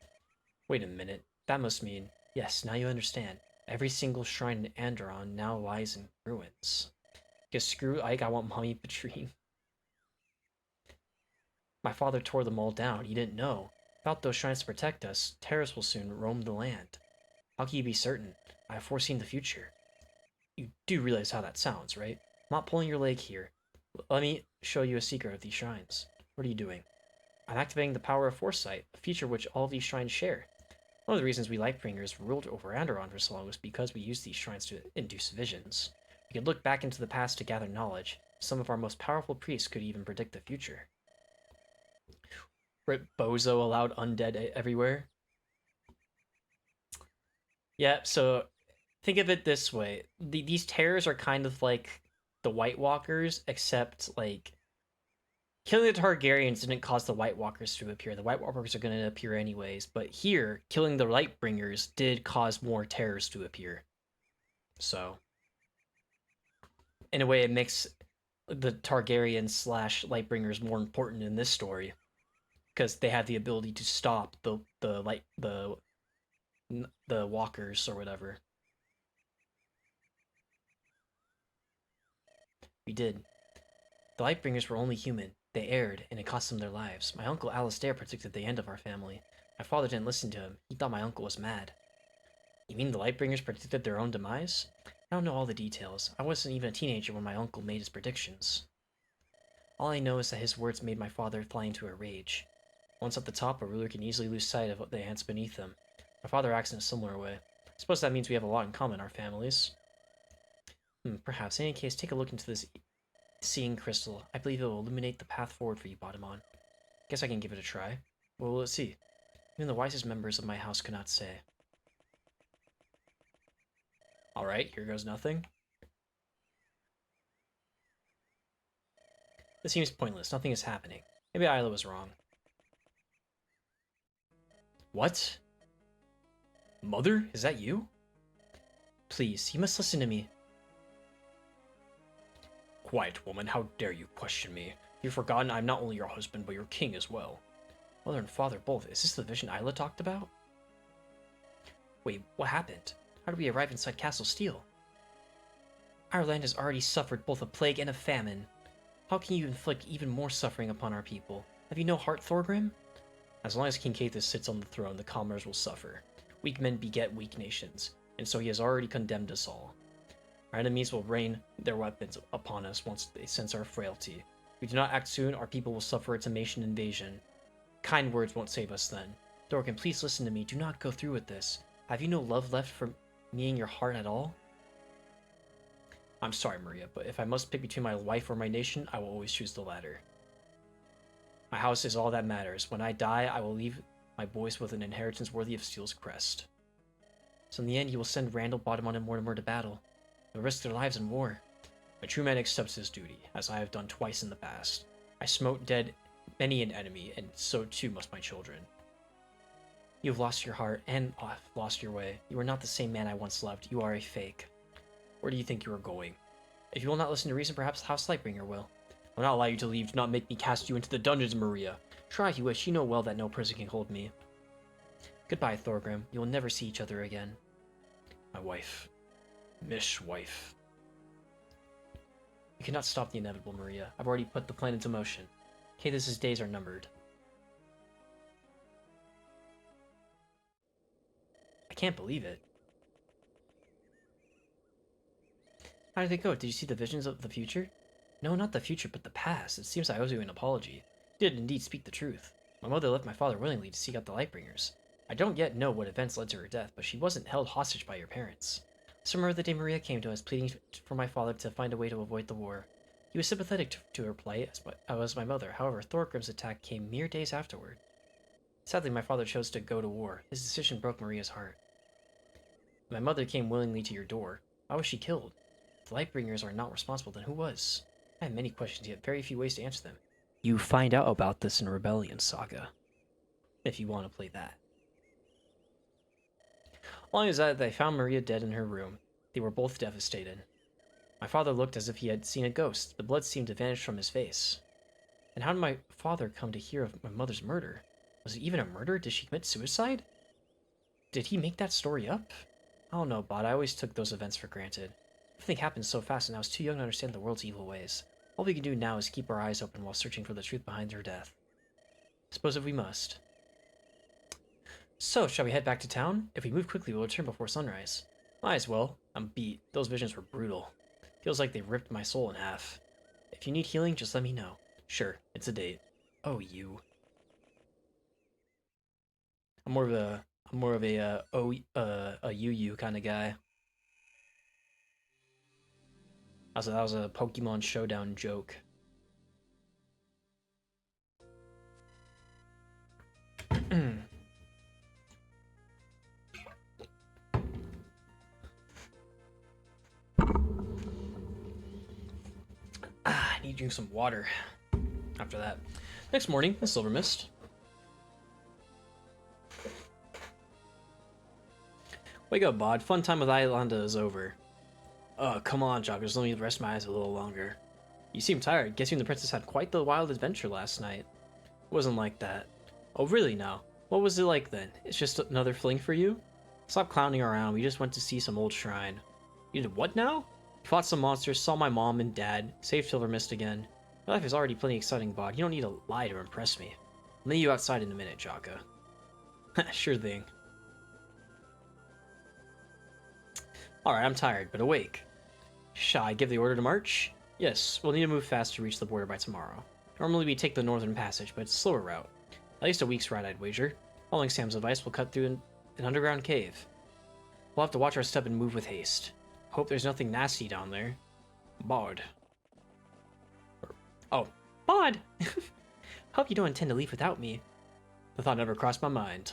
[SPEAKER 1] Wait a minute. That must mean... Yes, now you understand. Every single shrine in Andaron now lies in ruins. Guess screw Ike, I want Mommy Patrine. My father tore them all down. He didn't know. Without those shrines to protect us, terrorists will soon roam the land. How can you be certain? I have foreseen the future. You do realize how that sounds, right? I'm not pulling your leg here. Let me show you a secret of these shrines. What are you doing? I'm activating the power of foresight, a feature which all of these shrines share. One of the reasons we Lightbringers ruled over Andaron for so long was because we used these shrines to induce visions. We could look back into the past to gather knowledge. Some of our most powerful priests could even predict the future. Rip Bozo allowed undead everywhere. Yeah, so think of it this way. These terrors are kind of like the White Walkers, except like killing the Targaryens didn't cause the White Walkers to appear. The White Walkers are going to appear anyways, but here, killing the Lightbringers did cause more terrors to appear. So, in a way, it makes the Targaryens slash Lightbringers more important in this story because they have the ability to stop the walkers or whatever. We did. The Lightbringers were only human. They erred, and it cost them their lives. My uncle Alistair predicted the end of our family. My father didn't listen to him. He thought my uncle was mad. You mean the Lightbringers predicted their own demise? I don't know all the details. I wasn't even a teenager when my uncle made his predictions. All I know is that his words made my father fly into a rage. Once at the top, a ruler can easily lose sight of the ants beneath them. My father acts in a similar way. I suppose that means we have a lot in common, our families. Perhaps. In any case, take a look into this seeing crystal. I believe it will illuminate the path forward for you, Baudemont. Guess I can give it a try. What will it see? Even the wisest members of my house could not say. Alright, here goes nothing. This seems pointless. Nothing is happening. Maybe Isla was wrong. What? Mother? Is that you? Please, you must listen to me. Quiet, woman. How dare you question me? You've forgotten I'm not only your husband, but your king as well. Mother and father both. Is this the vision Isla talked about? Wait, what happened? How did we arrive inside Castle Steel? Our land has already suffered both a plague and a famine. How can you inflict even more suffering upon our people? Have you no heart, Thorgrim? As long as King Cathus sits on the throne, the commoners will suffer. Weak men beget weak nations, and so he has already condemned us all. Our enemies will rain their weapons upon us once they sense our frailty. If we do not act soon, our people will suffer a Tematian invasion. Kind words won't save us then. Thorgrim, please listen to me. Do not go through with this. Have you no love left for me in your heart at all? I'm sorry, Maria, but if I must pick between my wife or my nation, I will always choose the latter. My house is all that matters. When I die, I will leave my boys with an inheritance worthy of Steel's crest. So in the end, he will send Randall, Baudemont, and Mortimer to battle. They will risk their lives in war. A true man accepts his duty, as I have done twice in the past. I smote dead many an enemy, and so too must my children. You have lost your heart, and lost your way. You are not the same man I once loved. You are a fake. Where do you think you are going? If you will not listen to reason, perhaps House Lightbringer will. I will not allow you to leave. Do not make me cast you into the dungeons, Maria. Try if you wish. You know well that no prison can hold me. Goodbye, Thorgrim. You will never see each other again. My wife. Mish wife.
[SPEAKER 2] You cannot stop the inevitable, Maria. I've already put the plan into motion. Cadus's days are numbered. I can't believe it. How did it go? Did you see the visions of the future? No, not the future, but the past. It seems I owe you an apology. You did indeed speak the truth. My mother left my father willingly to seek out the Lightbringers. I don't yet know what events led to her death, but she wasn't held hostage by your parents. I still remember the day Maria came to us, pleading for my father to find a way to avoid the war. He was sympathetic to her plight, as was my mother. However, Thorgrim's attack came mere days afterward. Sadly, my father chose to go to war. His decision broke Maria's heart. My mother came willingly to your door. Why was she killed? If the Lightbringers are not responsible, then who was? I have many questions, yet very few ways to answer them. You find out about this in Rebellion Saga, if you want to play that. Long as that, they found Maria dead in her room. They were both devastated. My father looked as if he had seen a ghost. The blood seemed to vanish from his face. And how did my father come to hear of my mother's murder? Was it even a murder? Did she commit suicide? Did he make that story up? I don't know, Bod. I always took those events for granted. Everything happened so fast, and I was too young to understand the world's evil ways. All we can do now is keep our eyes open while searching for the truth behind her death. Suppose if we must. So, shall we head back to town? If we move quickly, we'll return before sunrise. Might as well. I'm beat. Those visions were brutal. Feels like they ripped my soul in half. If you need healing, just let me know. Sure, it's a date. Oh, you. I'm more of a you kind of guy. That was a Pokemon Showdown joke. I need to drink some water after that. Next morning, the Silver Mist. Wake up, Bod. Fun time with Iolanda is over. Oh, come on, joggers. Let me rest my eyes a little longer. You seem tired. Guessing the princess had quite the wild adventure last night. It wasn't like that. Oh, really now? What was it like then? It's just another fling for you? Stop clowning around. We just went to see some old shrine. You did what now? You fought some monsters, saw my mom and dad, saved Silver Mist again. Your life is already plenty exciting, Bod. You don't need to lie to impress me. I'll meet you outside in a minute, Jaka. Sure thing. Alright, I'm tired, but awake. Shall I give the order to march? Yes, we'll need to move fast to reach the border by tomorrow. Normally we take the northern passage, but it's a slower route. At least a week's ride, I'd wager. Following Sam's advice, we'll cut through an underground cave. We'll have to watch our step and move with haste. Hope there's nothing nasty down there. Bod. Oh, Bod! Hope you don't intend to leave without me. The thought never crossed my mind.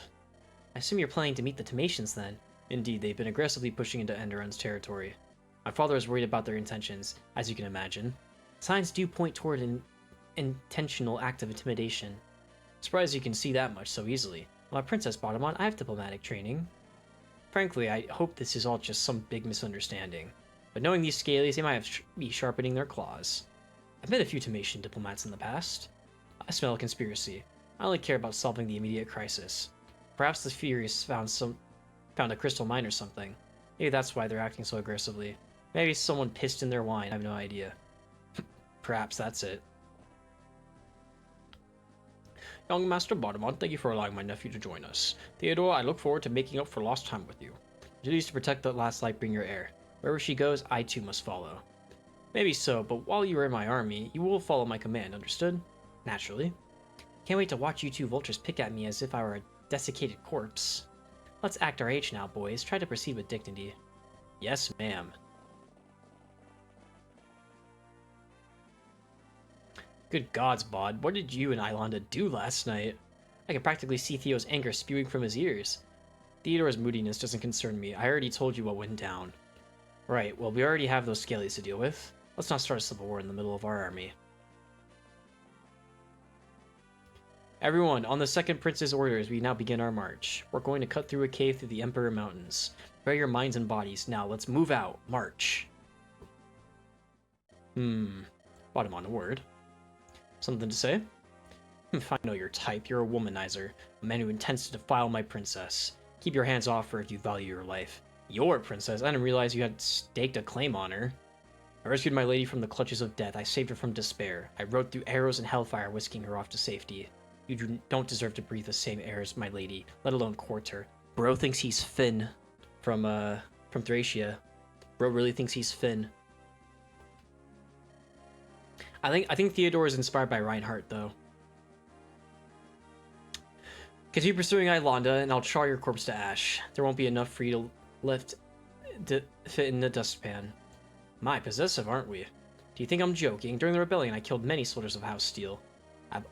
[SPEAKER 2] I assume you're planning to meet the Tamatians then. Indeed, they've been aggressively pushing into Andaron's territory. My father is worried about their intentions, as you can imagine. Signs do point toward an intentional act of intimidation. Surprised you can see that much so easily. My Princess Bottomon, I have diplomatic training. Frankly, I hope this is all just some big misunderstanding. But knowing these Scalies, they might be sharpening their claws. I've met a few Tamatian diplomats in the past. I smell a conspiracy. I only care about solving the immediate crisis. Perhaps the Furious found a crystal mine or something. Maybe that's why they're acting so aggressively. Maybe someone pissed in their wine, I have no idea. Perhaps that's it. Young Master Bottomon, thank you for allowing my nephew to join us. Theodore, I look forward to making up for lost time with you. Duties to protect the last Lightbringer heir. Wherever she goes, I too must follow. Maybe so, but while you are in my army, you will follow my command, understood? Naturally. Can't wait to watch you two vultures pick at me as if I were a desiccated corpse. Let's act our age now, boys. Try to proceed with dignity. Yes, ma'am. Good gods, Bod, what did you and Iolanda do last night? I could practically see Theo's anger spewing from his ears. Theodore's moodiness doesn't concern me. I already told you what went down. Right, well, we already have those Scalies to deal with. Let's not start a civil war in the middle of our army. Everyone, on the second prince's orders, we now begin our march. We're going to cut through a cave through the Emperor Mountains. Prepare your minds and bodies. Now, let's move out. March. Bottom on a word. Something to say? If I know your type, you're a womanizer. A man who intends to defile my princess. Keep your hands off her if you value your life. Your princess? I didn't realize you had staked a claim on her. I rescued my lady from the clutches of death. I saved her from despair. I rode through arrows and hellfire, whisking her off to safety. You don't deserve to breathe the same air as my lady, let alone court her. Bro thinks he's Finn from Thracia. Bro really thinks he's Finn. I think Theodore is inspired by Reinhardt though. Continue pursuing Ilonda, and I'll char your corpse to ash. There won't be enough for you to fit in the dustpan. My, possessive, aren't we? Do you think I'm joking? During the rebellion, I killed many soldiers of House Steel.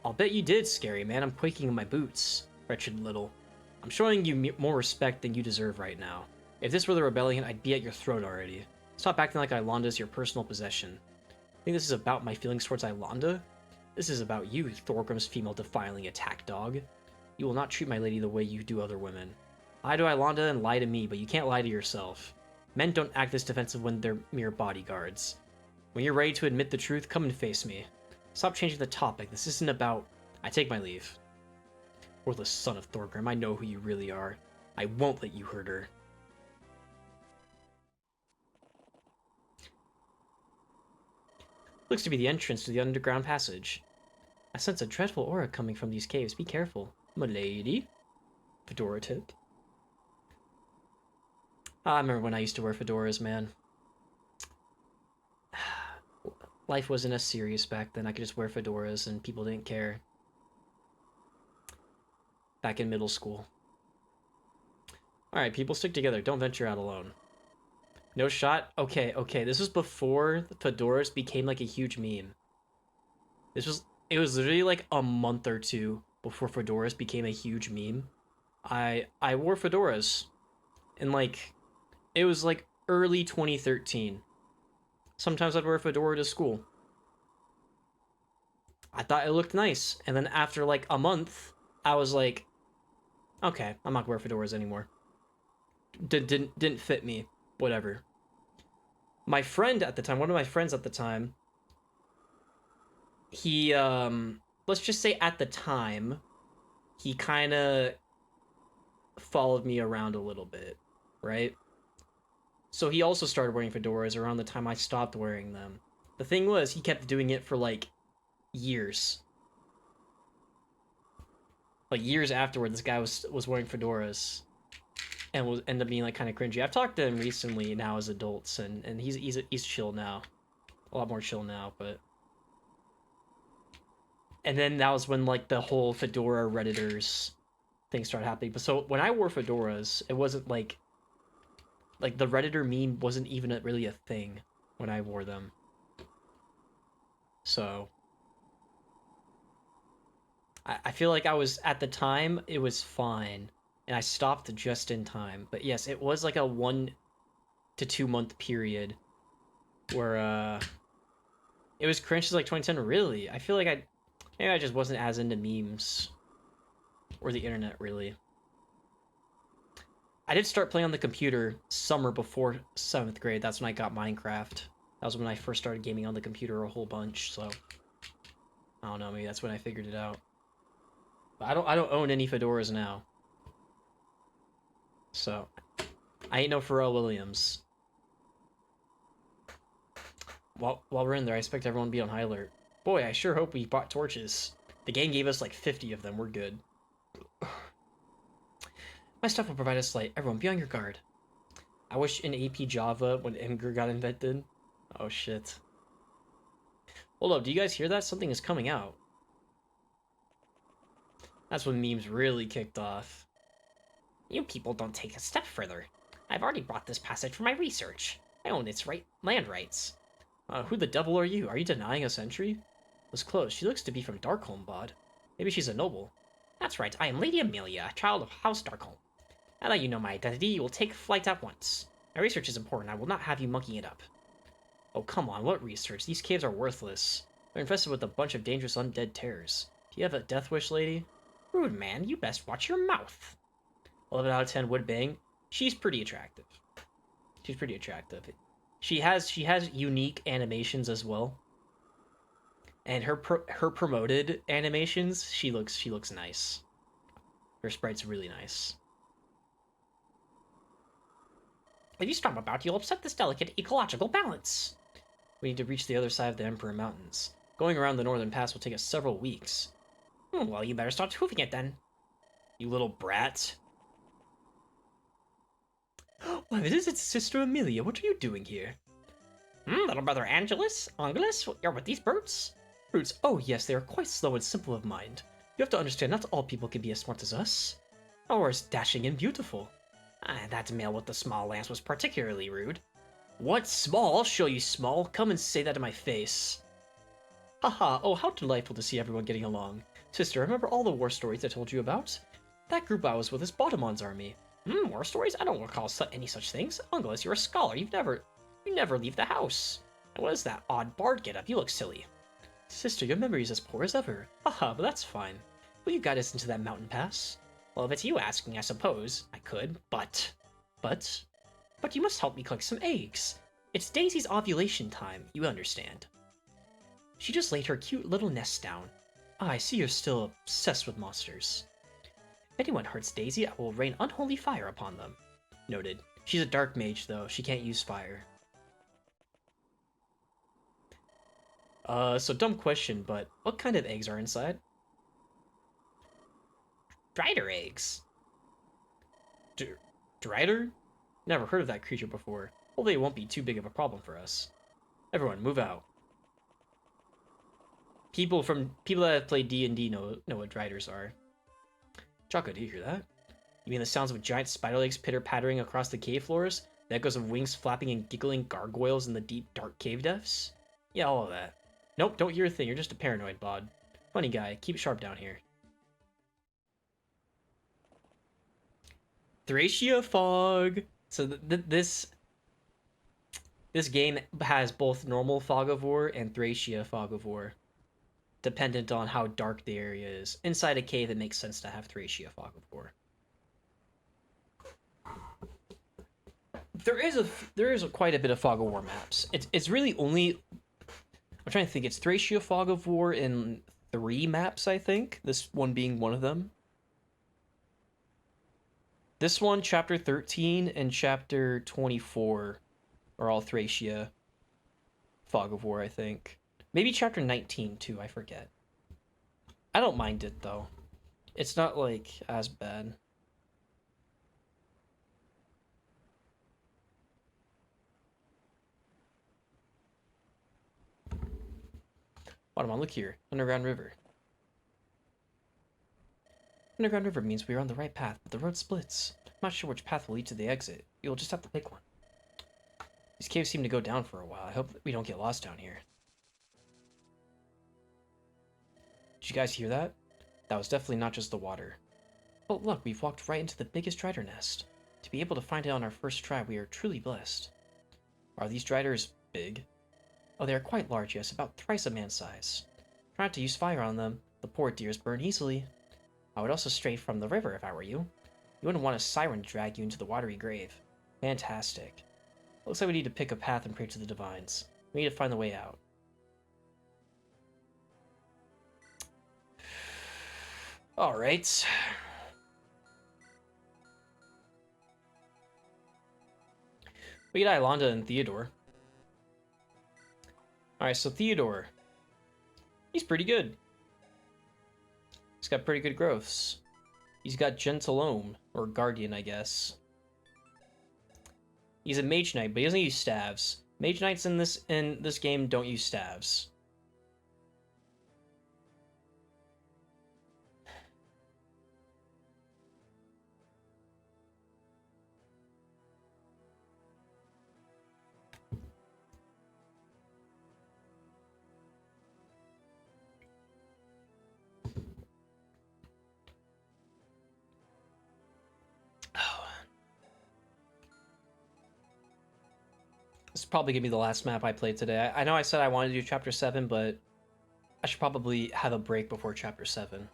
[SPEAKER 2] I'll bet you did, scary man. I'm quaking in my boots. Wretched little. I'm showing you more respect than you deserve right now. If this were the rebellion, I'd be at your throat already. Stop acting like Ilonda's your personal possession. Think this is about my feelings towards Ilonda? This is about you, Thorgrim's female defiling attack dog. You will not treat my lady the way you do other women. Lie to Ilonda and lie to me, but you can't lie to yourself. Men don't act this defensive when they're mere bodyguards. When you're ready to admit the truth, come and face me. Stop changing the topic. This isn't about... I take my leave. Worthless son of Thorgrim, I know who you really are. I won't let you hurt her. Looks to be the entrance to the underground passage. I sense a dreadful aura coming from these caves. Be careful. Milady? Fedora tip. I remember when I used to wear fedoras, man. Life wasn't as serious back then. I could just wear fedoras and people didn't care. Back in middle school. Alright, people stick together. Don't venture out alone. No shot? Okay. This was before the fedoras became like a huge meme. It was literally like a month or two before fedoras became a huge meme. I wore fedoras. And like, it was like early 2013. Sometimes I'd wear a fedora to school. I thought it looked nice. And then after like a month, I was like, okay, I'm not gonna wear fedoras anymore. Didn't fit me. Whatever. My friend at the time, one of my friends at the time, he, let's just say at the time, he kind of followed me around a little bit, right? So he also started wearing fedoras around the time I stopped wearing them. The thing was, he kept doing it for like years. Like years afterward, this guy was wearing fedoras, and was ended up being like kind of cringy. I've talked to him recently now as adults, and he's chill now, a lot more chill now. But and then that was when like the whole fedora redditors thing started happening. But so when I wore fedoras, it wasn't like the redditor meme wasn't even really a thing when I wore them. So I feel like I was at the time it was fine. And I stopped just in time. But yes, it was like a 1 to 2 month period where it was cringe to like 2010. Really, I feel like maybe I just wasn't as into memes or the internet really. I did start playing on the computer summer before 7th grade. That's when I got Minecraft. That was when I first started gaming on the computer a whole bunch. So I don't know, maybe that's when I figured it out. But I don't own any fedoras now. So, I ain't no Pharrell Williams. While we're in there, I expect everyone to be on high alert. Boy, I sure hope we bought torches. The game gave us like 50 of them. We're good. My stuff will provide us light. Everyone, be on your guard. I wish in AP Java when Imgur got invented. Oh shit. Hold up, do you guys hear that? Something is coming out. That's when memes really kicked off. You people don't take a step further. I've already bought this passage for my research. I own its land rights. Who the devil are you? Are you denying us entry? Was close. She looks to be from Darkholm, Bod. Maybe she's a noble. That's right. I am Lady Amelia, a child of House Darkholm. Now that you know my identity, you will take flight at once. My research is important. I will not have you monkeying it up. Oh, come on. What research? These caves are worthless. They're infested with a bunch of dangerous undead terrors. Do you have a death wish, lady? Rude man. You best watch your mouth. 11 out of 10 would bang. She's pretty attractive. She's pretty attractive. She has unique animations as well. And her promoted animations, she looks nice. Her sprite's really nice. If you storm about, you'll upset this delicate ecological balance. We need to reach the other side of the Emperor Mountains. Going around the northern pass will take us several weeks.
[SPEAKER 3] Well, you better start hoofing it then.
[SPEAKER 2] You little brat.
[SPEAKER 3] Why, this is Sister Amelia. What are you doing here? Little brother Angelus, you're with these brutes?
[SPEAKER 2] Brutes, oh yes, they are quite slow and simple of mind. You have to understand, not all people can be as smart as us. Or as dashing and beautiful.
[SPEAKER 3] That male with the small lance was particularly rude.
[SPEAKER 2] What, small? I'll show you small. Come and say that to my face. Haha, oh how delightful to see everyone getting along. Sister, remember all the war stories I told you about? That group I was with is Baudemon's army.
[SPEAKER 3] War stories? I don't recall any such things. Angelus, you're a scholar. You never leave the house. And what is that odd bard get up? You look silly.
[SPEAKER 2] Sister, your memory's as poor as ever. Haha, but that's fine. Will you guide us into that mountain pass?
[SPEAKER 3] Well, if it's you asking, I suppose I could, but you must help me collect some eggs. It's Daisy's ovulation time, you understand. She just laid her cute little nest down.
[SPEAKER 2] I see you're still obsessed with monsters.
[SPEAKER 3] If anyone hurts Daisy, I will rain unholy fire upon them.
[SPEAKER 2] Noted. She's a dark mage, though. She can't use fire. So dumb question, but what kind of eggs are inside?
[SPEAKER 3] Drider eggs.
[SPEAKER 2] Drider? Never heard of that creature before. Hopefully it won't be too big of a problem for us. Everyone, move out. People that have played D&D know what driders are. Chaka, do you hear that? You mean the sounds of giant spider legs pitter-pattering across the cave floors? The echoes of wings flapping and giggling gargoyles in the deep, dark cave depths? Yeah, all of that. Nope, don't hear a thing. You're just a paranoid bod. Funny guy. Keep sharp down here. Thracia fog. So this game has both normal fog of war and Thracia fog of war, dependent on how dark the area is. Inside a cave, it makes sense to have Thracia fog of war. There is quite a bit of fog of war maps. It's really only, I'm trying to think. It's Thracia fog of war in 3 maps, I think. This one being one of them. This one, Chapter 13 and Chapter 24 are all Thracia fog of war, I think. Maybe Chapter 19 too, I forget. I don't mind it though. It's not like as bad. Watermon, look here. Underground river. Underground river means we are on the right path, but the road splits. I'm not sure which path will lead to the exit. You'll just have to pick one. These caves seem to go down for a while. I hope we don't get lost down here. Did you guys hear that? That was definitely not just the water. Oh look, we've walked right into the biggest drider nest. To be able to find it on our first try, we are truly blessed. Are these driders big? Oh, they are quite large, yes, about thrice a man's size. Try not to use fire on them. The poor dears burn easily. I would also stray from the river if I were you. You wouldn't want a siren to drag you into the watery grave. Fantastic. Looks like we need to pick a path and pray to the divines. We need to find the way out. Alright. We get Ilonda and Theodore. Alright, so Theodore. He's pretty good. He's got pretty good growths. He's got Gentle Ohm, or Guardian, I guess. He's a Mage Knight, but he doesn't use staves. Mage Knights in this game don't use staves. This is probably gonna be the last map I played today. I know I said I wanted to do Chapter 7, but I should probably have a break before Chapter 7.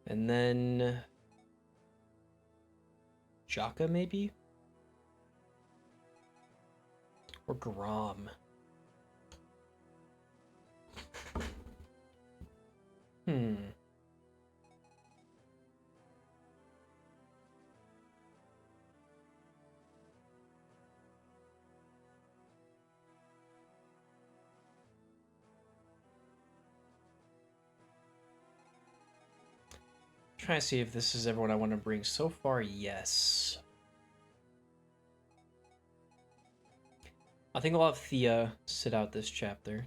[SPEAKER 2] And then Jaka, maybe? Or Grom. Hmm. Trying to see if this is everyone I want to bring. So far, yes. I think I'll have Thea sit out this chapter.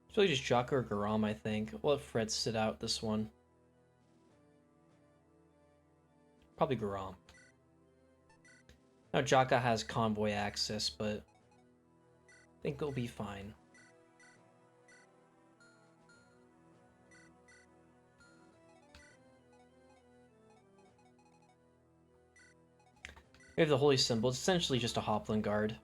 [SPEAKER 2] It's really just Jaka or Garam, I think. We'll have Fred sit out this one. Probably Garam. Now Jaka has convoy access, but I think it'll be fine. We have the Holy Symbol. It's essentially just a Hoplin Guard.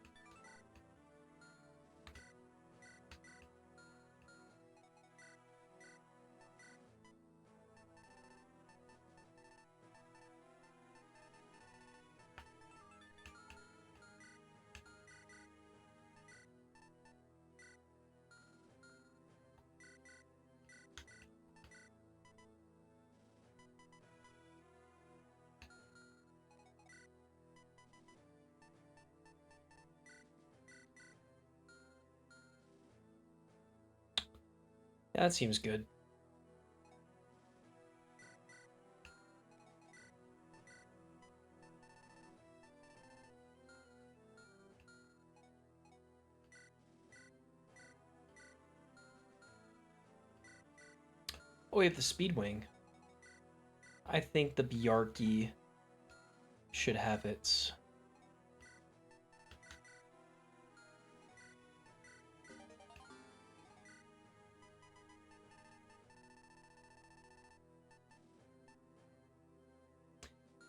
[SPEAKER 2] Yeah, that seems good. Oh, we have the Speedwing. I think the Bjarki should have it.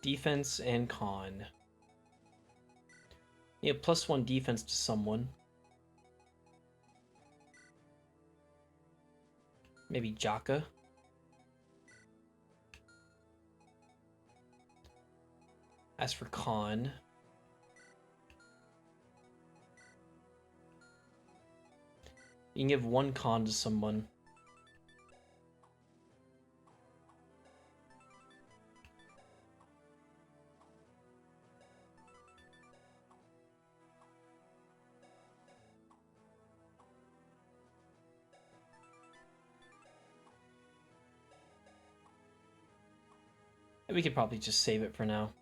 [SPEAKER 2] Defense and con. Yeah, +1 defense to someone. Maybe Jaka. As for con, you can give 1 con to someone. We could probably just save it for now.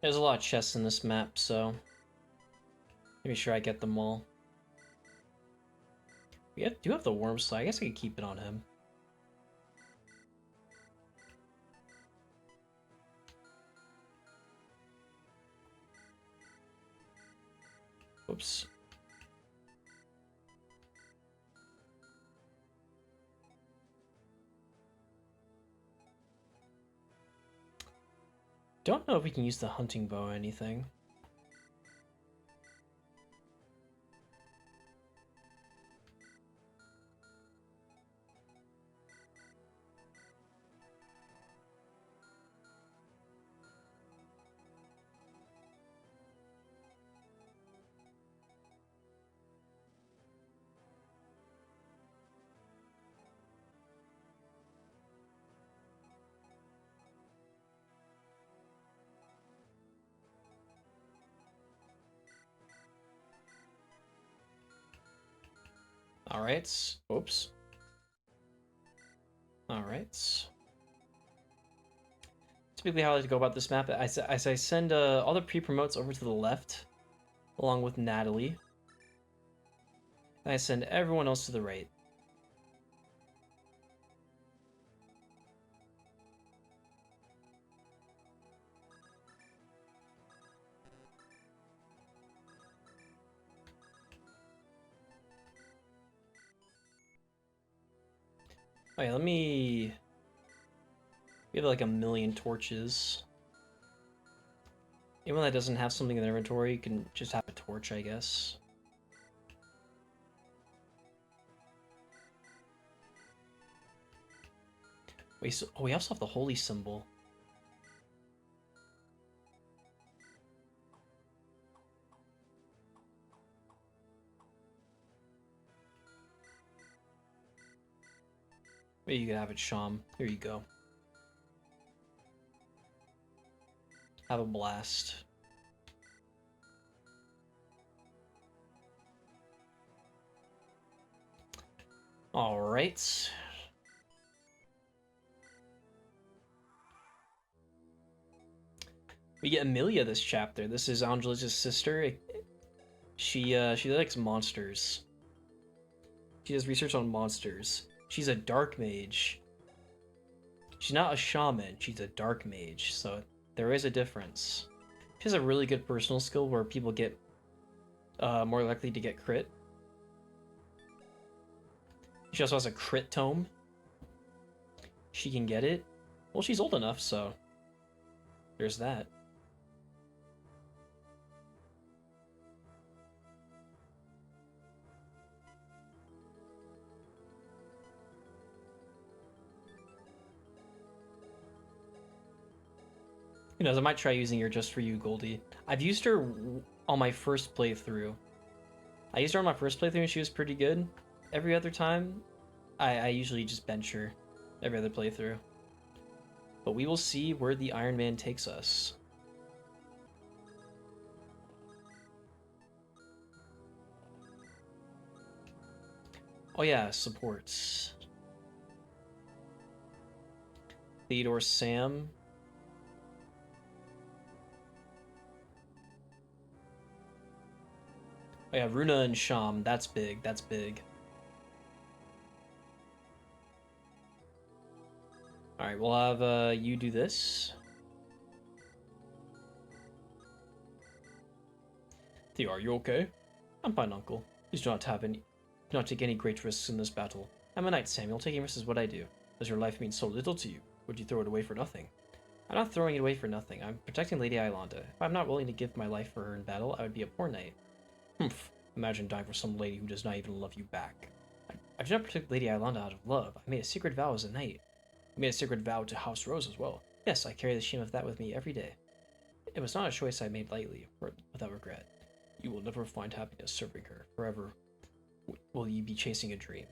[SPEAKER 2] There's a lot of chests in this map, so make sure I get them all. We do have the worm slide. I guess I could keep it on him. Oops. Don't know if we can use the hunting bow or anything. Alright. Oops. Alright. Typically how I like to go about this map, as I send all the pre-promotes over to the left, along with Natalie. And I send everyone else to the right. Okay, let me... We have like a million torches. Anyone that doesn't have something in their inventory can just have a torch, I guess. Wait, so, oh, we also have the holy symbol. Maybe you can have it, Sham. Here you go. Have a blast. Alright. We get Amelia this chapter. This is Angela's sister. She likes monsters. She does research on monsters. She's a dark mage. She's not a shaman, she's a dark mage, so there is a difference. She has a really good personal skill where people get more likely to get crit. She also has a crit tome. She can get it. Well, she's old enough, so there's that. Who knows, I might try using her just for you, Goldie. I've used her on my first playthrough. I used her on my first playthrough and she was pretty good. Every other time, I usually just bench her. Every other playthrough. But we will see where the Ironman takes us. Oh yeah, supports. Theodore Sam. Oh yeah, Runa and Sham. That's big. That's big. Alright, we'll have you do this. Theo, are you okay? I'm fine, Uncle. Please do not take any great risks in this battle. I'm a knight, Samuel. Taking risks is what I do. Does your life mean so little to you? Would you throw it away for nothing? I'm not throwing it away for nothing. I'm protecting Lady Iolanda. If I'm not willing to give my life for her in battle, I would be a poor knight. Humph. Imagine dying for some lady who does not even love you back. I do not protect Lady Iolanda out of love. I made a secret vow as a knight. I made a secret vow to House Rose as well. Yes, I carry the shame of that with me every day. It was not a choice I made lightly, or without regret. You will never find happiness serving her. Forever will you be chasing a dream.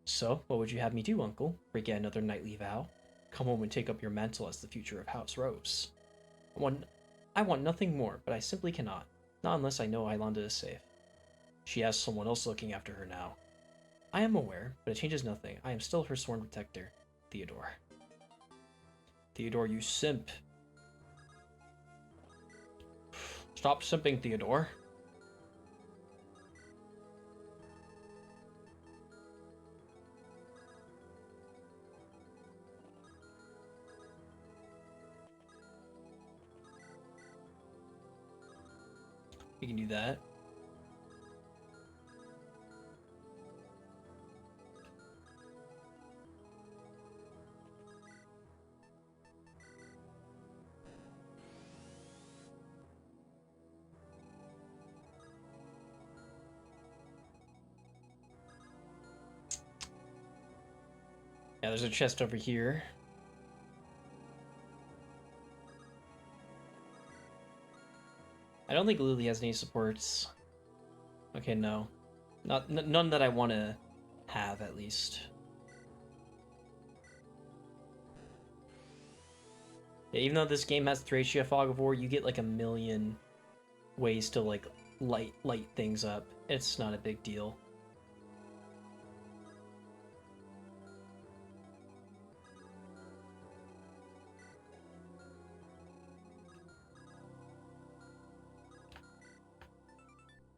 [SPEAKER 2] So, what would you have me do, Uncle? Break yet another knightly vow? Come home and take up your mantle as the future of House Rose. I want nothing more, but I simply cannot. Not unless I know Iolanda is safe. She has someone else looking after her now. I am aware, but it changes nothing. I am still her sworn protector, Theodore. Theodore, you simp. Stop simping, Theodore. We can do that. Yeah, there's a chest over here. I don't think Lily has any supports. Okay, no. None that I want to have, at least. Yeah, even though this game has 3 HGF Fog of War, you get like a million ways to like light things up. It's not a big deal.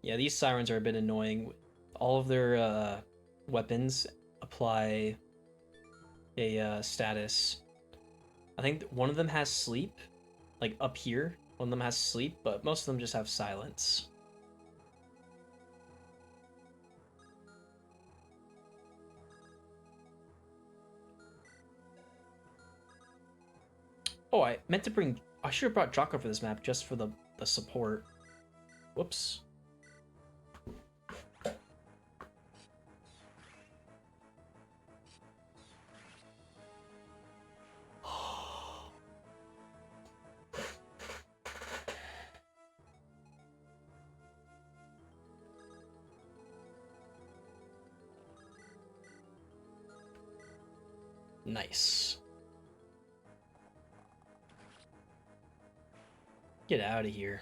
[SPEAKER 2] Yeah, these sirens are a bit annoying. All of their weapons apply a status. I think one of them has sleep, like up here. One of them has sleep, but most of them just have silence. Oh, I meant to bring... I should have brought Jocko for this map, just for the support. Whoops. Nice. Get out of here.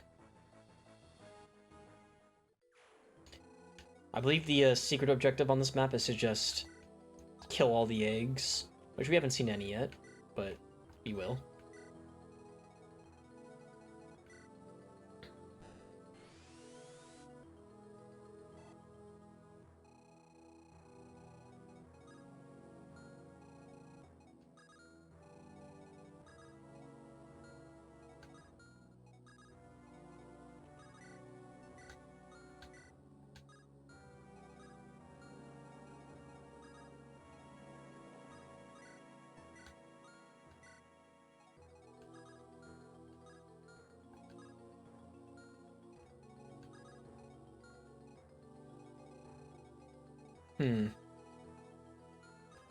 [SPEAKER 2] I believe the secret objective on this map is to just kill all the eggs, which we haven't seen any yet, but we will.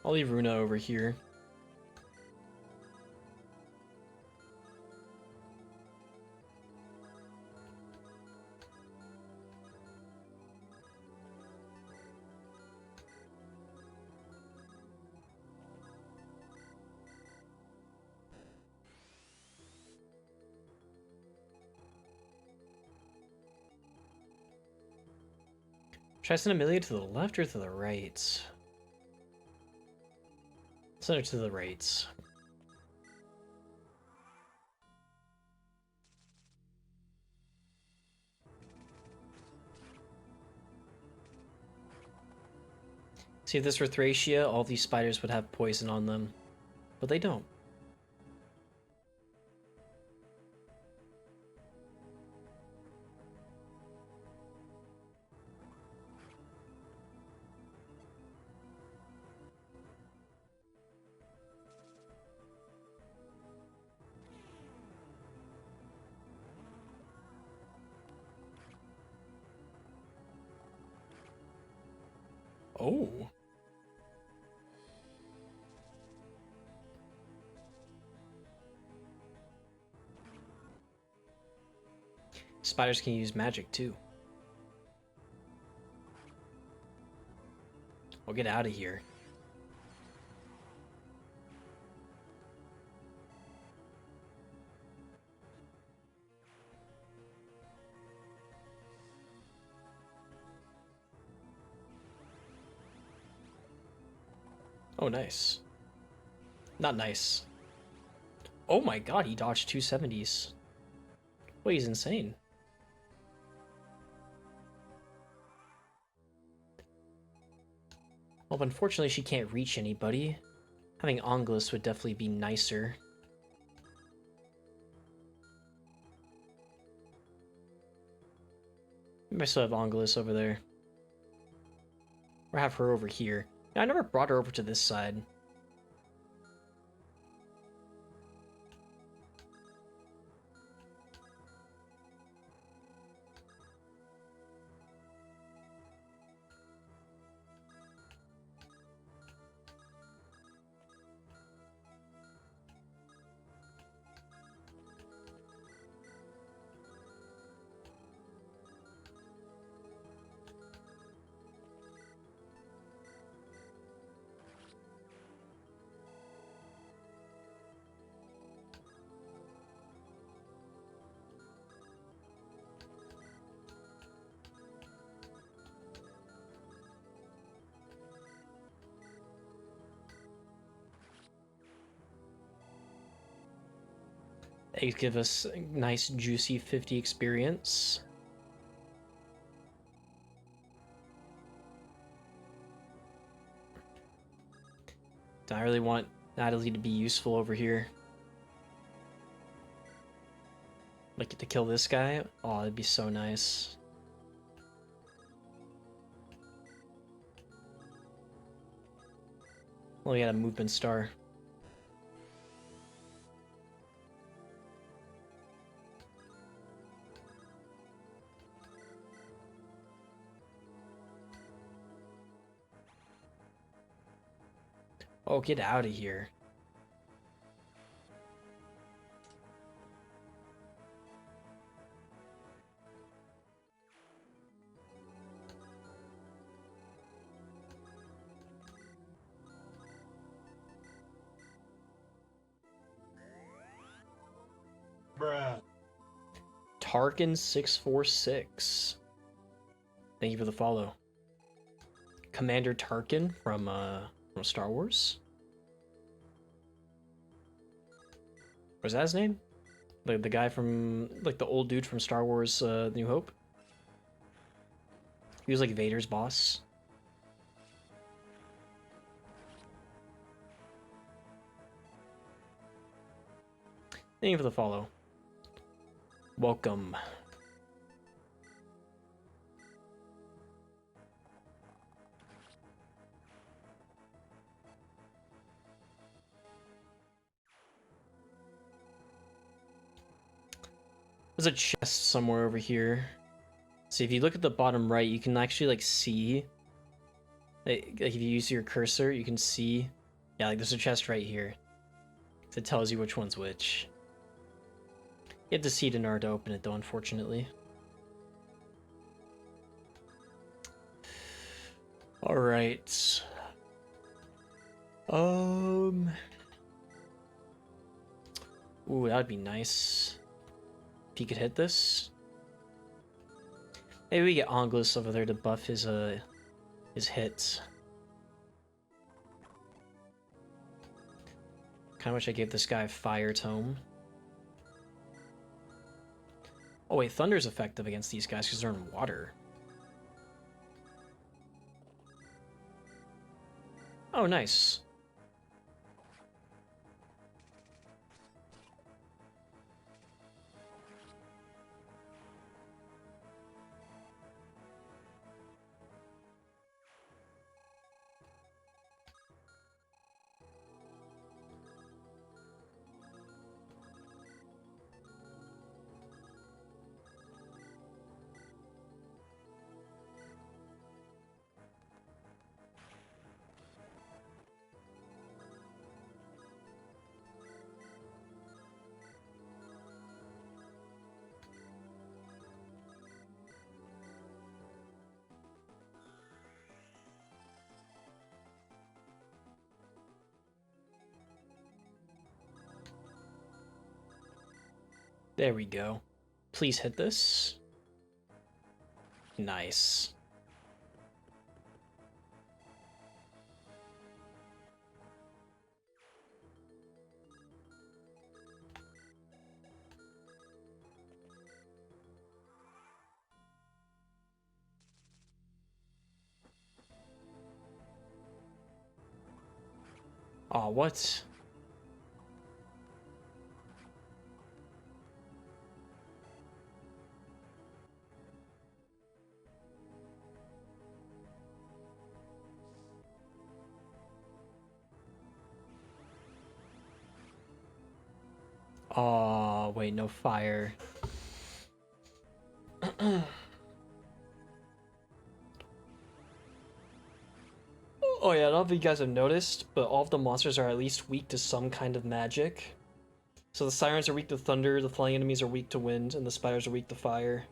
[SPEAKER 2] I'll leave Runa over here. Should I send Amelia to the left or to the right? Send her to the right. See, if this were Thracia, all these spiders would have poison on them. But they don't. Oh. Spiders can use magic too. We'll get out of here. Oh, nice. Not nice. Oh my god, he dodged 270s. Wait, he's insane. Well, unfortunately, she can't reach anybody. Having Anglus would definitely be nicer. Maybe I still have Anglus over there. Or have her over here. Yeah, I never brought her over to this side. Eggs give us a nice juicy 50 experience. I really want Natalie to be useful over here. Like to kill this guy? Oh, that'd be so nice. Well, we got a movement star. Oh, get out of here.
[SPEAKER 4] Bruh.
[SPEAKER 2] Tarkin646. Thank you for the follow. Commander Tarkin from Star Wars. Was that his name? The guy from like the old dude from Star Wars New Hope? He was like Vader's boss. Thank you for the follow. Welcome. There's a chest somewhere over here. So if you look at the bottom right, you can actually like see. Like if you use your cursor, you can see. Yeah, like there's a chest right here. That tells you which one's which. You have to see it in order to open it though, unfortunately. Alright. Ooh, that would be nice. If he could hit this. Maybe we get Anglus over there to buff his hits. Kinda wish I gave this guy Fire Tome. Oh wait, Thunder's effective against these guys because they're in water. Oh, nice. There we go. Please hit this. Nice. Aw, what? Aw, wait, no fire. Oh yeah, I don't know if you guys have noticed, but all of the monsters are at least weak to some kind of magic. So the sirens are weak to thunder, the flying enemies are weak to wind, and the spiders are weak to fire.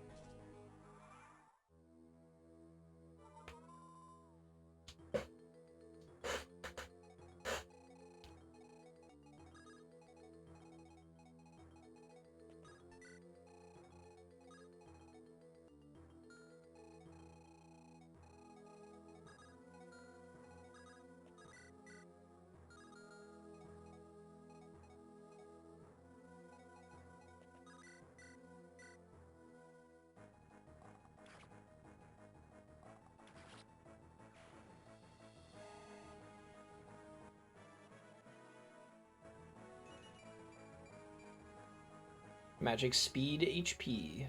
[SPEAKER 2] Magic speed HP.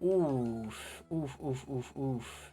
[SPEAKER 2] Oof, oof, oof, oof, oof.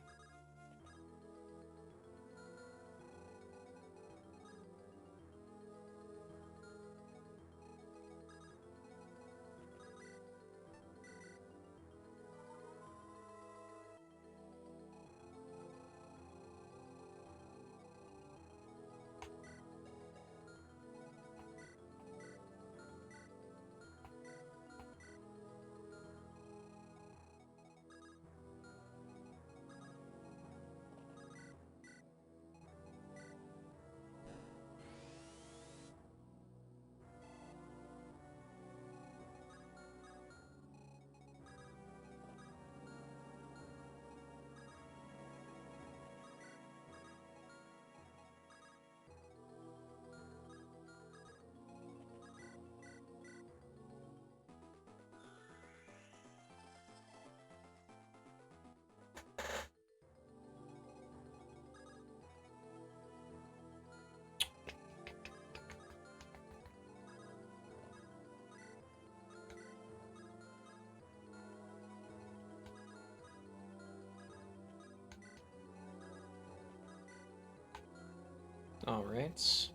[SPEAKER 3] Alright.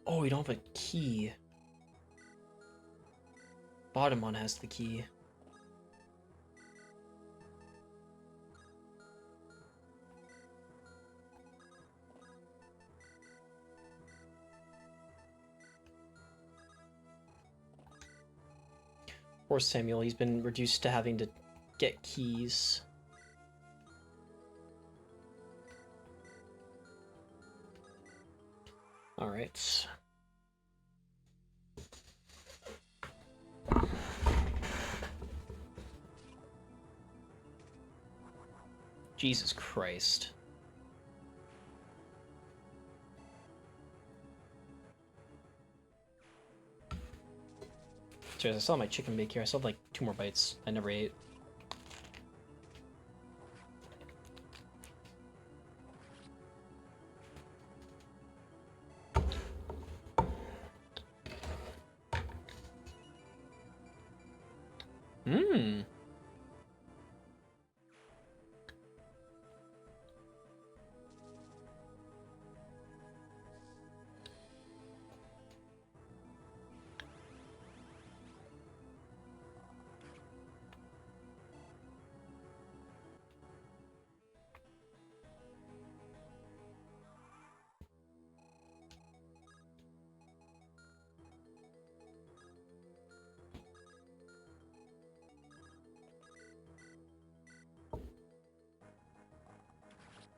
[SPEAKER 3] Oh, we don't have a key. Bottom one has the key. Poor Samuel, he's been reduced to having to get keys. Alright. Jesus Christ. Seriously, I saw my chicken bake here. I still have like 2 more bites. I never ate. Mmm.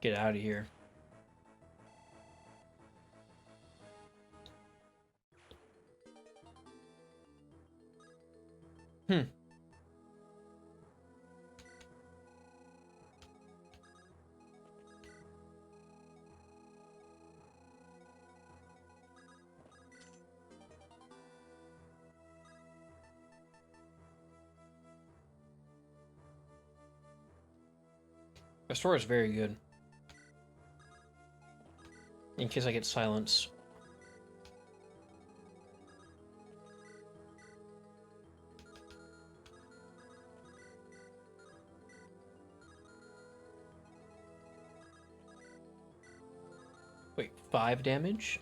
[SPEAKER 3] Get out of here. Hmm. Restore is very good. In case I get silenced. Wait, 5 damage?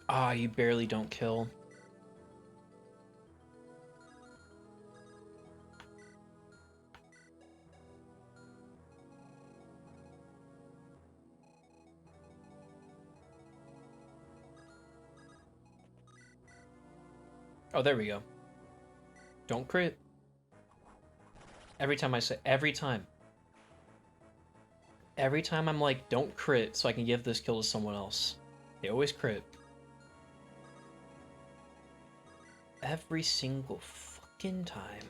[SPEAKER 3] Ah, you barely don't kill. Oh, there we go. Don't crit. Every time I say, every time. Every time I'm like, don't crit so I can give this kill to someone else. They always crit. Every single fucking time.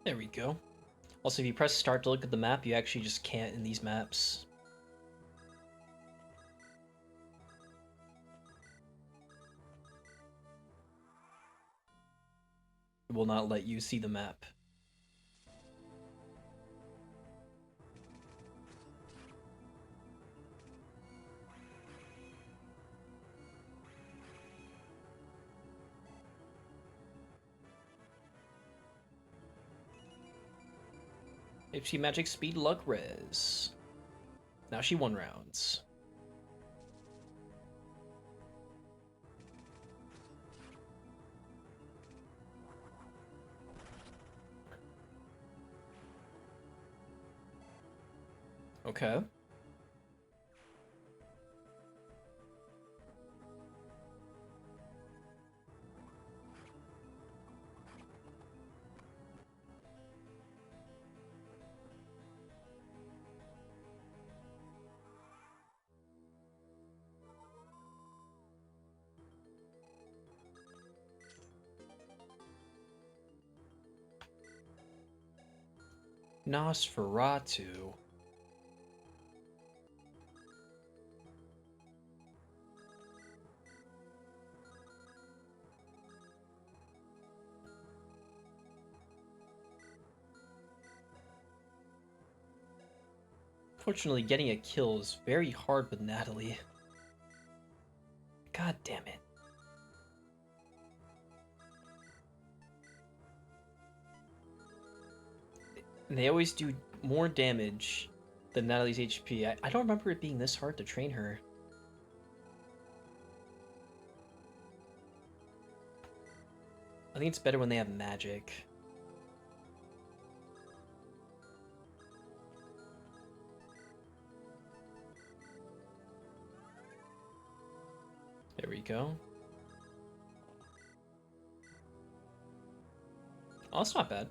[SPEAKER 3] There we go. Also, if you press start to look at the map, you actually just can't in these maps. It will not let you see the map.
[SPEAKER 2] HP magic speed luck res. Now she won rounds. Okay. Nosferatu. Fortunately, getting a kill is very hard with Natalie. God damn it. And they always do more damage than Natalie's HP. I don't remember it being this hard to train her. I think it's better when they have magic. There we go. Oh, that's not bad.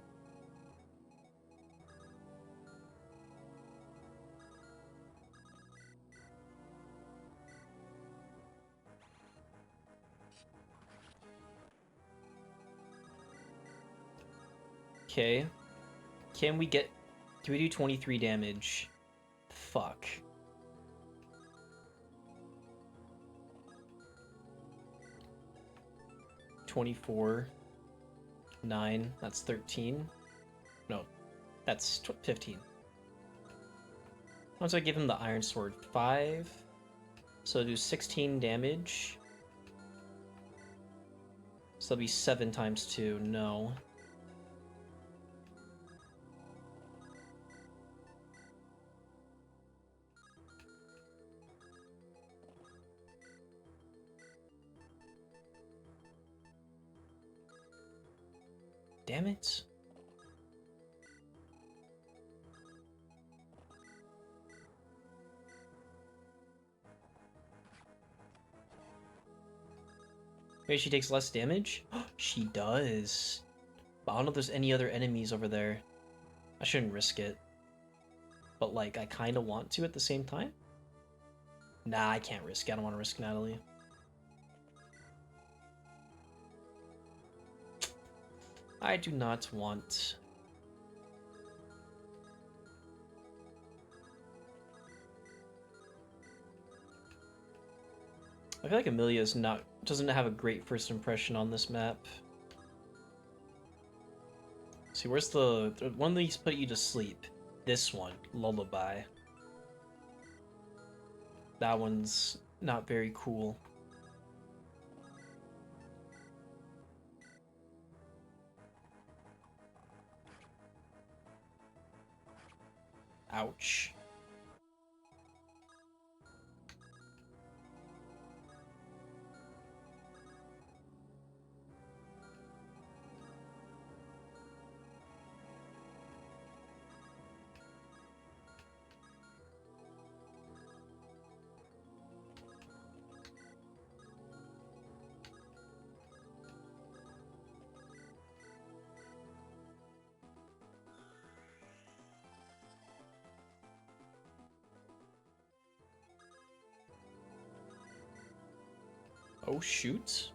[SPEAKER 2] Okay. Can we do 23 damage? Fuck. $24. 9. That's 13. No. That's 15. Once I give him the Iron Sword, 5. So do 16 damage. So that'll be 7 times 2. No. Damn it. Maybe she takes less damage? She does. But I don't know if there's any other enemies over there. I shouldn't risk it. But, like, I kind of want to at the same time. Nah, I can't risk it. I don't want to risk Natalie. I do not want... I feel like Amelia's doesn't have a great first impression on this map. See, where's the one of these put you to sleep? This one, Lullaby. That one's not very cool. Ouch. Oh, shoot.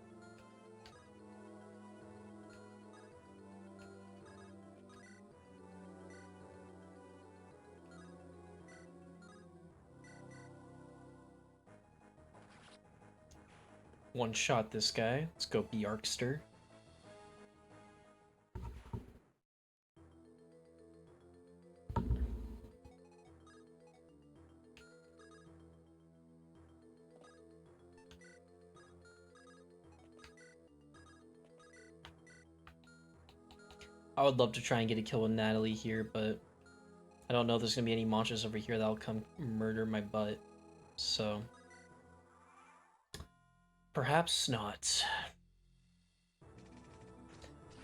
[SPEAKER 2] One shot this guy. Let's go Bjarkster. I would love to try and get a kill with Natalie here, but I don't know if there's gonna be any monsters over here that'll come murder my butt. So perhaps not.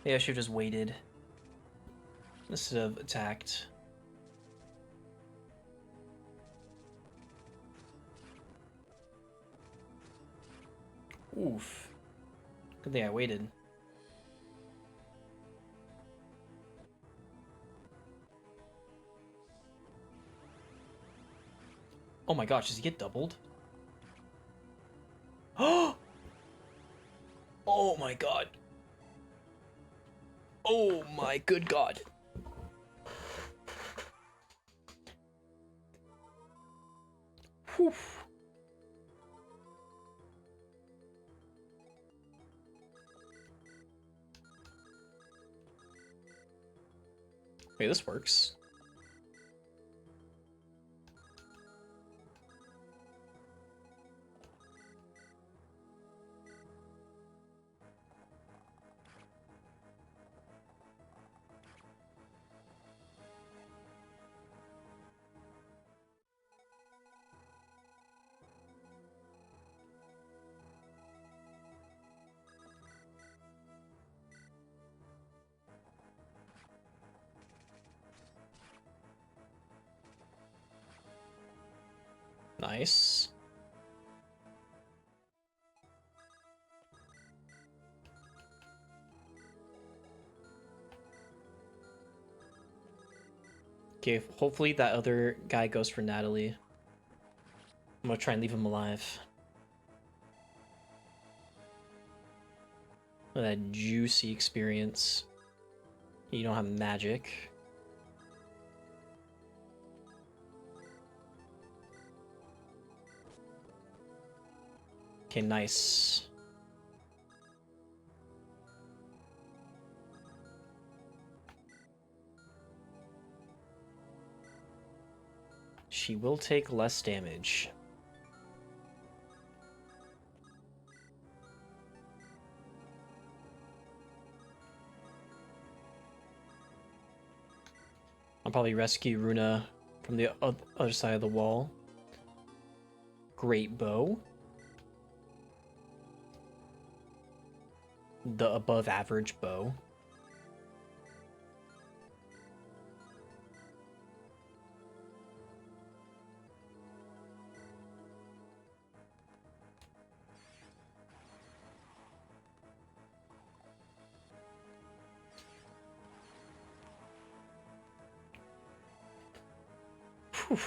[SPEAKER 2] Maybe I should have just waited instead of attacked. Oof. Good thing I waited. Oh my gosh, does he get doubled? Oh! Oh my god. Oh my good god. Whew. Wait, this works. Nice. Okay, hopefully that other guy goes for Natalie. I'm gonna try and leave him alive. Look at that juicy experience. You don't have magic. Okay, nice. She will take less damage. I'll probably rescue Runa from the other side of the wall. Great bow. The above average bow. Whew.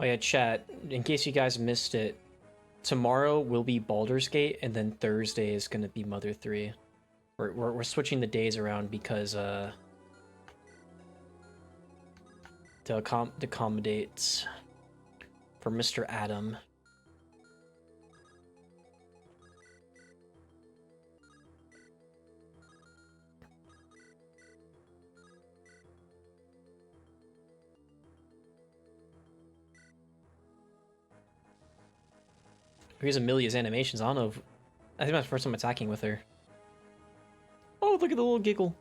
[SPEAKER 2] Oh yeah, chat, in case you guys missed it, tomorrow will be Baldur's Gate, and then Thursday is going to be Mother 3. We're switching the days around because, to accommodate for Mr. Adam. Here's Amelia's animations. I don't know if... I think that's the first time attacking with her. Oh, look at the little giggle.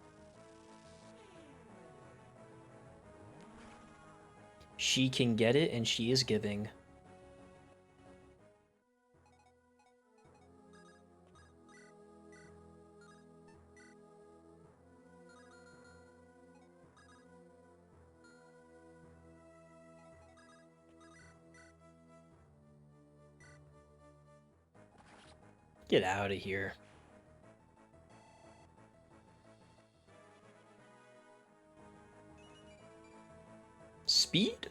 [SPEAKER 2] She can get it, and she is giving. Get out of here. Speed?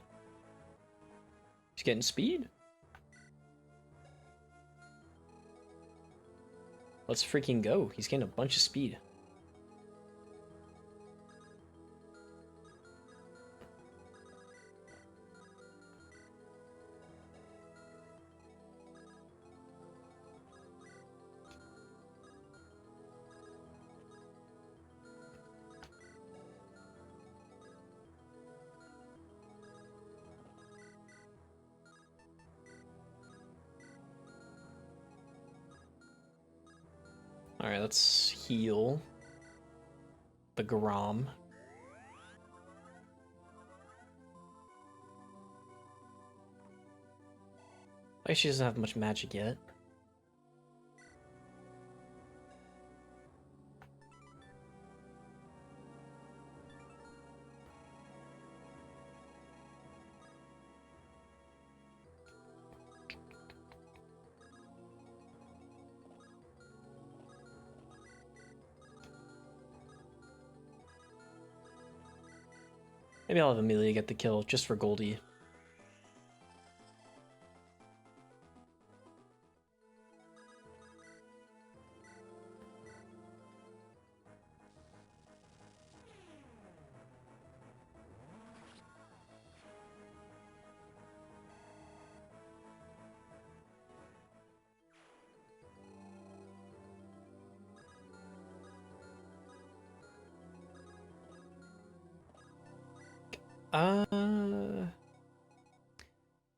[SPEAKER 2] He's getting speed? Let's freaking go. He's getting a bunch of speed. Alright, let's heal the Grom. guess she doesn't have much magic yet. Maybe I'll have Amelia get the kill just for Goldie.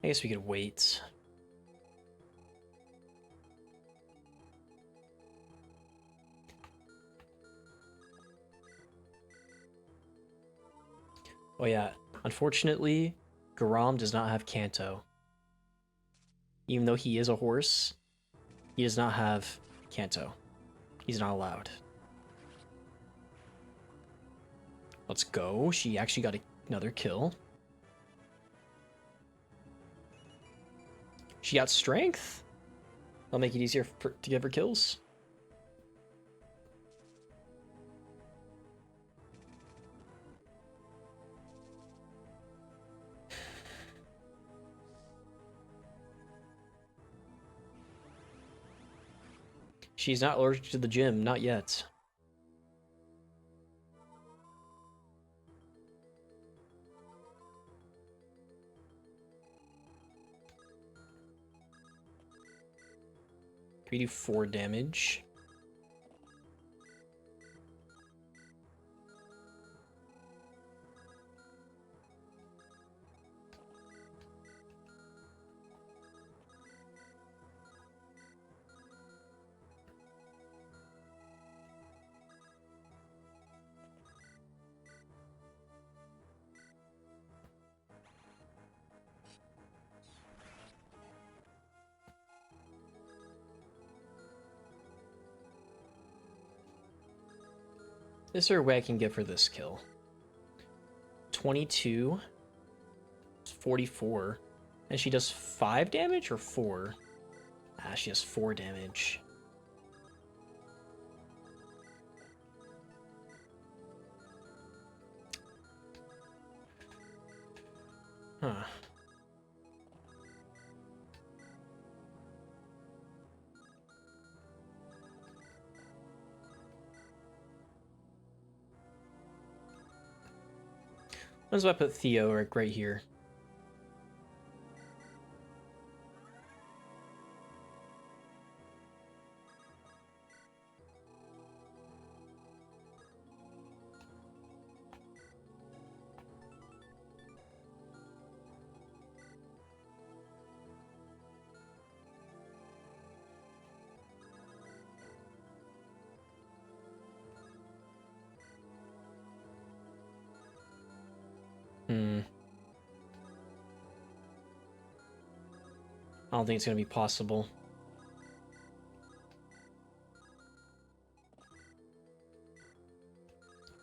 [SPEAKER 2] I guess we could wait. Oh yeah, unfortunately, Garam does not have Kanto. Even though he is a horse, he does not have Kanto. He's not allowed. Let's go. She actually got another kill. She got strength. That'll make it easier to give her kills. She's not allergic to the gym, not yet. We do 4 damage. Is there a way I can give her this kill? 22, 44, and she does 5 damage or 4? Ah, she has 4 damage. Huh. What if I put Theo right here? I don't think it's going to be possible.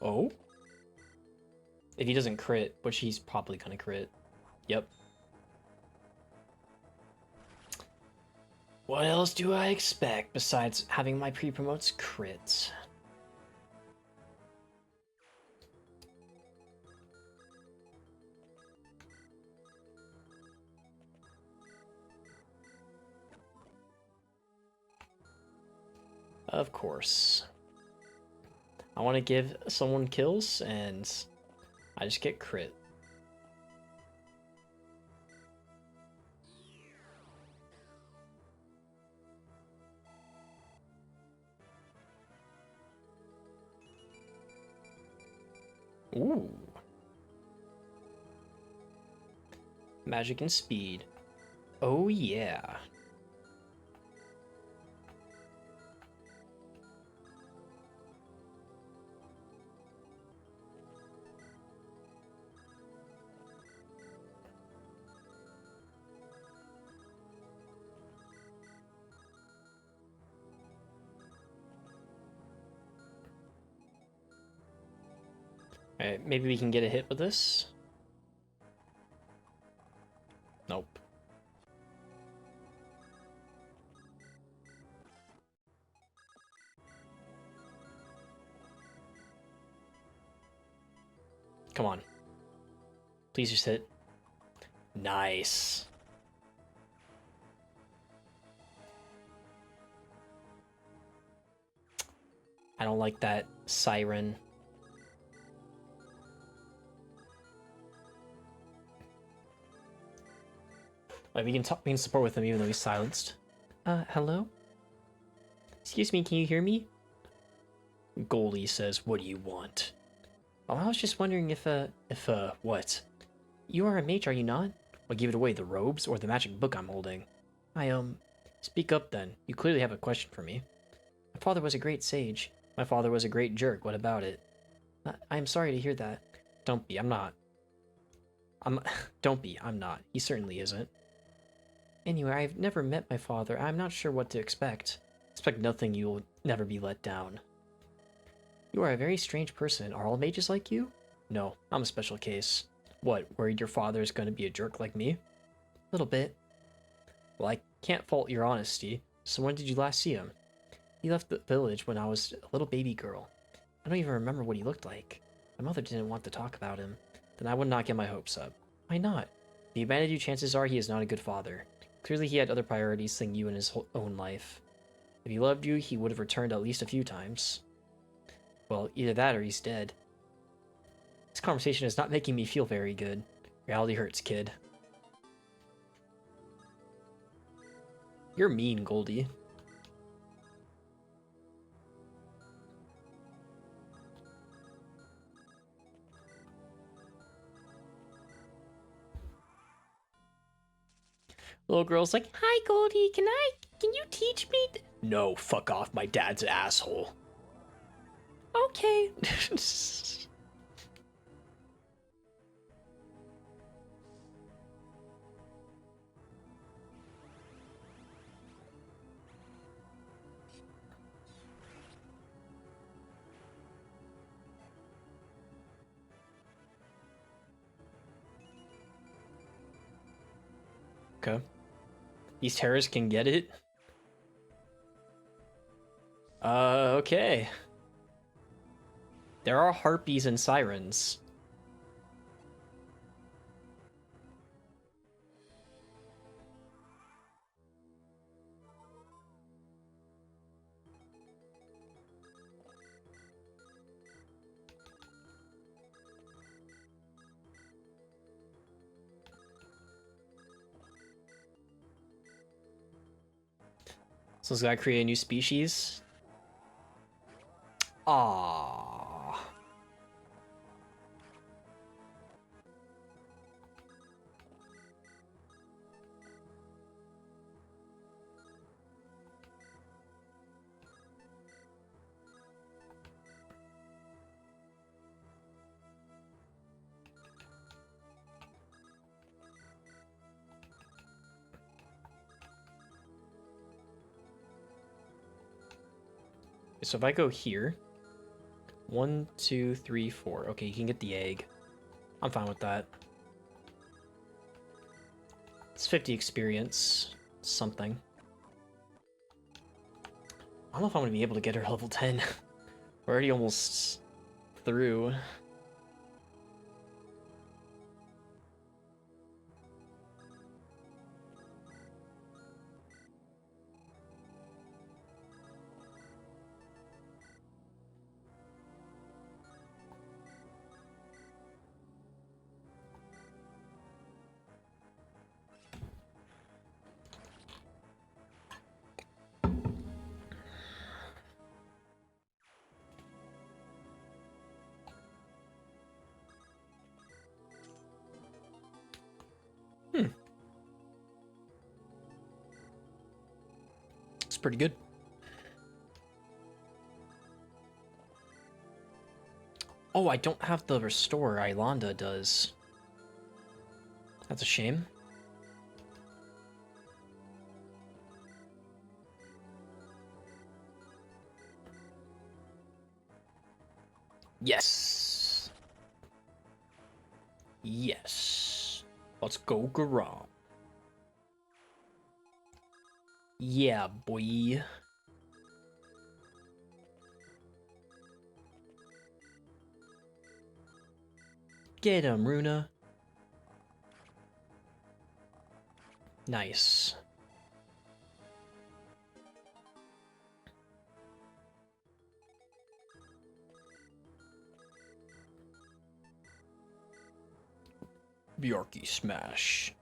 [SPEAKER 2] Oh? If he doesn't crit, which he's probably going to crit. Yep. What else do I expect besides having my pre-promotes crit? Of course. I want to give someone kills, and I just get crit. Ooh. Magic and speed. Oh yeah. Alright, maybe we can get a hit with this. Nope. Come on. Please just hit. Nice. I don't like that siren. Wait, we can support with him even though he's silenced. Hello? Excuse me, can you hear me? Goalie says, what do you want? Oh, I was just wondering if, what? You are a mage, are you not? Well, give it away, the robes or the magic book I'm holding? Speak up then. You clearly have a question for me. My father was a great sage. My father was a great jerk. What about it? I'm sorry to hear that. Don't be. I'm not. Don't be. I'm not. He certainly isn't. Anyway, I've never met my father. I'm not sure what to expect. Expect nothing. You'll never be let down. You are a very strange person. Are all mages like you? No, I'm a special case. What, worried your father is going to be a jerk like me? A little bit. Well, I can't fault your honesty. So when did you last see him? He left the village when I was a little baby girl. I don't even remember what he looked like. My mother didn't want to talk about him. Then I would not get my hopes up. Why not? The humanity chances are he is not a good father. Clearly he had other priorities than you in his own life. If he loved you, he would have returned at least a few times. Well, either that or he's dead. This conversation is not making me feel very good. Reality hurts, kid. You're mean, Goldie. Little girl's like, hi, Goldie, can you teach me? No, fuck off, my dad's an asshole. Okay. Okay. These terrorists can get it? Okay. There are harpies and sirens. So it's gotta create a new species. Aww. So if I go here, 1, 2, 3, 4. Okay, you can get the egg. I'm fine with that. It's 50 experience. Something. I don't know if I'm gonna be able to get her level 10. We're already almost through. It's pretty good. Oh, I don't have the restore Ilanda does. That's a shame. Yes.
[SPEAKER 3] Yes. Let's go garage. Yeah, boy. Get him, Runa. Nice. Bjorky smash.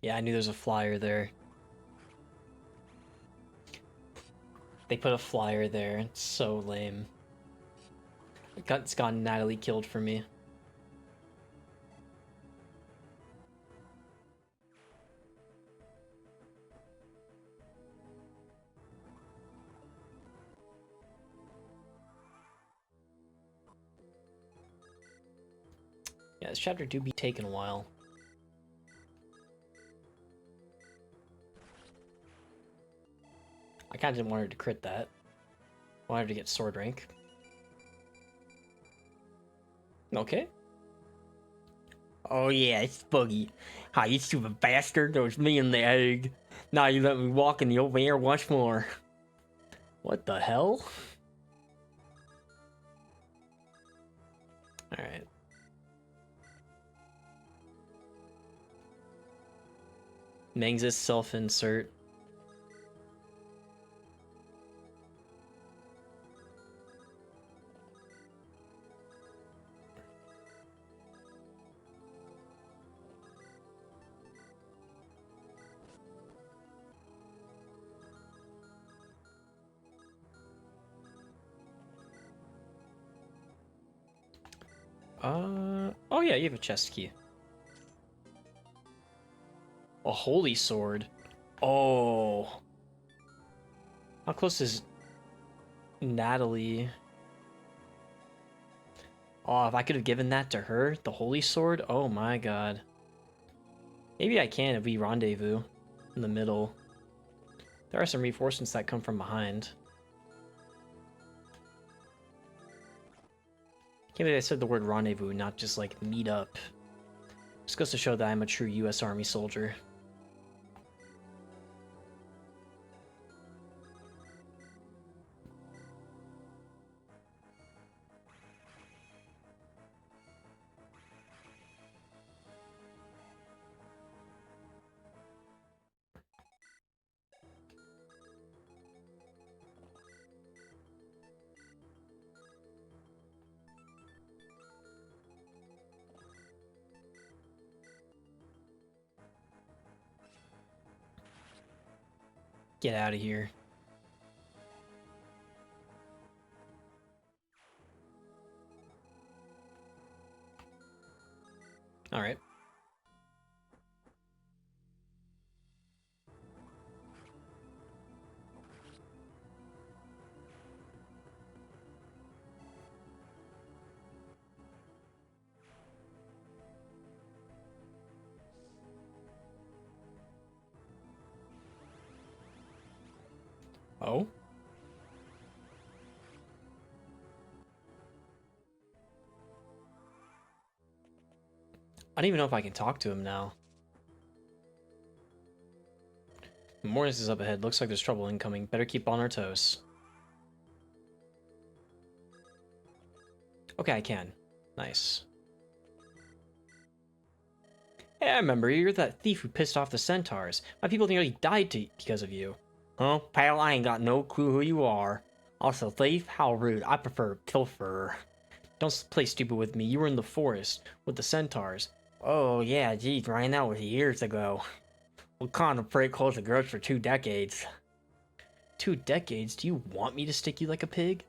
[SPEAKER 3] Yeah, I knew there was a flyer there. They put a flyer there. It's so lame. It's gotten Natalie killed for me. Yeah, this chapter do be taking a while. I kinda didn't want her to crit that. I wanted her to get sword rank. Okay. Oh yeah, it's Boogie. Hi, you stupid bastard. That was me in the egg. Now you let me walk in the open air once more. What the hell? Alright. Meng's self-insert. Oh yeah, you have a chest key. A holy sword. Oh. How close is Natalie? Oh, if I could have given that to her, the holy sword. Oh my god. Maybe I can if we rendezvous in the middle. There are some reinforcements that come from behind. Can't believe I said the word rendezvous, not just like meet up. Just goes to show that I'm a true US Army soldier. Get out of here. Alright. Oh? I don't even know if I can talk to him now. Mornis is up ahead. Looks like there's trouble incoming. Better keep on our toes. Okay, I can. Nice. Hey, I remember you. You're that thief who pissed off the centaurs. My people nearly died because of you. Huh? Pal, I ain't got no clue who you are. Also, thief? How rude. I prefer pilferer. Don't play stupid with me. You were in the forest with the centaurs. Oh, yeah, geez, Ryan, that was years ago. We contemplate close the grudge for 2 decades. 2 decades? Do you want me to stick you like a pig?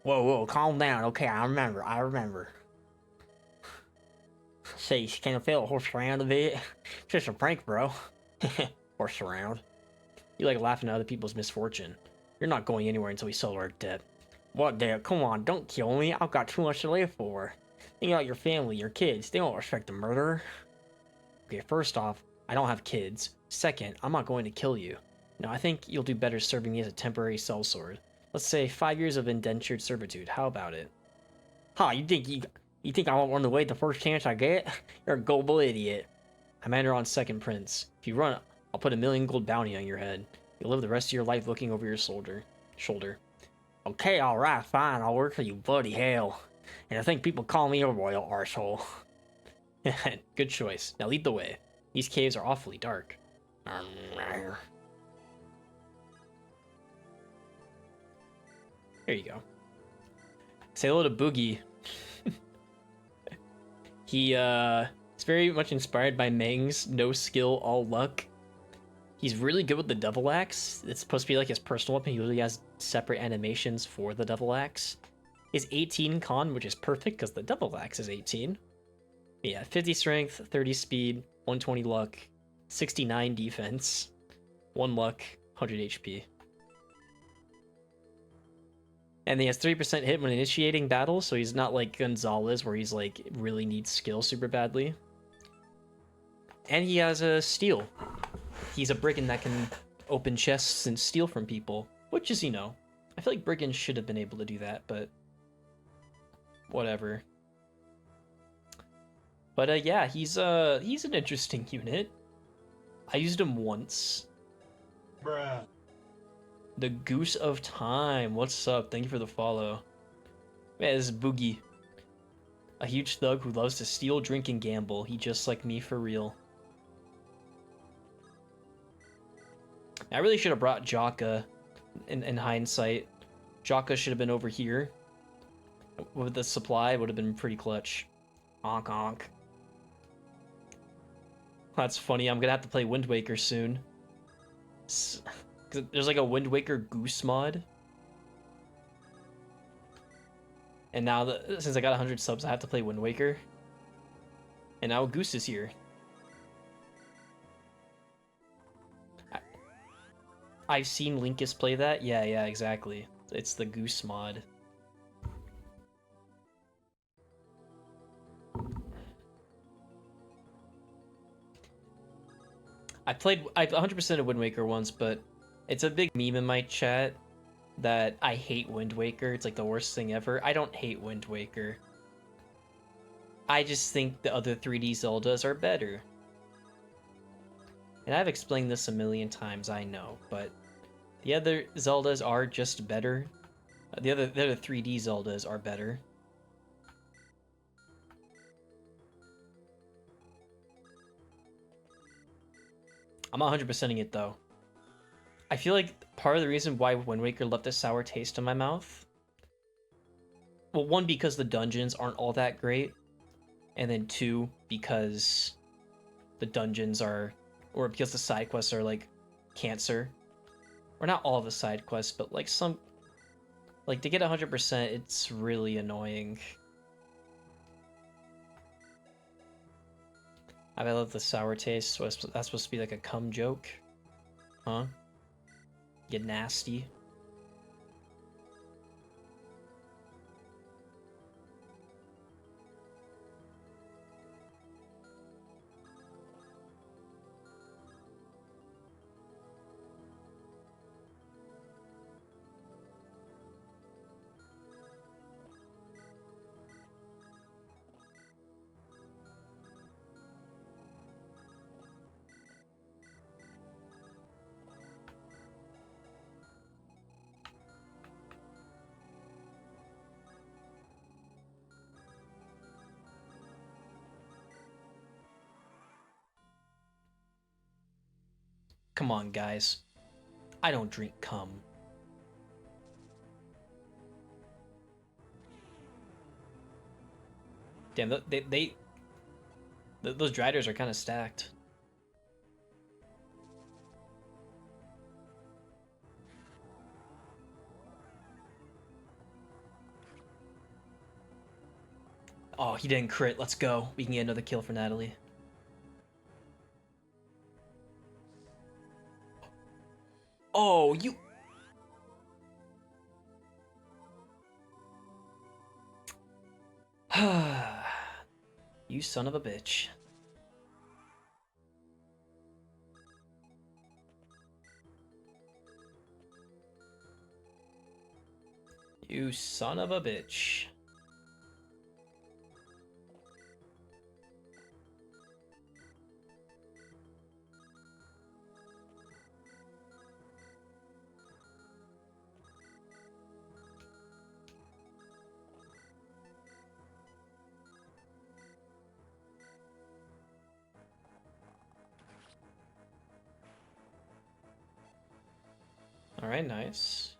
[SPEAKER 3] Whoa, calm down. Okay, I remember. Say, can I feel a horse around a bit? Just a prank, bro. Horse around. You like laughing at other people's misfortune. You're not going anywhere until we settle our debt. What debt? Come on, don't kill me. I've got too much to live for. Think about your family, your kids. They don't respect a murderer. Okay, first off, I don't have kids. Second, I'm not going to kill you. No, I think you'll do better serving me as a temporary sellsword. Let's say 5 years of indentured servitude. How about it? Huh, you think I won't run away the first chance I get? You're a gullible idiot. I'm Andaron's second prince. If you run, I'll put 1,000,000 gold bounty on your head. You'll live the rest of your life looking over your shoulder. Okay, alright, fine, I'll work for you, bloody hell. And I think people call me a royal arsehole. Good choice. Now lead the way. These caves are awfully dark. There you go. Say hello to Boogie. He's very much inspired by Meng's no skill, all luck. He's really good with the double axe. It's supposed to be like his personal weapon. He usually has separate animations for the double axe. Is 18 con, which is perfect because the double axe is 18. Yeah, 50 strength, 30 speed, 120 luck, 69 defense, 1 luck, 100 HP. And he has 3% hit when initiating battle, so he's not like Gonzalez where he's like really needs skill super badly. And he has a steal. He's a brigand that can open chests and steal from people, which is, you know, I feel like brigands should have been able to do that, but whatever. But yeah, he's an interesting unit. I used him once.
[SPEAKER 4] Bruh.
[SPEAKER 3] The Goose of Time. What's up? Thank you for the follow. Man, this is Boogie. A huge thug who loves to steal, drink, and gamble. He just like me for real. I really should have brought Jaka in hindsight. Jaka should have been over here. With the supply, would have been pretty clutch. Honk honk. That's funny. I'm gonna have to play Wind Waker soon. There's like a Wind Waker Goose mod. And now, since I got 100 subs, I have to play Wind Waker. And now Goose is here. I've seen Linkus play that. Yeah, exactly. It's the Goose mod. I've 100% of Wind Waker once, but it's a big meme in my chat that I hate Wind Waker. It's like the worst thing ever. I don't hate Wind Waker. I just think the other 3D Zeldas are better. And I've explained this a million times, I know, but the other Zeldas are just better. The other 3D Zeldas are better. I'm 100%ing it though. I feel like part of the reason why Wind Waker left a sour taste in my mouth, well, one, because the dungeons aren't all that great, and then two, because the dungeons are, or because the side quests are like cancer. Or not all the side quests, but like some, like to get 100%, it's really annoying. I love the sour taste, so that's supposed to be like a cum joke? Huh? Get nasty. Come on, guys. I don't drink cum. Damn, those driders are kind of stacked. Oh, he didn't crit. Let's go. We can get another kill for Natalie.
[SPEAKER 2] Oh, you... You son of a bitch. You son of a bitch. Alright, nice.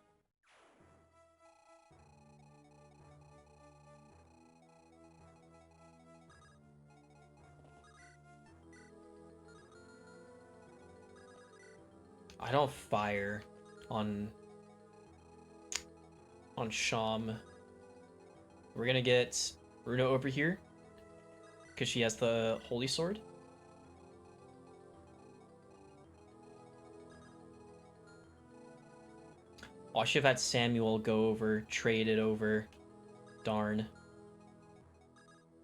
[SPEAKER 2] I don't fire on Sham. We're gonna get Bruno over here because she has the holy sword. Oh, I should have had Samuel go over, trade it over. Darn.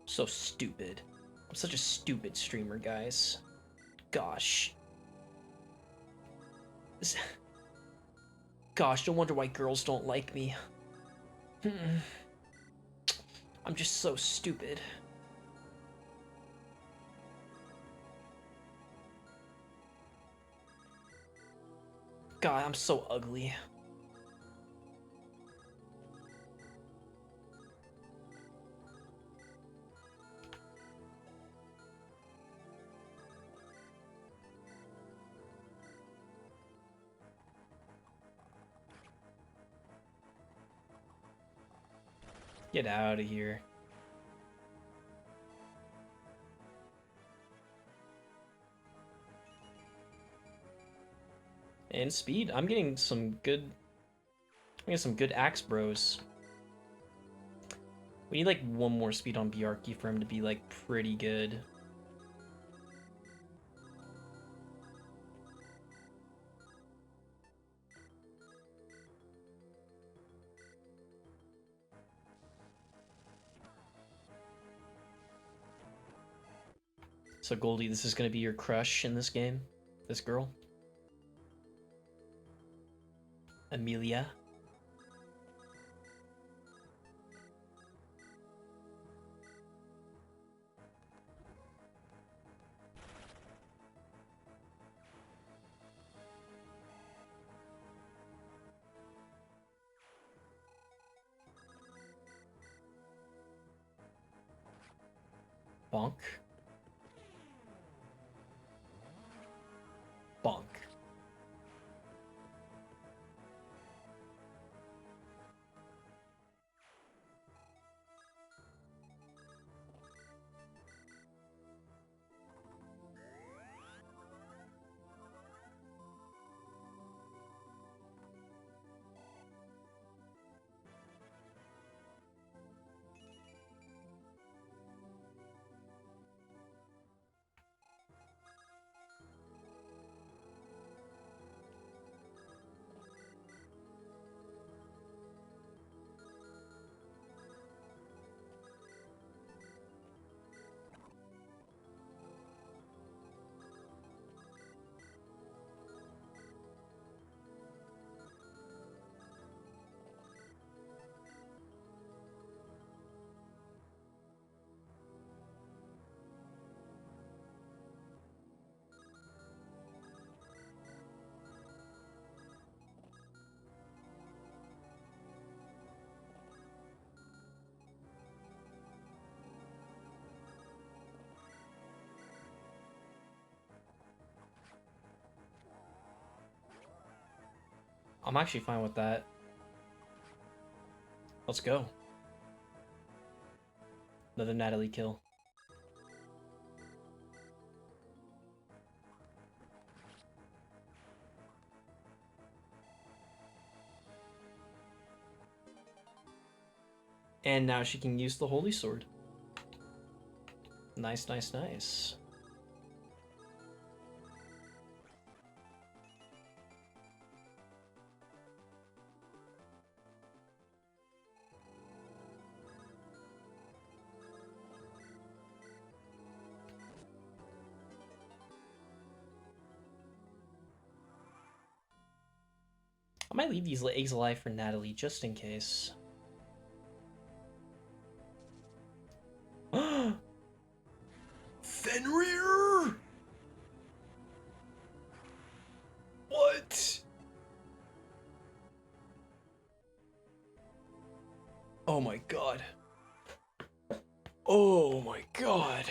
[SPEAKER 2] So stupid. I'm such a stupid streamer, guys. Gosh. Gosh, no wonder why girls don't like me. I'm just so stupid. God, I'm so ugly. Get out of here. And speed, I'm getting some good axe bros. We need like one more speed on Bjarki for him to be like pretty good. So Goldie, this is gonna be your crush in this game? This girl? Amelia? Bonk. Bonk. I'm actually fine with that. Let's go. Another Natalie kill. And now she can use the holy sword. Nice, nice, nice.
[SPEAKER 3] I might leave these eggs alive for Natalie, just in case.
[SPEAKER 2] Fenrir! What? Oh my god. Oh my god.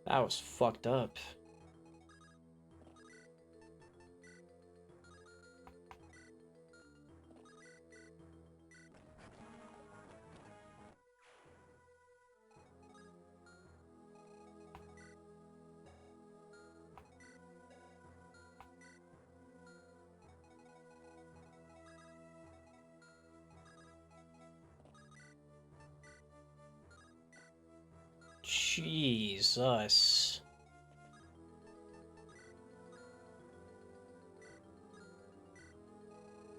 [SPEAKER 3] That was fucked up. Jesus.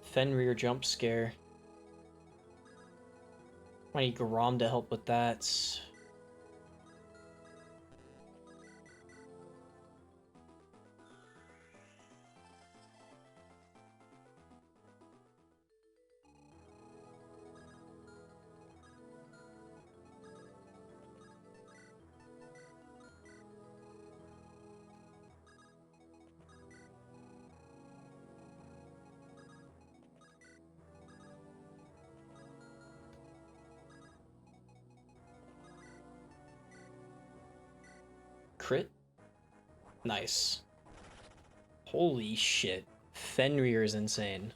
[SPEAKER 3] Fenrir jump scare. I need Grom to help with that. Crit? Nice. Holy shit. Fenrir is insane.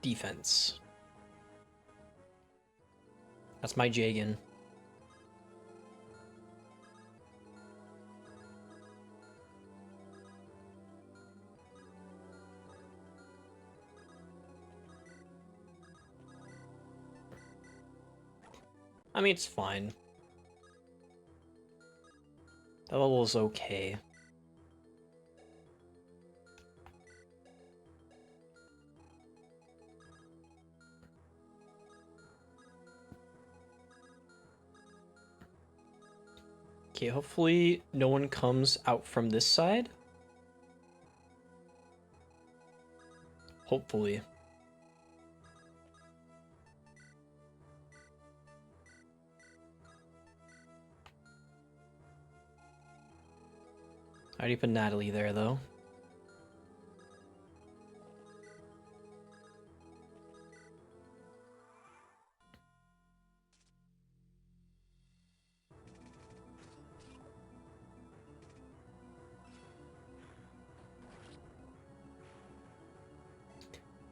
[SPEAKER 3] Defense. That's my Jagan. I mean, it's fine. The level is okay. Okay, hopefully no one comes out from this side. Hopefully. I already put Natalie there, though.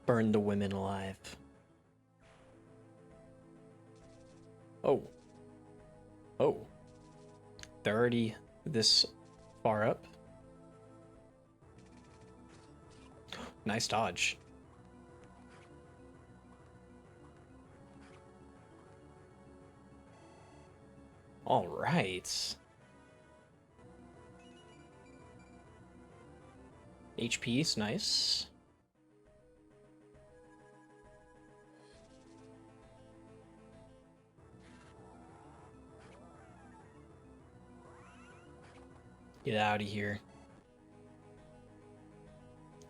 [SPEAKER 3] Burn the women alive. Oh. Oh. They're already this far up. Nice dodge. All right. HP is nice. Get out of here.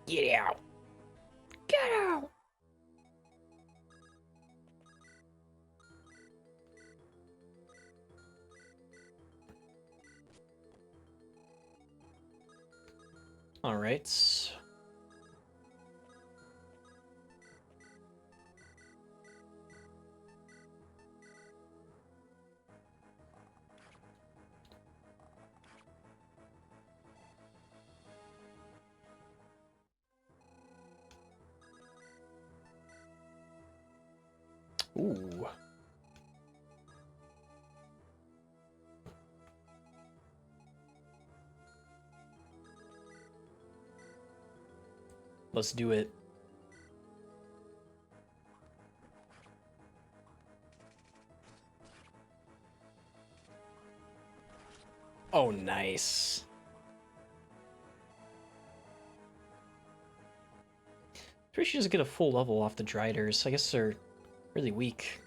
[SPEAKER 3] Get out. Get out. All right. Ooh.
[SPEAKER 2] Let's do it. Oh, nice. Pretty sure she doesn't get a full level off the Driders. I guess they're really weak.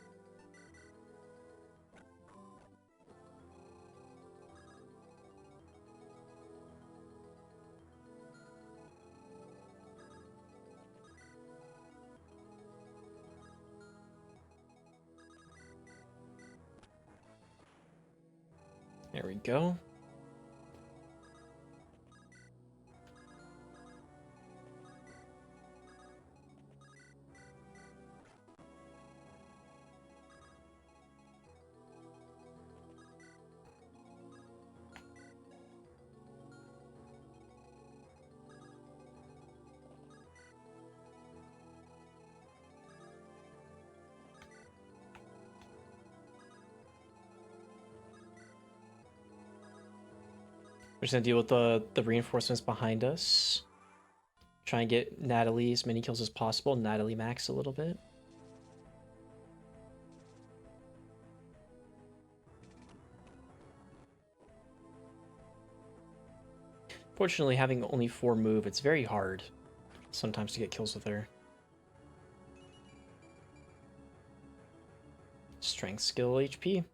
[SPEAKER 2] There we go. We're just gonna deal with the reinforcements behind us. Try and get Natalie as many kills as possible. Natalie max a little bit. Fortunately, having only 4 move, it's very hard sometimes to get kills with her. Strength, skill, HP.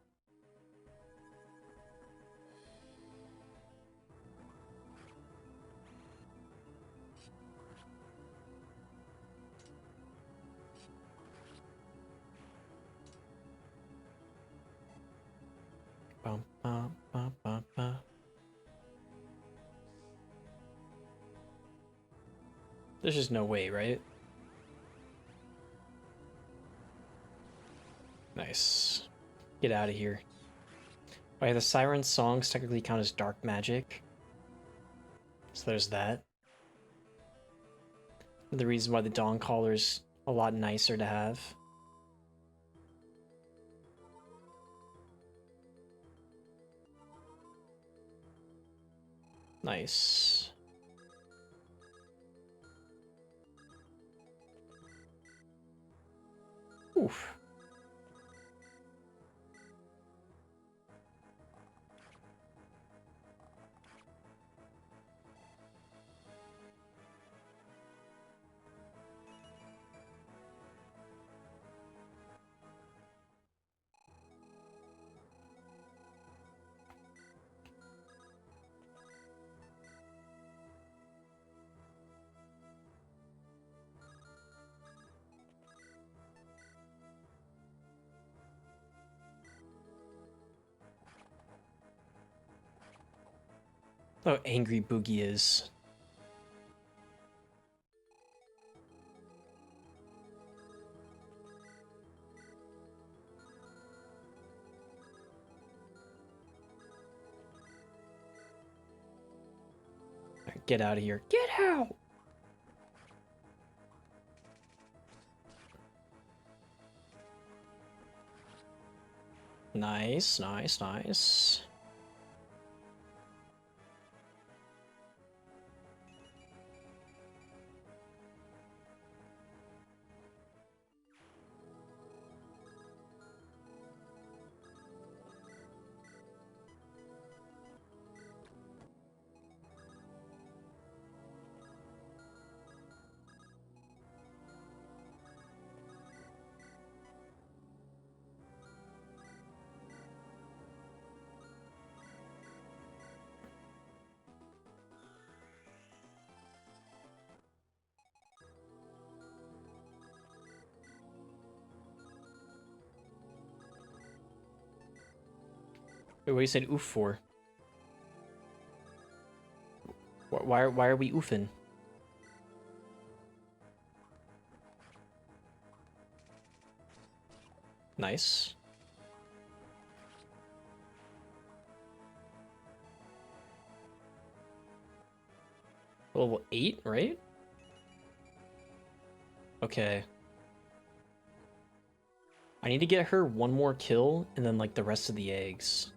[SPEAKER 2] Bum, bum, bum, bum, bum. There's just no way, right? Nice. Get out of here. Oh yeah, the Siren songs technically count as dark magic. So there's that. The reason why the Dawn Caller's a lot nicer to have. Nice. Oof. Oh, angry Boogie is. Alright, get out of here. Get out! Nice, nice, nice. Wait, what you said oof for? Why are we oofing? Nice. Level 8, right? Okay. I need to get her one more kill and then like the rest of the eggs.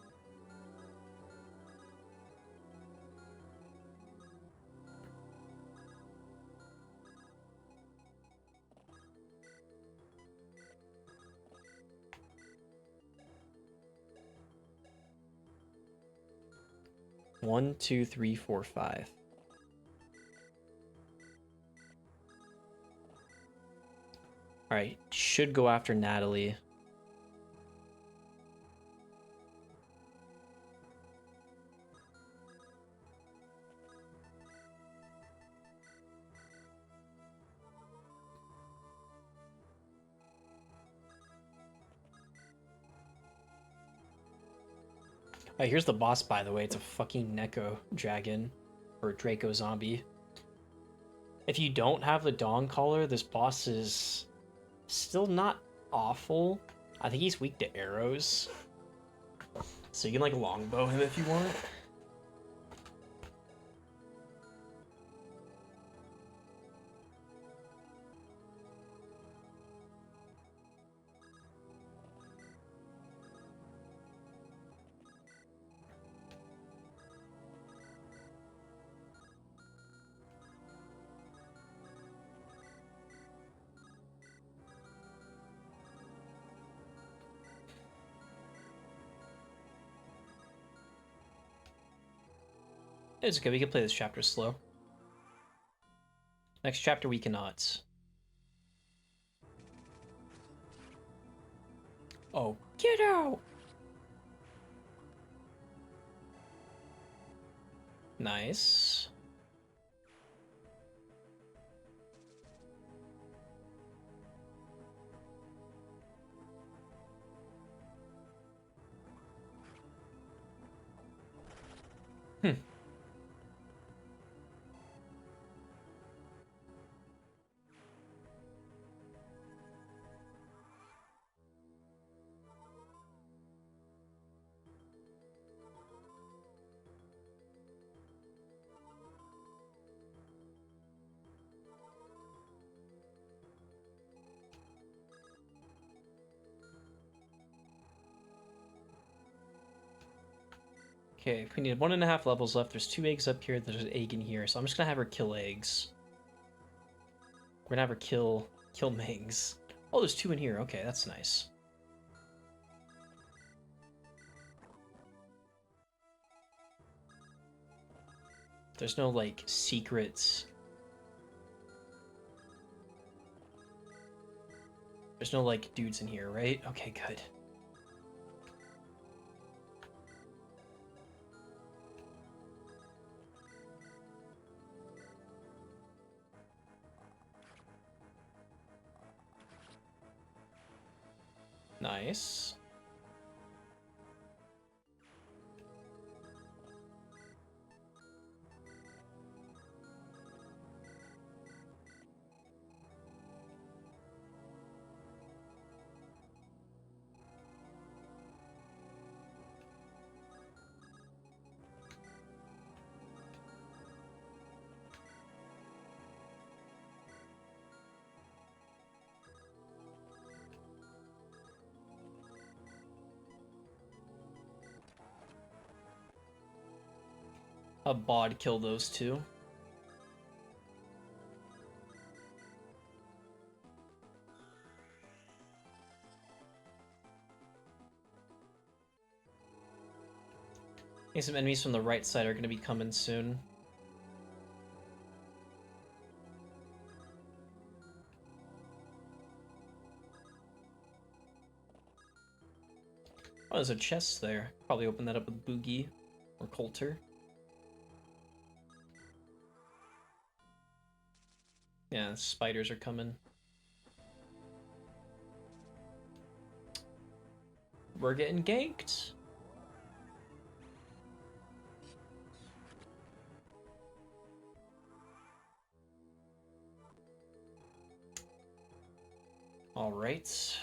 [SPEAKER 2] 1, 2, 3, 4, 5. Alright, should go after Natalie. Oh, here's the boss, by the way. It's a fucking Neko dragon. Or Draco zombie. If you don't have the Dawn Caller, this boss is still not awful. I think he's weak to arrows. So you can like longbow him if you want. It's okay, we can play this chapter slow. Next chapter we cannot. Oh, get out! Nice. Hmm. Okay, we need 1.5 levels left. There's 2 eggs up here. There's an egg in here, so I'm just gonna have her kill eggs. We're gonna have her kill Mings. Oh, there's 2 in here. Okay, that's nice. There's no like secrets. There's no like dudes in here, right? Okay, good. Nice. A bod kill those 2. I think some enemies from the right side are going to be coming soon. Oh, there's a chest there. Probably open that up with Boogie or Coulter. Yeah, spiders are coming. We're getting ganked. All right.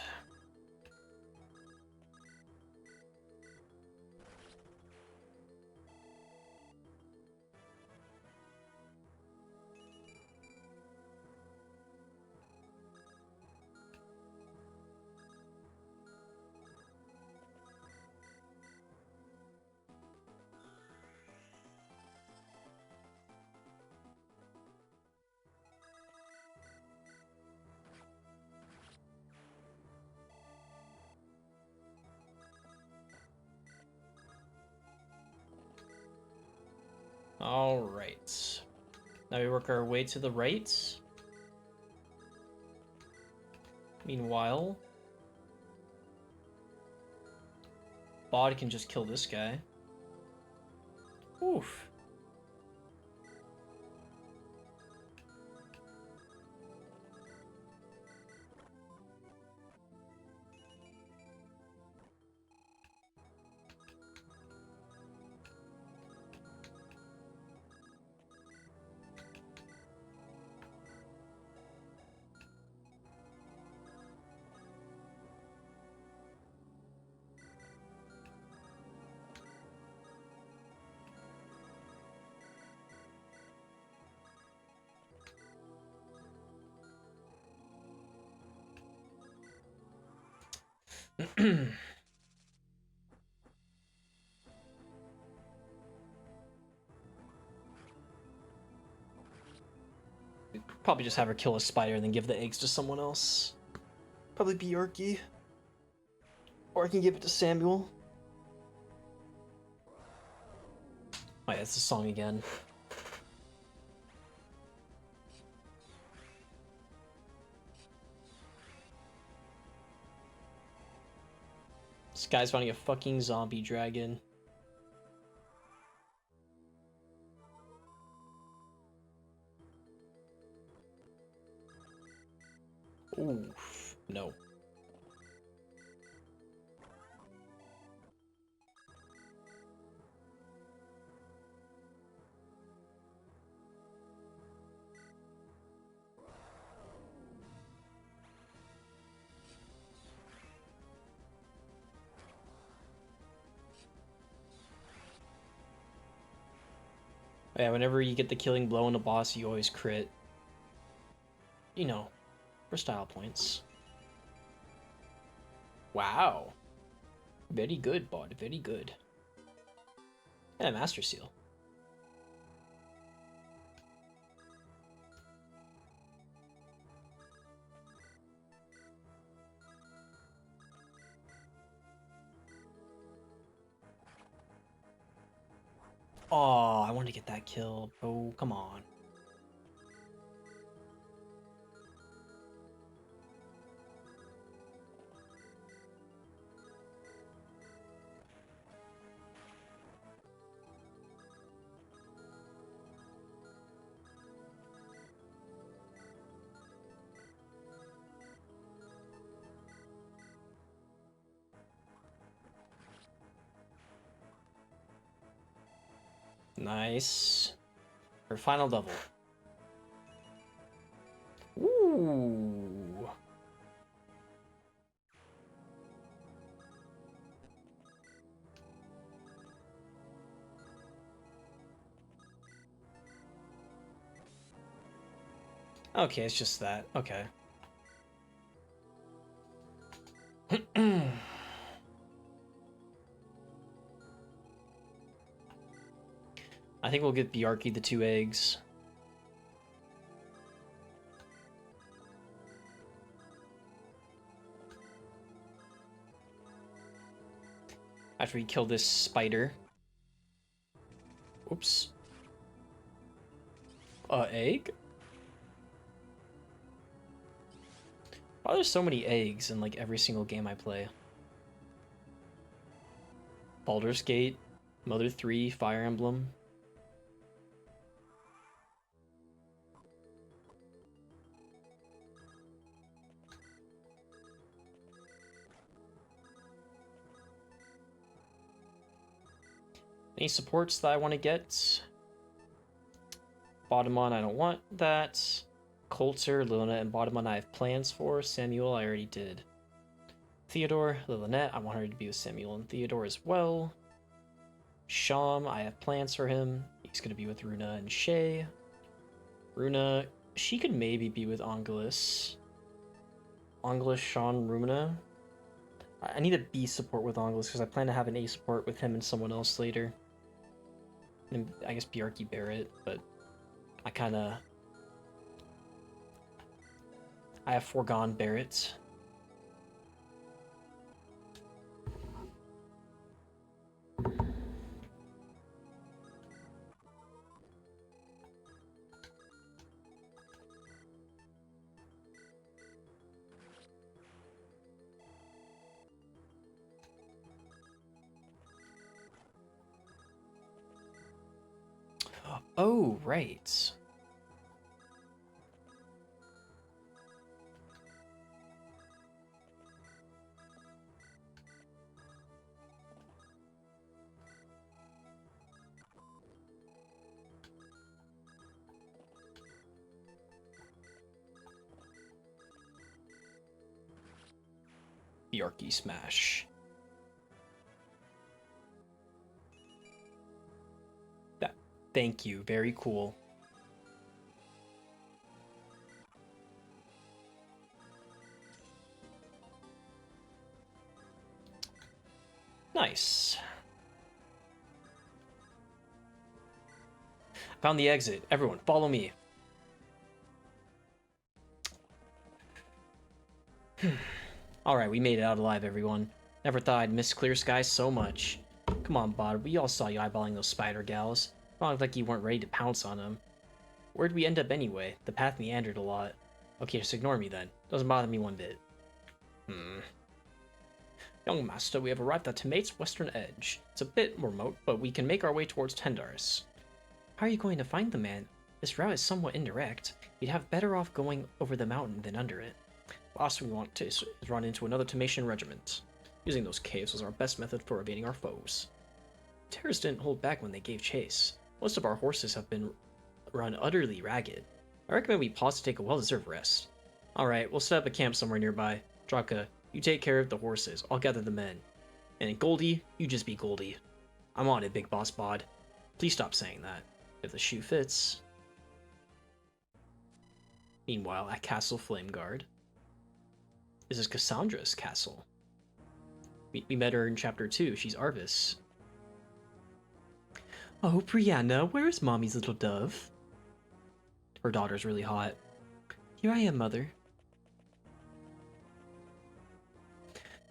[SPEAKER 3] Now we work our way to the right. Meanwhile, Bod can just kill this guy. Oof. Probably just have her kill a spider and then give the eggs to someone else. Probably Bjarki. Or I can give it to Samuel. Oh yeah, it's the song again. This guy's finding a fucking zombie dragon. Oof. No. Yeah, whenever you get the killing blow on the boss, you always crit. You know, for style points. Wow. Very good, Bod. Very good. And a Master Seal. Oh, I wanted to get that kill. Oh, come on. Nice. Her final level. Ooh. Okay, it's just that. Okay. I think we'll give Bjarki the 2 eggs. After we kill this spider. Oops. Egg? Oh, there's so many eggs in like every single game I play. Baldur's Gate, Mother 3, Fire Emblem. Any supports that I want to get? Bodemon, I don't want that. Coulter, Luna, and Bodemon I have plans for. Samuel, I already did. Theodore, Lillinette, I want her to be with Samuel and Theodore as well. Sham, I have plans for him. He's going to be with Runa and Shay. Runa, she could maybe be with Angelus. Angelus, Sean, Runa. I need a B support with Angelus because I plan to have an A support with him and someone else later. And I guess Bjarki Barrett, but I have foregone Barrett.
[SPEAKER 2] Oh, right. Bjarki Smash. That, thank you, very cool. Nice. Found the exit. Everyone, follow me. Alright, we made it out alive, everyone. Never thought I'd miss clear skies so much. Come on, Bod, we all saw you eyeballing those spider gals. Not like you weren't ready to pounce on them. Where'd we end up anyway? The path meandered a lot. Okay, just ignore me then. Doesn't bother me one bit. Young master, we have arrived at Timate's western edge. It's a bit remote, but we can make our way towards Tendar's. How are you going to find the man? This route is somewhat indirect. You'd have better off going over the mountain than under it. Last we want to is run into another Timatian regiment. Using those caves was our best method for evading our foes. Terrorists didn't hold back when they gave chase. Most of our horses have been run utterly ragged. I recommend we pause to take a well-deserved rest. Alright, we'll set up a camp somewhere nearby. Draka, you take care of the horses. I'll gather the men. And Goldie, you just be Goldie. I'm on it, Big Boss Bod. Please stop saying that. If the shoe fits. Meanwhile, at Castle Flameguard. This is Cassandra's castle. We met her in Chapter 2. She's Arvis. Oh, Brianna, where's Mommy's little dove? Her daughter's really hot. Here I am, Mother.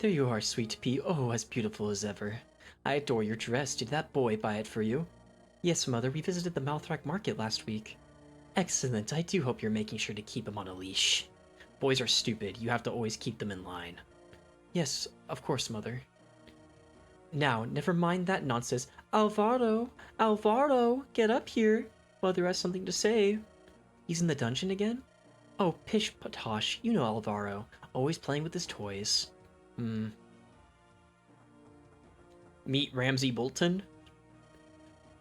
[SPEAKER 2] There you are, sweet pea. Oh, as beautiful as ever. I adore your dress. Did that boy buy it for you? Yes, Mother. We visited the Malthrak market last week. Excellent. I do hope you're making sure to keep him on a leash. Boys are stupid. You have to always keep them in line. Yes, of course, Mother. Now, never mind that nonsense. Alvaro! Alvaro! Get up here! Mother has something to say. He's in the dungeon again? Oh, pish potosh. You know Alvaro. Always playing with his toys. Meet Ramsay Bolton?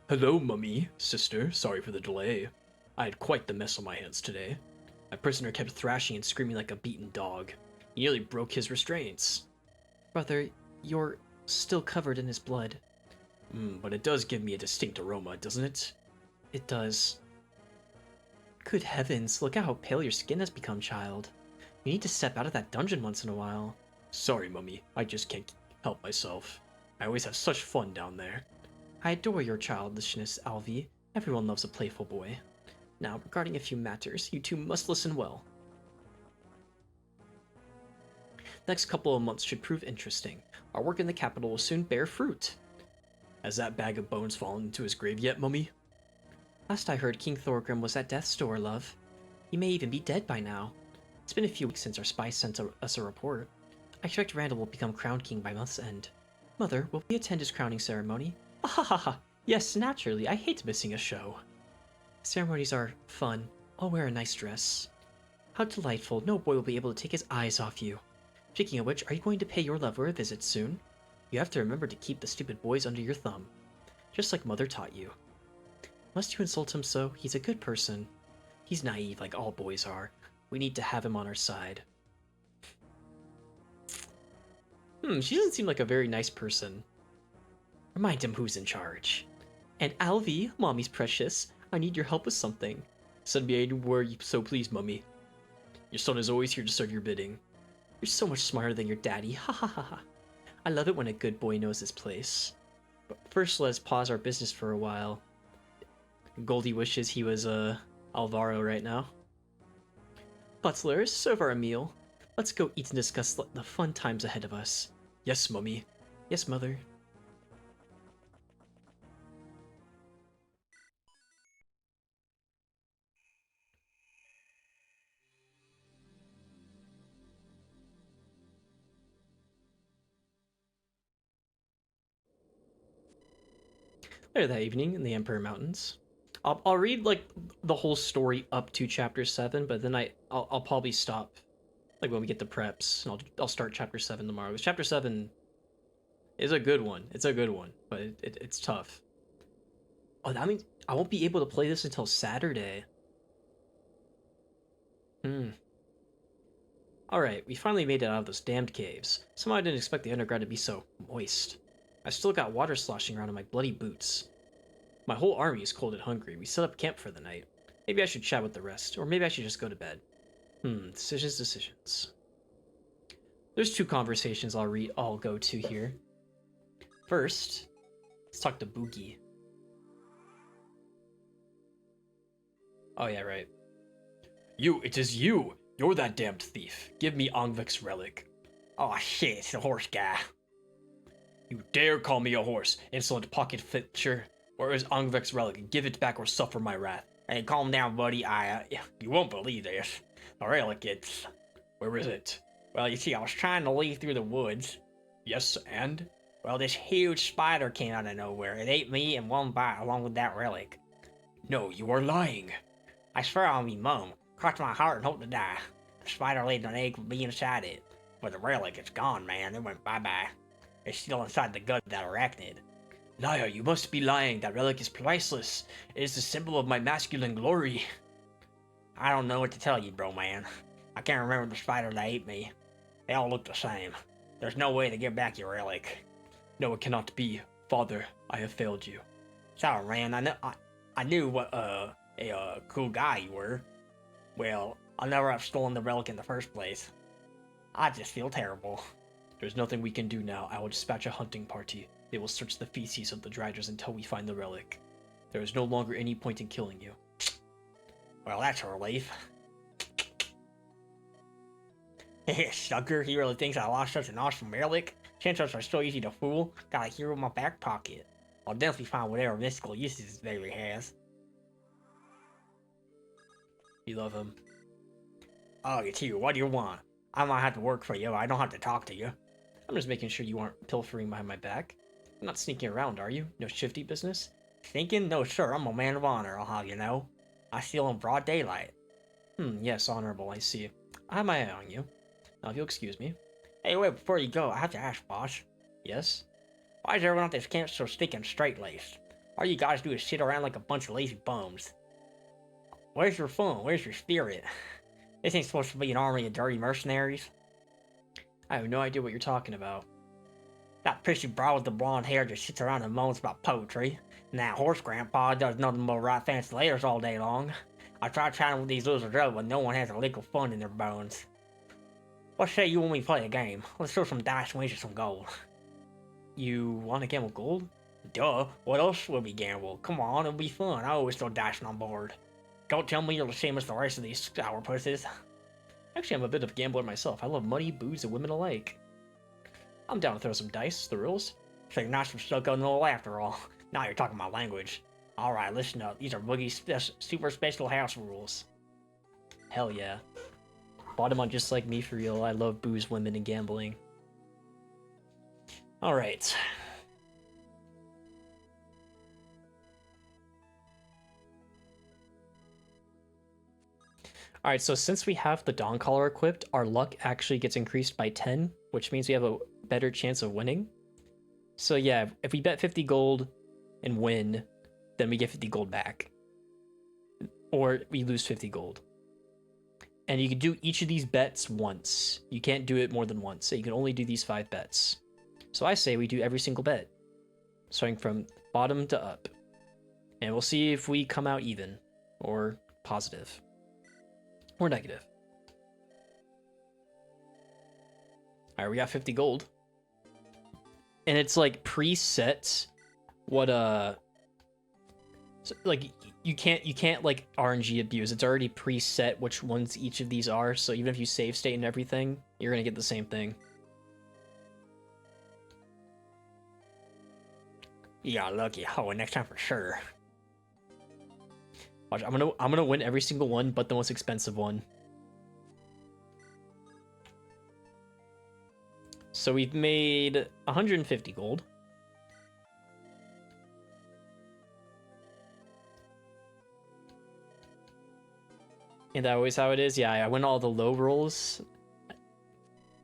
[SPEAKER 2] Hello, Mummy. Sister, sorry for the delay. I had quite the mess on my hands today. My prisoner kept thrashing and screaming like a beaten dog. He nearly broke his restraints. Brother, you're still covered in his blood. But it does give me a distinct aroma, doesn't it? It does. Good heavens, look at how pale your skin has become, child. You need to step out of that dungeon once in a while. Sorry, Mummy, I just can't help myself. I always have such fun down there. I adore your childishness, Alvi. Everyone loves a playful boy. Now, regarding a few matters, you two must listen well. Next couple of months should prove interesting. Our work in the capital will soon bear fruit. Has that bag of bones fallen into his grave yet, Mummy? Last I heard, King Thorgrim was at death's door, love. He may even be dead by now. It's been a few weeks since our spy sent us a report. I expect Randall will become crowned king by month's end. Mother, will we attend his crowning ceremony? Ah, yes, naturally. I hate missing a show. Ceremonies are fun. I'll wear a nice dress. How delightful. No boy will be able to take his eyes off you. Speaking of which, are you going to pay your lover a visit soon? You have to remember to keep the stupid boys under your thumb. Just like Mother taught you. Must you insult him so? He's a good person. He's naive like all boys are. We need to have him on our side. She doesn't seem like a very nice person. Remind him who's in charge. And Alvi, Mommy's precious, I need your help with something. Send me anywhere you so please, Mummy. Your son is always here to serve your bidding. You're so much smarter than your daddy, ha ha ha ha. I love it when a good boy knows his place. But first, let's pause our business for a while. Goldie wishes he was, Alvaro right now. Butlers, serve our meal. Let's go eat and discuss the fun times ahead of us. Yes, Mummy. Yes, Mother. Later that evening in the Emperor Mountains. I'll read like the whole story up to chapter 7, but then I'll probably stop like when we get to preps, and I'll start chapter 7 tomorrow. Because chapter 7 is a good one. It's a good one, but it's tough. Oh, that means I won't be able to play this until Saturday. Alright, we finally made it out of those damned caves. Somehow I didn't expect the underground to be so moist. I still got water sloshing around in my bloody boots. My whole army is cold and hungry. We set up camp for the night. Maybe I should chat with the rest, or maybe I should just go to bed. Decisions. There's 2 conversations I'll go to here. First, let's talk to Boogie. Oh yeah, right. It is you! You're that damned thief. Give me Angvik's relic.
[SPEAKER 3] Oh shit, it's the horse guy.
[SPEAKER 2] You dare call me a horse, insolent pocket fitcher. Where is Angvik's relic? Give it back or suffer my wrath.
[SPEAKER 3] Hey, calm down, buddy.
[SPEAKER 2] You won't believe this.
[SPEAKER 3] The relic, it's...
[SPEAKER 2] Where is it?
[SPEAKER 3] Well, you see, I was trying to leave through the woods.
[SPEAKER 2] Yes, and?
[SPEAKER 3] Well, this huge spider came out of nowhere. It ate me in one bite along with that relic.
[SPEAKER 2] No, you are lying.
[SPEAKER 3] I swear on me mum. Cross my heart and hope to die. The spider laid an egg with me inside it. But the relic, it's gone, man. It went bye-bye. It's still inside the gut of that arachnid.
[SPEAKER 2] Liar, you must be lying. That relic is priceless. It is the symbol of my masculine glory.
[SPEAKER 3] I don't know what to tell you, bro, man. I can't remember the spider that ate me. They all look the same. There's no way to get back your relic.
[SPEAKER 2] No, it cannot be. Father, I have failed you.
[SPEAKER 3] Sorry, man. I knew what a cool guy you were. Well, I'll never have stolen the relic in the first place. I just feel terrible.
[SPEAKER 2] There's nothing we can do now. I will dispatch a hunting party. They will search the feces of the driders until we find the relic. There is no longer any point in killing you.
[SPEAKER 3] Well, that's a relief. Sucker, he really thinks I lost such an awesome relic? Sensors are so easy to fool. Got a hero in my back pocket. I'll definitely find whatever mystical uses this baby has.
[SPEAKER 2] You love him.
[SPEAKER 3] Oh, it's you. What do you want? I might have to work for you. I don't have to talk to you.
[SPEAKER 2] I'm just making sure you aren't pilfering behind my back. You're not sneaking around, are you? No shifty business?
[SPEAKER 3] Sneaking? No, sir. I'm a man of honor, I'll have you know. I steal in broad daylight.
[SPEAKER 2] Yes, honorable, I see. I have my eye on you. Now, if you'll excuse me.
[SPEAKER 3] Hey, wait, before you go, I have to ask, boss.
[SPEAKER 2] Yes?
[SPEAKER 3] Why is everyone at this camp so stinking straight-laced? All you guys do is sit around like a bunch of lazy bums. Where's your fun? Where's your spirit? This ain't supposed to be an army of dirty mercenaries.
[SPEAKER 2] I have no idea what you're talking about.
[SPEAKER 3] That prissy broad with the blonde hair just sits around and moans about poetry. And that horse grandpa does nothing but write fancy letters all day long. I tried chatting with these losers up, but no one has a lick of fun in their bones. What say you when we play a game? Let's throw some dice and wager some gold.
[SPEAKER 2] You want to gamble gold?
[SPEAKER 3] Duh, what else would we gamble? Come on, it'll be fun. I always throw dice on board. Don't tell me you're the same as the rest of these sourpusses.
[SPEAKER 2] Actually, I'm a bit of a gambler myself. I love money, booze, and women alike. I'm down to throw some dice, the rules.
[SPEAKER 3] So you're not some stucco knoll after all. Now you're talking my language. Alright, listen up. These are Boogie's super special house rules.
[SPEAKER 2] Hell yeah. Bottom on just like me for real. I love booze, women, and gambling. Alright. Alright, so since we have the Dawn Collar equipped, our luck actually gets increased by 10, which means we have a better chance of winning. So yeah, if we bet 50 gold and win, then we get 50 gold back. Or we lose 50 gold. And you can do each of these bets once. You can't do it more than once, so you can only do these 5 bets. So I say we do every single bet, starting from bottom to up. And we'll see if we come out even, or positive, or negative. Alright, we got 50 gold. And it's like preset what so, like you can't like RNG abuse. It's already preset which ones each of these are, so even if you save state and everything, you're gonna get the same thing.
[SPEAKER 3] You got lucky. Oh, next time for sure.
[SPEAKER 2] Watch, I'm gonna win every single one but the most expensive one. So we've made 150 gold. Ain't that always how it is? Yeah, I win all the low rolls,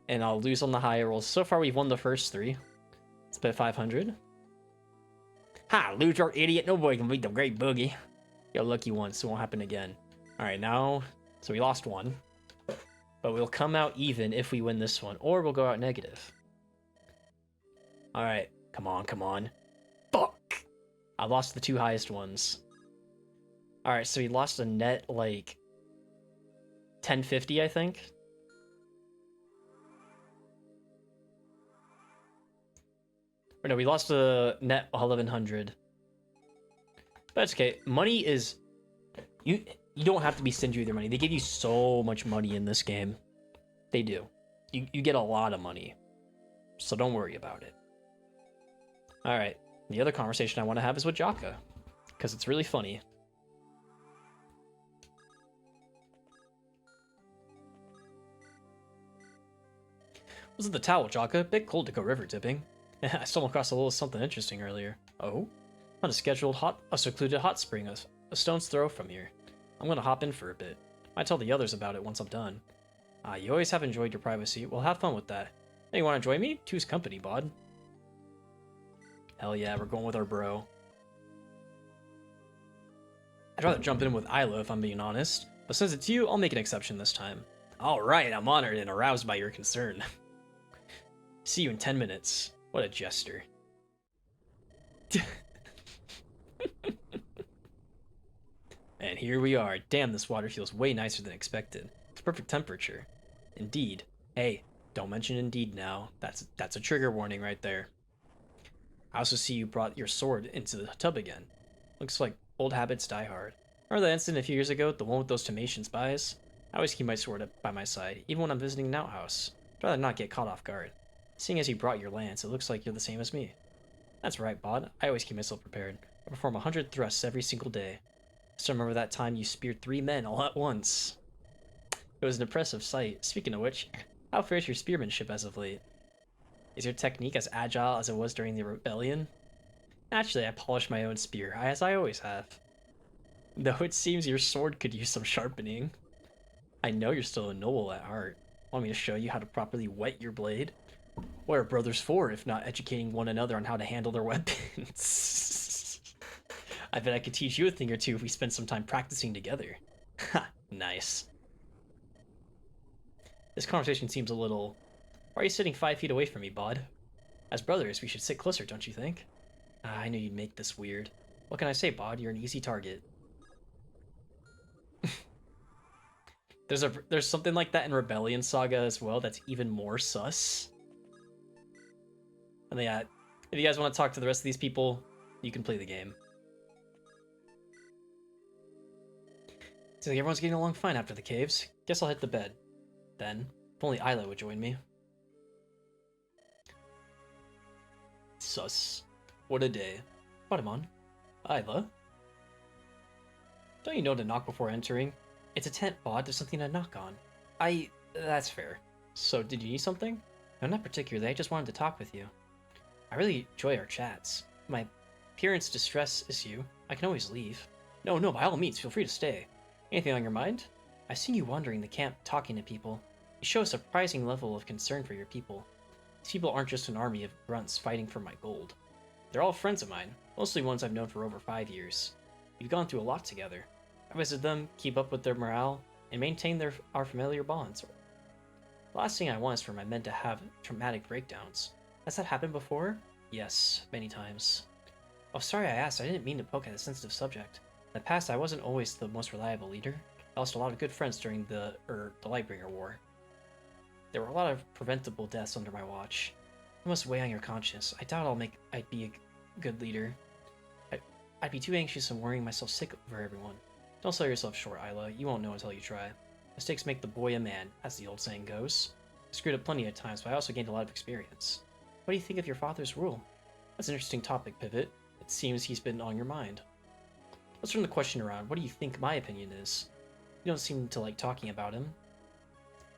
[SPEAKER 2] and I'll lose on the high rolls. So far, we've won the first 3. Let's bet 500. Ha! Loser, idiot! No boy can beat the Great Boogie. You're lucky once, it won't happen again. Alright, now... So we lost 1. But we'll come out even if we win this one, or we'll go out negative. Alright, come on, come on. Fuck! I lost the 2 highest ones. Alright, so we lost a net, like... 1050, I think. Or no, we lost a net 1100. But that's okay. Money is... You don't have to be stingy with your money. They give you so much money in this game. They do. You get a lot of money. So don't worry about it. Alright. The other conversation I want to have is with Jaka. Because it's really funny. Was it the towel, Jaka? Bit cold to go river tipping. I stumbled across a little something interesting earlier. Oh? On a secluded hot spring a stone's throw from here. I'm gonna hop in for a bit. Might tell the others about it once I'm done. You always have enjoyed your privacy. Well, have fun with that. Hey, you wanna join me? Two's company, bod. Hell yeah, we're going with our bro. I'd rather jump in with Isla if I'm being honest. But since it's you, I'll make an exception this time. Alright, I'm honored and aroused by your concern. See you in 10 minutes. What a jester. And here we are. Damn, this water feels way nicer than expected. It's perfect temperature. Indeed. Hey, don't mention indeed now. That's a trigger warning right there. I also see you brought your sword into the tub again. Looks like old habits die hard. Remember that incident a few years ago? The one with those Tomatian spies? I always keep my sword up by my side, even when I'm visiting an outhouse. I'd rather not get caught off guard. Seeing as you brought your lance, it looks like you're the same as me. That's right, bod. I always keep myself prepared. I perform 100 thrusts every single day. I still remember that time you speared 3 men all at once. It was an impressive sight. Speaking of which, how fares your spearmanship as of late? Is your technique as agile as it was during the rebellion? Naturally, I polished my own spear, as I always have. Though it seems your sword could use some sharpening. I know you're still a noble at heart. Want me to show you how to properly whet your blade? What are brothers for, if not educating one another on how to handle their weapons? I bet I could teach you a thing or two if we spent some time practicing together. Ha, nice. This conversation seems a little... Why are you sitting 5 feet away from me, bod? As brothers, we should sit closer, don't you think? I knew you'd make this weird. What can I say, bod? You're an easy target. There's something like that in Rebellion Saga as well that's even more sus. And yeah, if you guys want to talk to the rest of these people, you can play the game. Seems like everyone's getting along fine after the caves. Guess I'll hit the bed. Then, if only Isla would join me. Sus. What a day. Patamon. Isla? Don't you know to knock before entering? It's a tent, bod. There's something to knock on. That's fair. So, did you need something? No, not particularly. I just wanted to talk with you. I really enjoy our chats. My appearance distresses you. I can always leave. No, by all means, feel free to stay. Anything on your mind? I've seen you wandering the camp talking to people. You show a surprising level of concern for your people. These people aren't just an army of grunts fighting for my gold. They're all friends of mine, mostly ones I've known for over 5 years. We've gone through a lot together. I visit them, keep up with their morale, and maintain our familiar bonds. The last thing I want is for my men to have traumatic breakdowns. Has that happened before? Yes, many times. Oh, sorry I asked. I didn't mean to poke at a sensitive subject. In the past, I wasn't always the most reliable leader. I lost a lot of good friends during the Lightbringer War. There were a lot of preventable deaths under my watch. It must weigh on your conscience. I doubt I'd be a good leader. I'd be too anxious and worrying myself sick over everyone. Don't sell yourself short, Isla. You won't know until you try. Mistakes make the boy a man, as the old saying goes. I screwed up plenty of times, but I also gained a lot of experience. What do you think of your father's rule? That's an interesting topic, Pivot. It seems he's been on your mind. Let's turn the question around. What do you think my opinion is? You don't seem to like talking about him.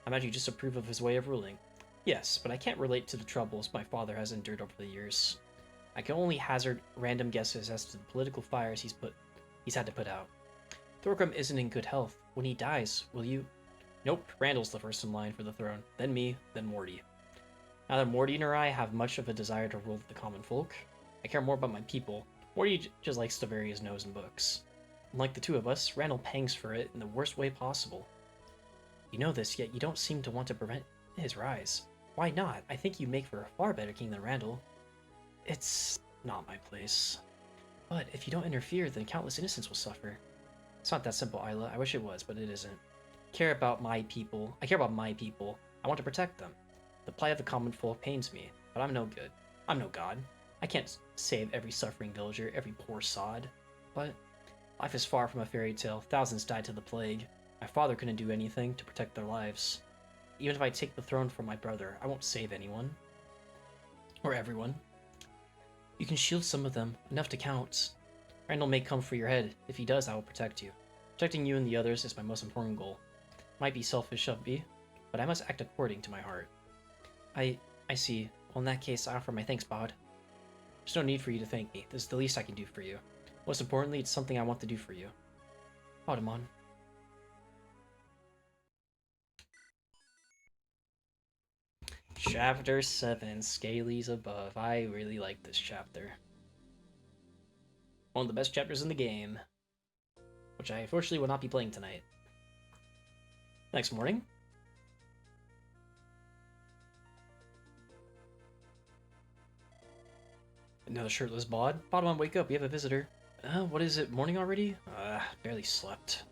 [SPEAKER 2] I imagine you just approve of his way of ruling. Yes, but I can't relate to the troubles my father has endured over the years. I can only hazard random guesses as to the political fires he's had to put out. Thorgrim isn't in good health.
[SPEAKER 3] when he dies, will you... Nope, Randall's the first in line for the throne, then me, then Morty. Neither Morty nor I have much of a desire to rule the common folk. I care more about my people. Morty just likes to bury his nose in books. Unlike the two of us, Randall pangs for it in the worst way possible. You know this, yet you don't seem to want to prevent his rise. Why not? I think you make for a far better king than Randall. It's not my place. But if you don't interfere, then countless innocents will suffer. It's not that simple, Isla. I wish it was, but it isn't. I care about my people. I want to protect them. The plight of the common folk pains me, but I'm no good. I'm no god. I can't save every suffering villager, every poor sod. But life is far from a fairy tale. Thousands died to the plague. My father couldn't do anything to protect their lives. Even if I take the throne from my brother, I won't save anyone. Or everyone. You can shield some of them, enough to count. Randall may come for your head. If he does, I will protect you. Protecting you and the others is my most important goal. Might be selfish of me, but I must act according to my heart. I see. Well, in that case, I offer my thanks, Bod. There's no need for you to thank me. This is the least I can do for you. Most importantly, it's something I want to do for you. Bodemon. Chapter 7, Scalies Above. I really like this chapter. One of the best chapters in the game. Which I unfortunately will not be playing tonight. Next morning. Another shirtless Bod. Bodemon, wake up, we have a visitor. What is it, morning already? Barely slept.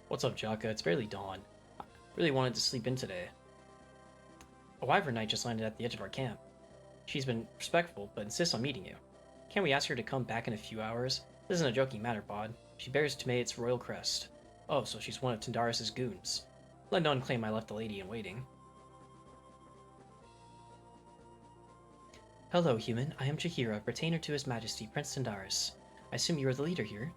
[SPEAKER 3] What's up, Jaka? It's barely dawn. I really wanted to sleep in today. A wyvern knight just landed at the edge of our camp. She's been respectful, but insists on meeting you. Can't we ask her to come back in a few hours? This isn't a joking matter, Bod. She bears Tamate's royal crest. Oh, so she's one of Tyndaris' goons. Let none claim I left the lady in waiting. Hello, human. I am Chihira, retainer to His Majesty, Prince Tyndaris. I assume you are the leader here?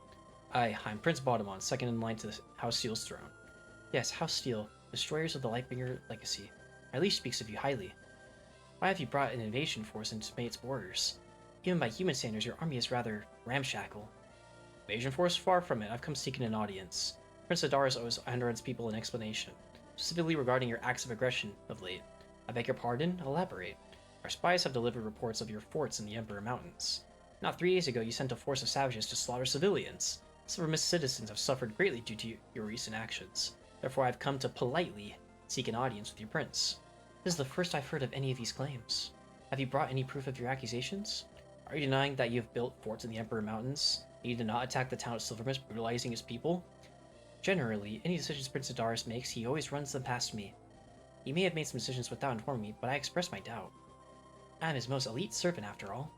[SPEAKER 3] I'm Prince Bodemon, second in line to House Steel's throne. Yes, House Steel, destroyers of the Lightbringer legacy. My liege speaks of you highly. Why have you brought an invasion force into Tamate's borders? Even by human standards, your army is rather ramshackle. Invasion force? Far from it. I've come seeking an audience. Prince Tyndaris owes Andaron's people an explanation, specifically regarding your acts of aggression of late. I beg your pardon? Elaborate. Our spies have delivered reports of your forts in the Emperor Mountains. Not 3 days ago, you sent a force of savages to slaughter civilians. Silvermist citizens have suffered greatly due to your recent actions. Therefore, I've come to politely seek an audience with your prince. This is the first I've heard of any of these claims. Have you brought any proof of your accusations? Are you denying that you have built forts in the Emperor Mountains? And you did not attack the town of Silvermist, brutalizing its people? Generally, any decisions Prince Tyndaris makes, he always runs them past me. He may have made some decisions without informing me, but I express my doubt. I am his most elite servant, after all.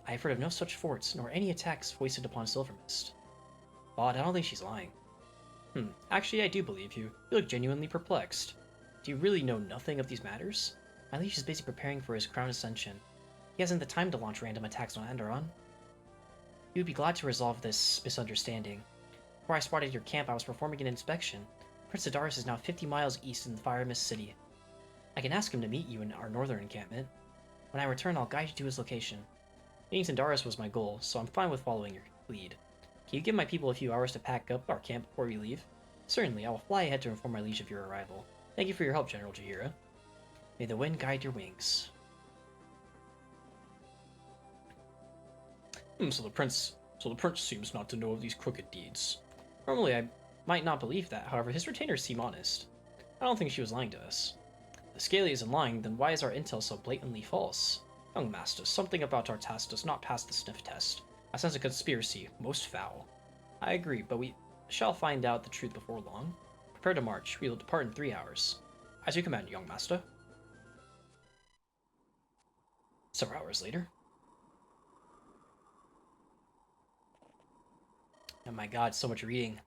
[SPEAKER 3] I have heard of no such forts, nor any attacks foisted upon Silvermist. Bod, I don't think she's lying. Actually, I do believe you. You look genuinely perplexed. Do you really know nothing of these matters? My liege is busy preparing for his crown ascension. He hasn't the time to launch random attacks on Andaron. You would be glad to resolve this misunderstanding. Before I spotted your camp, I was performing an inspection. Prince Tyndaris is now 50 miles east in the Fire Mist City. I can ask him to meet you in our northern encampment. When I return, I'll guide you to his location. Meeting Tyndaris was my goal, so I'm fine with following your lead. Can you give my people a few hours to pack up our camp before we leave? Certainly, I will fly ahead to inform my liege of your arrival. Thank you for your help, General Chihira. May the wind guide your wings.
[SPEAKER 2] So the prince seems not to know of these crooked deeds.
[SPEAKER 3] Normally, I might not believe that. However, his retainers seem honest. I don't think she was lying to us. If the Scaly isn't lying, then why is our intel so blatantly false? Young master, something about our task does not pass the sniff test. I sense a conspiracy, most foul. I agree, but we shall find out the truth before long. Prepare to march. We will depart in 3 hours. As you command, young master. Several hours later. Oh my god, so much reading.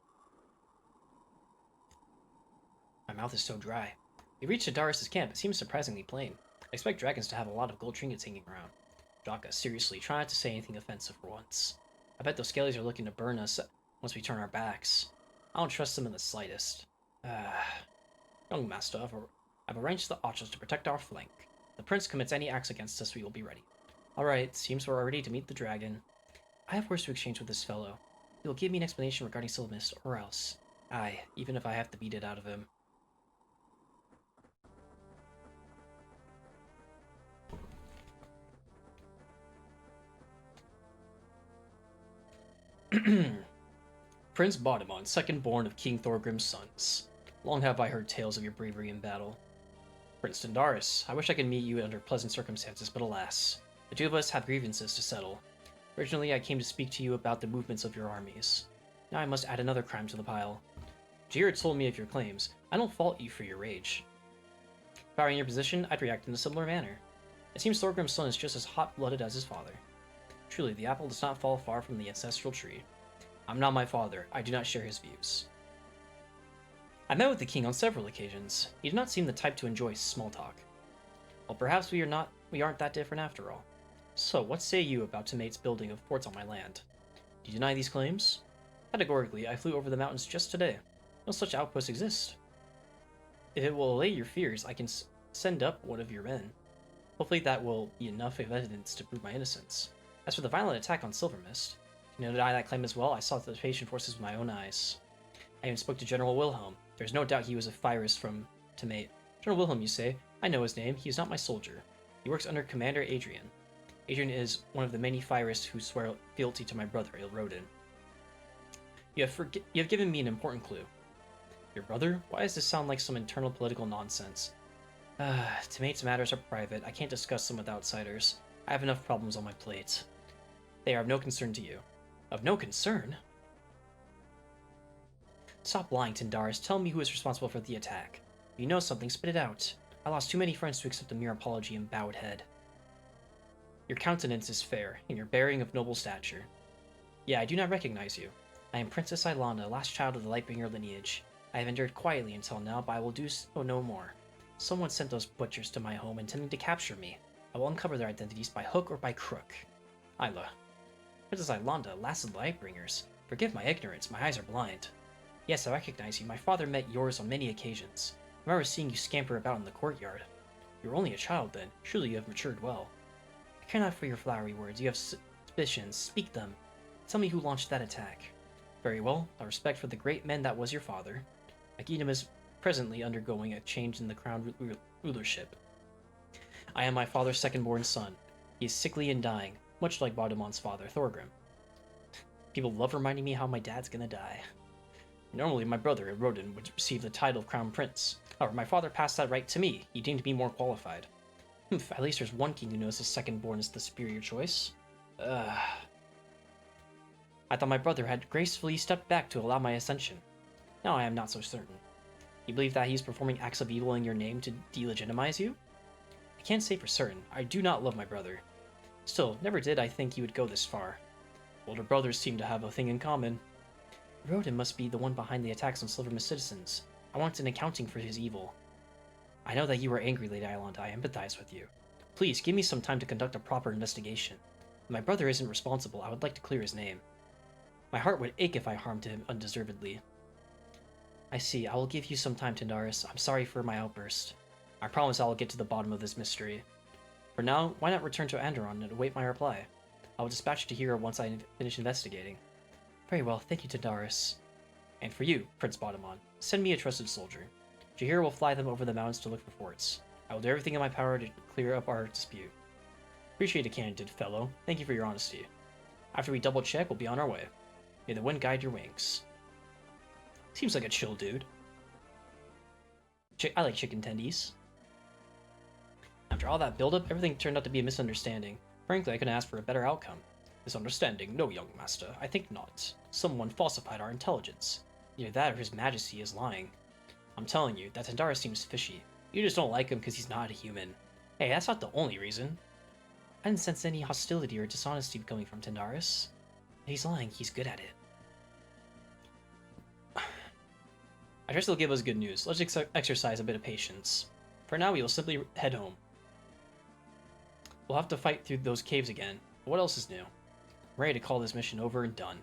[SPEAKER 3] My mouth is so dry. We reached Tyndaris' camp. It seems surprisingly plain. I expect dragons to have a lot of gold trinkets hanging around. Jaka, seriously, try not to say anything offensive for once. I bet those Scalies are looking to burn us once we turn our backs. I don't trust them in the slightest. Young master, I've arranged the archers to protect our flank. If the prince commits any acts against us, we will be ready. Alright, seems we're ready to meet the dragon. I have words to exchange with this fellow. He will give me an explanation regarding Silvermist, or else. Aye, even if I have to beat it out of him. Prince Baudemon, second born of King Thorgrim's sons. Long have I heard tales of your bravery in battle. Prince Tendaris, I wish I could meet you under pleasant circumstances, but alas, the two of us have grievances to settle. Originally, I came to speak to you about the movements of your armies. Now I must add another crime to the pile. Jair told me of your claims. I don't fault you for your rage. If I were in your position, I'd react in a similar manner. It seems Thorgrim's son is just as hot-blooded as his father. Truly, the apple does not fall far from the ancestral tree. I'm not my father. I do not share his views. I met with the king on several occasions. He did not seem the type to enjoy small talk. Well, perhaps we aren't that different after all. So, what say you about Timate's building of forts on my land? Do you deny these claims? Categorically, I flew over the mountains just today. No such outposts exist. If it will allay your fears, I can send up one of your men. Hopefully that will be enough evidence to prove my innocence. As for the violent attack on Silvermist, can you deny that claim as well? I saw the Thracian forces with my own eyes. I even spoke to General Wilhelm. There's no doubt he was a Phyrus from Timate. General Wilhelm, you say? I know his name. He is not my soldier. He works under Commander Adrian. Adrian is one of the many Phyrus who swear fealty to my brother, Ilrodin. You have given me an important clue. Your brother? Why does this sound like some internal political nonsense? Timate's matters are private. I can't discuss them with outsiders. I have enough problems on my plate. They are of no concern to you. Of no concern? Stop lying, Tendaris. Tell me who is responsible for the attack. If you know something, spit it out. I lost too many friends to accept a mere apology and bowed head. Your countenance is fair, and your bearing of noble stature. Yeah, I do not recognize you. I am Princess Ilana, last child of the Lightbringer lineage. I have endured quietly until now, but I will do so no more. Someone sent those butchers to my home intending to capture me. I will uncover their identities by hook or by crook. Isla. Princess Ilana, last of the Lightbringers. Forgive my ignorance, my eyes are blind. Yes, I recognize you. My father met yours on many occasions. I remember seeing you scamper about in the courtyard. You were only a child then. Surely you have matured well. I care not for your flowery words. You have suspicions. Speak them. Tell me who launched that attack. Very well. Out of respect for the great men that was your father. My kingdom is presently undergoing a change in the crown rulership. I am my father's second-born son. He is sickly and dying, much like Baudemon's father, Thorgrim. People love reminding me how my dad's gonna die. Normally, my brother, Rodin, would receive the title of Crown Prince. However, my father passed that right to me. He deemed me more qualified. At least there's one king who knows his second-born is the superior choice. I thought my brother had gracefully stepped back to allow my ascension. Now I am not so certain. You believe that he's performing acts of evil in your name to delegitimize you? I can't say for certain. I do not love my brother. Still, never did I think he would go this far. Older brothers seem to have a thing in common. Rodin must be the one behind the attacks on Silvermist citizens. I want an accounting for his evil. I know that you are angry, Lady Island. I empathize with you. Please, give me some time to conduct a proper investigation. If my brother isn't responsible, I would like to clear his name. My heart would ache if I harmed him undeservedly. I see. I will give you some time, Tendaris. I'm sorry for my outburst. I promise I will get to the bottom of this mystery. For now, why not return to Andaron and await my reply? I will dispatch you to Hero once I finish investigating. Very well, thank you, Tendaris. And for you, Prince Baudemon, send me a trusted soldier. Jaheir will fly them over the mountains to look for forts. I will do everything in my power to clear up our dispute. Appreciate it, candid fellow. Thank you for your honesty. After we double check, we'll be on our way. May the wind guide your wings. Seems like a chill dude. I like chicken tendies. After all that buildup, everything turned out to be a misunderstanding. Frankly, I couldn't ask for a better outcome. Misunderstanding? No, young master. I think not. Someone falsified our intelligence. Either that or His Majesty is lying. I'm telling you, that Tendaris seems fishy. You just don't like him because he's not a human. Hey, that's not the only reason. I didn't sense any hostility or dishonesty coming from Tendaris. If he's lying, he's good at it. I trust he'll give us good news. Let's exercise a bit of patience. For now, we will simply head home. We'll have to fight through those caves again, but what else is new? I'm ready to call this mission over and done.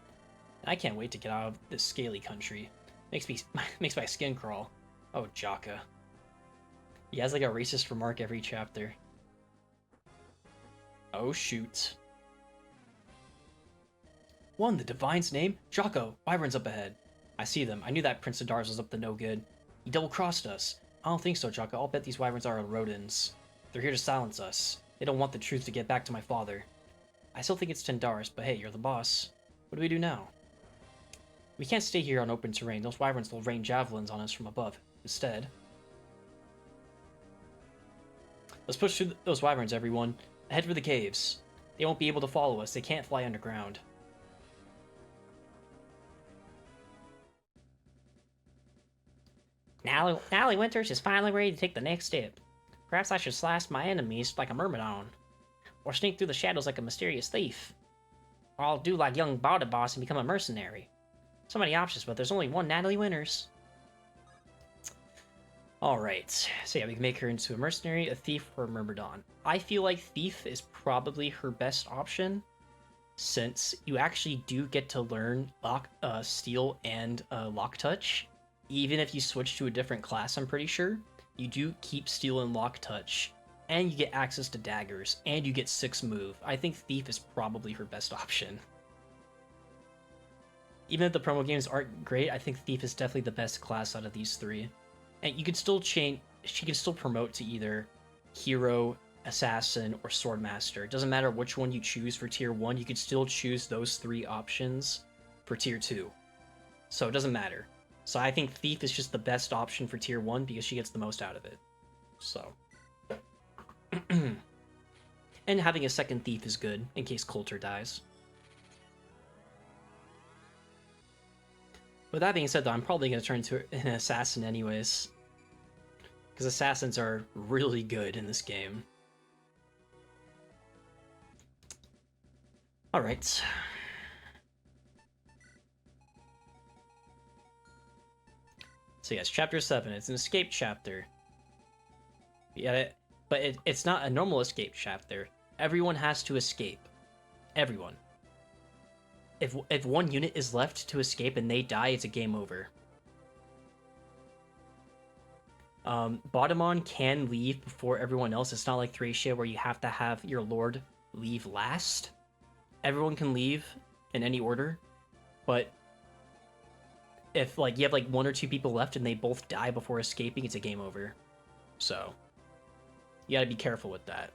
[SPEAKER 3] And I can't wait to get out of this scaly country. Makes my skin crawl. Oh, Jaka. He has like a racist remark every chapter. Oh, shoot. What in the Divine's name? Jocko, wyverns up ahead. I see them. I knew that Prince of Dars was up to no good. He double-crossed us. I don't think so, Jocko. I'll bet these wyverns are rodents. They're here to silence us. They don't want the truth to get back to my father. I still think it's Tendaris, but hey, you're the boss. What do we do now? We can't stay here on open terrain. Those wyverns will rain javelins on us from above. Instead, let's push through those wyverns, everyone. Head for the caves. They won't be able to follow us. They can't fly underground. Natalie Winters is finally ready to take the next step. Perhaps I should slash my enemies like a myrmidon. Or sneak through the shadows like a mysterious thief. Or I'll do like young Bada Boss and become a mercenary. So many options, but there's only one Natalie Winters. Alright, so yeah, we can make her into a mercenary, a thief, or a myrmidon. I feel like thief is probably her best option, since you actually do get to learn steel and lock touch. Even if you switch to a different class, I'm pretty sure. You do keep steel and lock touch, and you get access to daggers, and you get 6 move. I think thief is probably her best option. Even if the promo games aren't great, I think thief is definitely the best class out of these 3. And you can still change, she can still promote to either hero, assassin, or swordmaster. It doesn't matter which one you choose for tier 1, you can still choose those 3 options for tier 2. So it doesn't matter. So I think thief is just the best option for tier 1 because she gets the most out of it. So. And having a second thief is good in case Coulter dies. With that being said, though, I'm probably going to turn into an assassin anyways. Because assassins are really good in this game. Alright. So yes, chapter 7. It's an escape chapter. Yeah, but it's not a normal escape chapter. Everyone has to escape. Everyone. If one unit is left to escape and they die, it's a game over. Bottomon can leave before everyone else. It's not like Thracia where you have to have your lord leave last. Everyone can leave in any order, but if like you have like 1 or 2 people left and they both die before escaping, it's a game over. So you gotta be careful with that.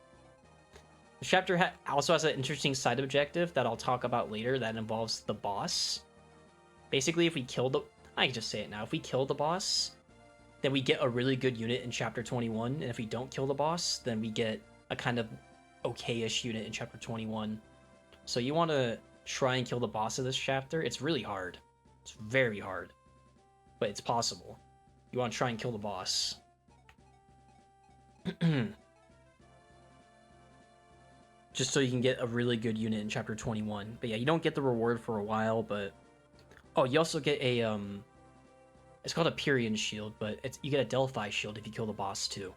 [SPEAKER 3] The chapter also has an interesting side objective that I'll talk about later that involves the boss. Basically, if we kill the... I can just say it now. If we kill the boss, then we get a really good unit in chapter 21. And if we don't kill the boss, then we get a kind of okay-ish unit in chapter 21. So you want to try and kill the boss of this chapter. It's really hard. It's very hard. But it's possible. You want to try and kill the boss. Just so you can get a really good unit in chapter 21. But yeah, you don't get the reward for a while, but... Oh, you also get a, it's called a Pyrian shield, but you get a Delphi shield if you kill the boss, too.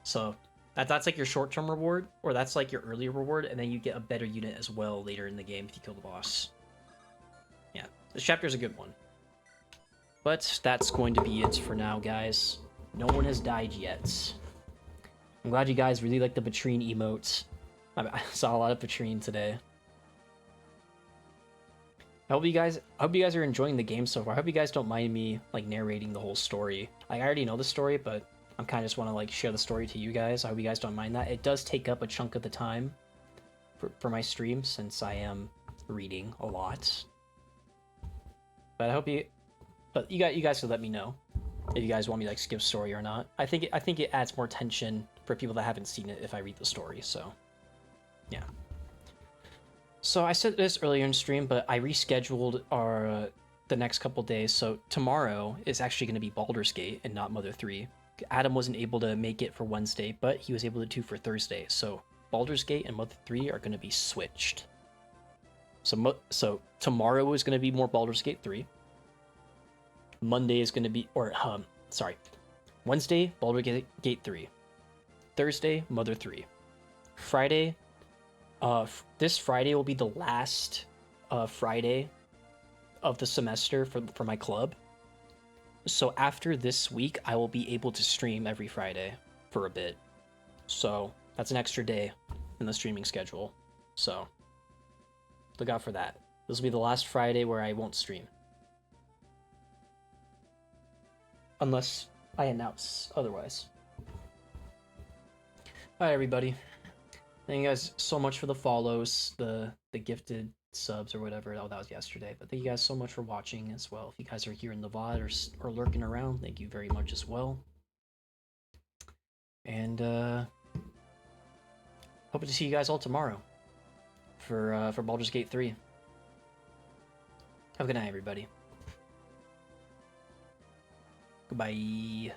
[SPEAKER 3] So, that's like your short-term reward, or that's like your early reward, and then you get a better unit as well later in the game if you kill the boss. Yeah, this chapter is a good one. But that's going to be it for now, guys. No one has died yet. I'm glad you guys really like the Patrine emotes. I saw a lot of Patrine today. I hope you guys are enjoying the game so far. I hope you guys don't mind me like narrating the whole story. Like, I already know the story, but I'm kind of just want to like share the story to you guys. I hope you guys don't mind that. It does take up a chunk of the time for my stream since I am reading a lot. But I hope you guys will let me know if you guys want me to like skip story or not. I think it adds more tension for people that haven't seen it if I read the story. So yeah. So I said this earlier in stream, but I rescheduled our the next couple days. So tomorrow is actually going to be Baldur's Gate and not Mother 3. Adam wasn't able to make it for Wednesday, but he was able to do for Thursday. So Baldur's Gate and Mother 3 are going to be switched. So tomorrow is going to be more Baldur's Gate 3. Monday is going to be, Wednesday, Baldur's Gate 3. Thursday, Mother 3. Friday, this Friday will be the last Friday of the semester for my club. So after this week, I will be able to stream every Friday for a bit. So that's an extra day in the streaming schedule. So look out for that.
[SPEAKER 2] This will be the last Friday where I won't stream. Unless I announce otherwise. Alright, everybody. Thank you guys so much for the follows, the gifted subs or whatever. Oh, that was yesterday. But thank you guys so much for watching as well. If you guys are here in the VOD or lurking around, thank you very much as well. And hope to see you guys all tomorrow for Baldur's Gate 3. Have a good night, everybody. Goodbye.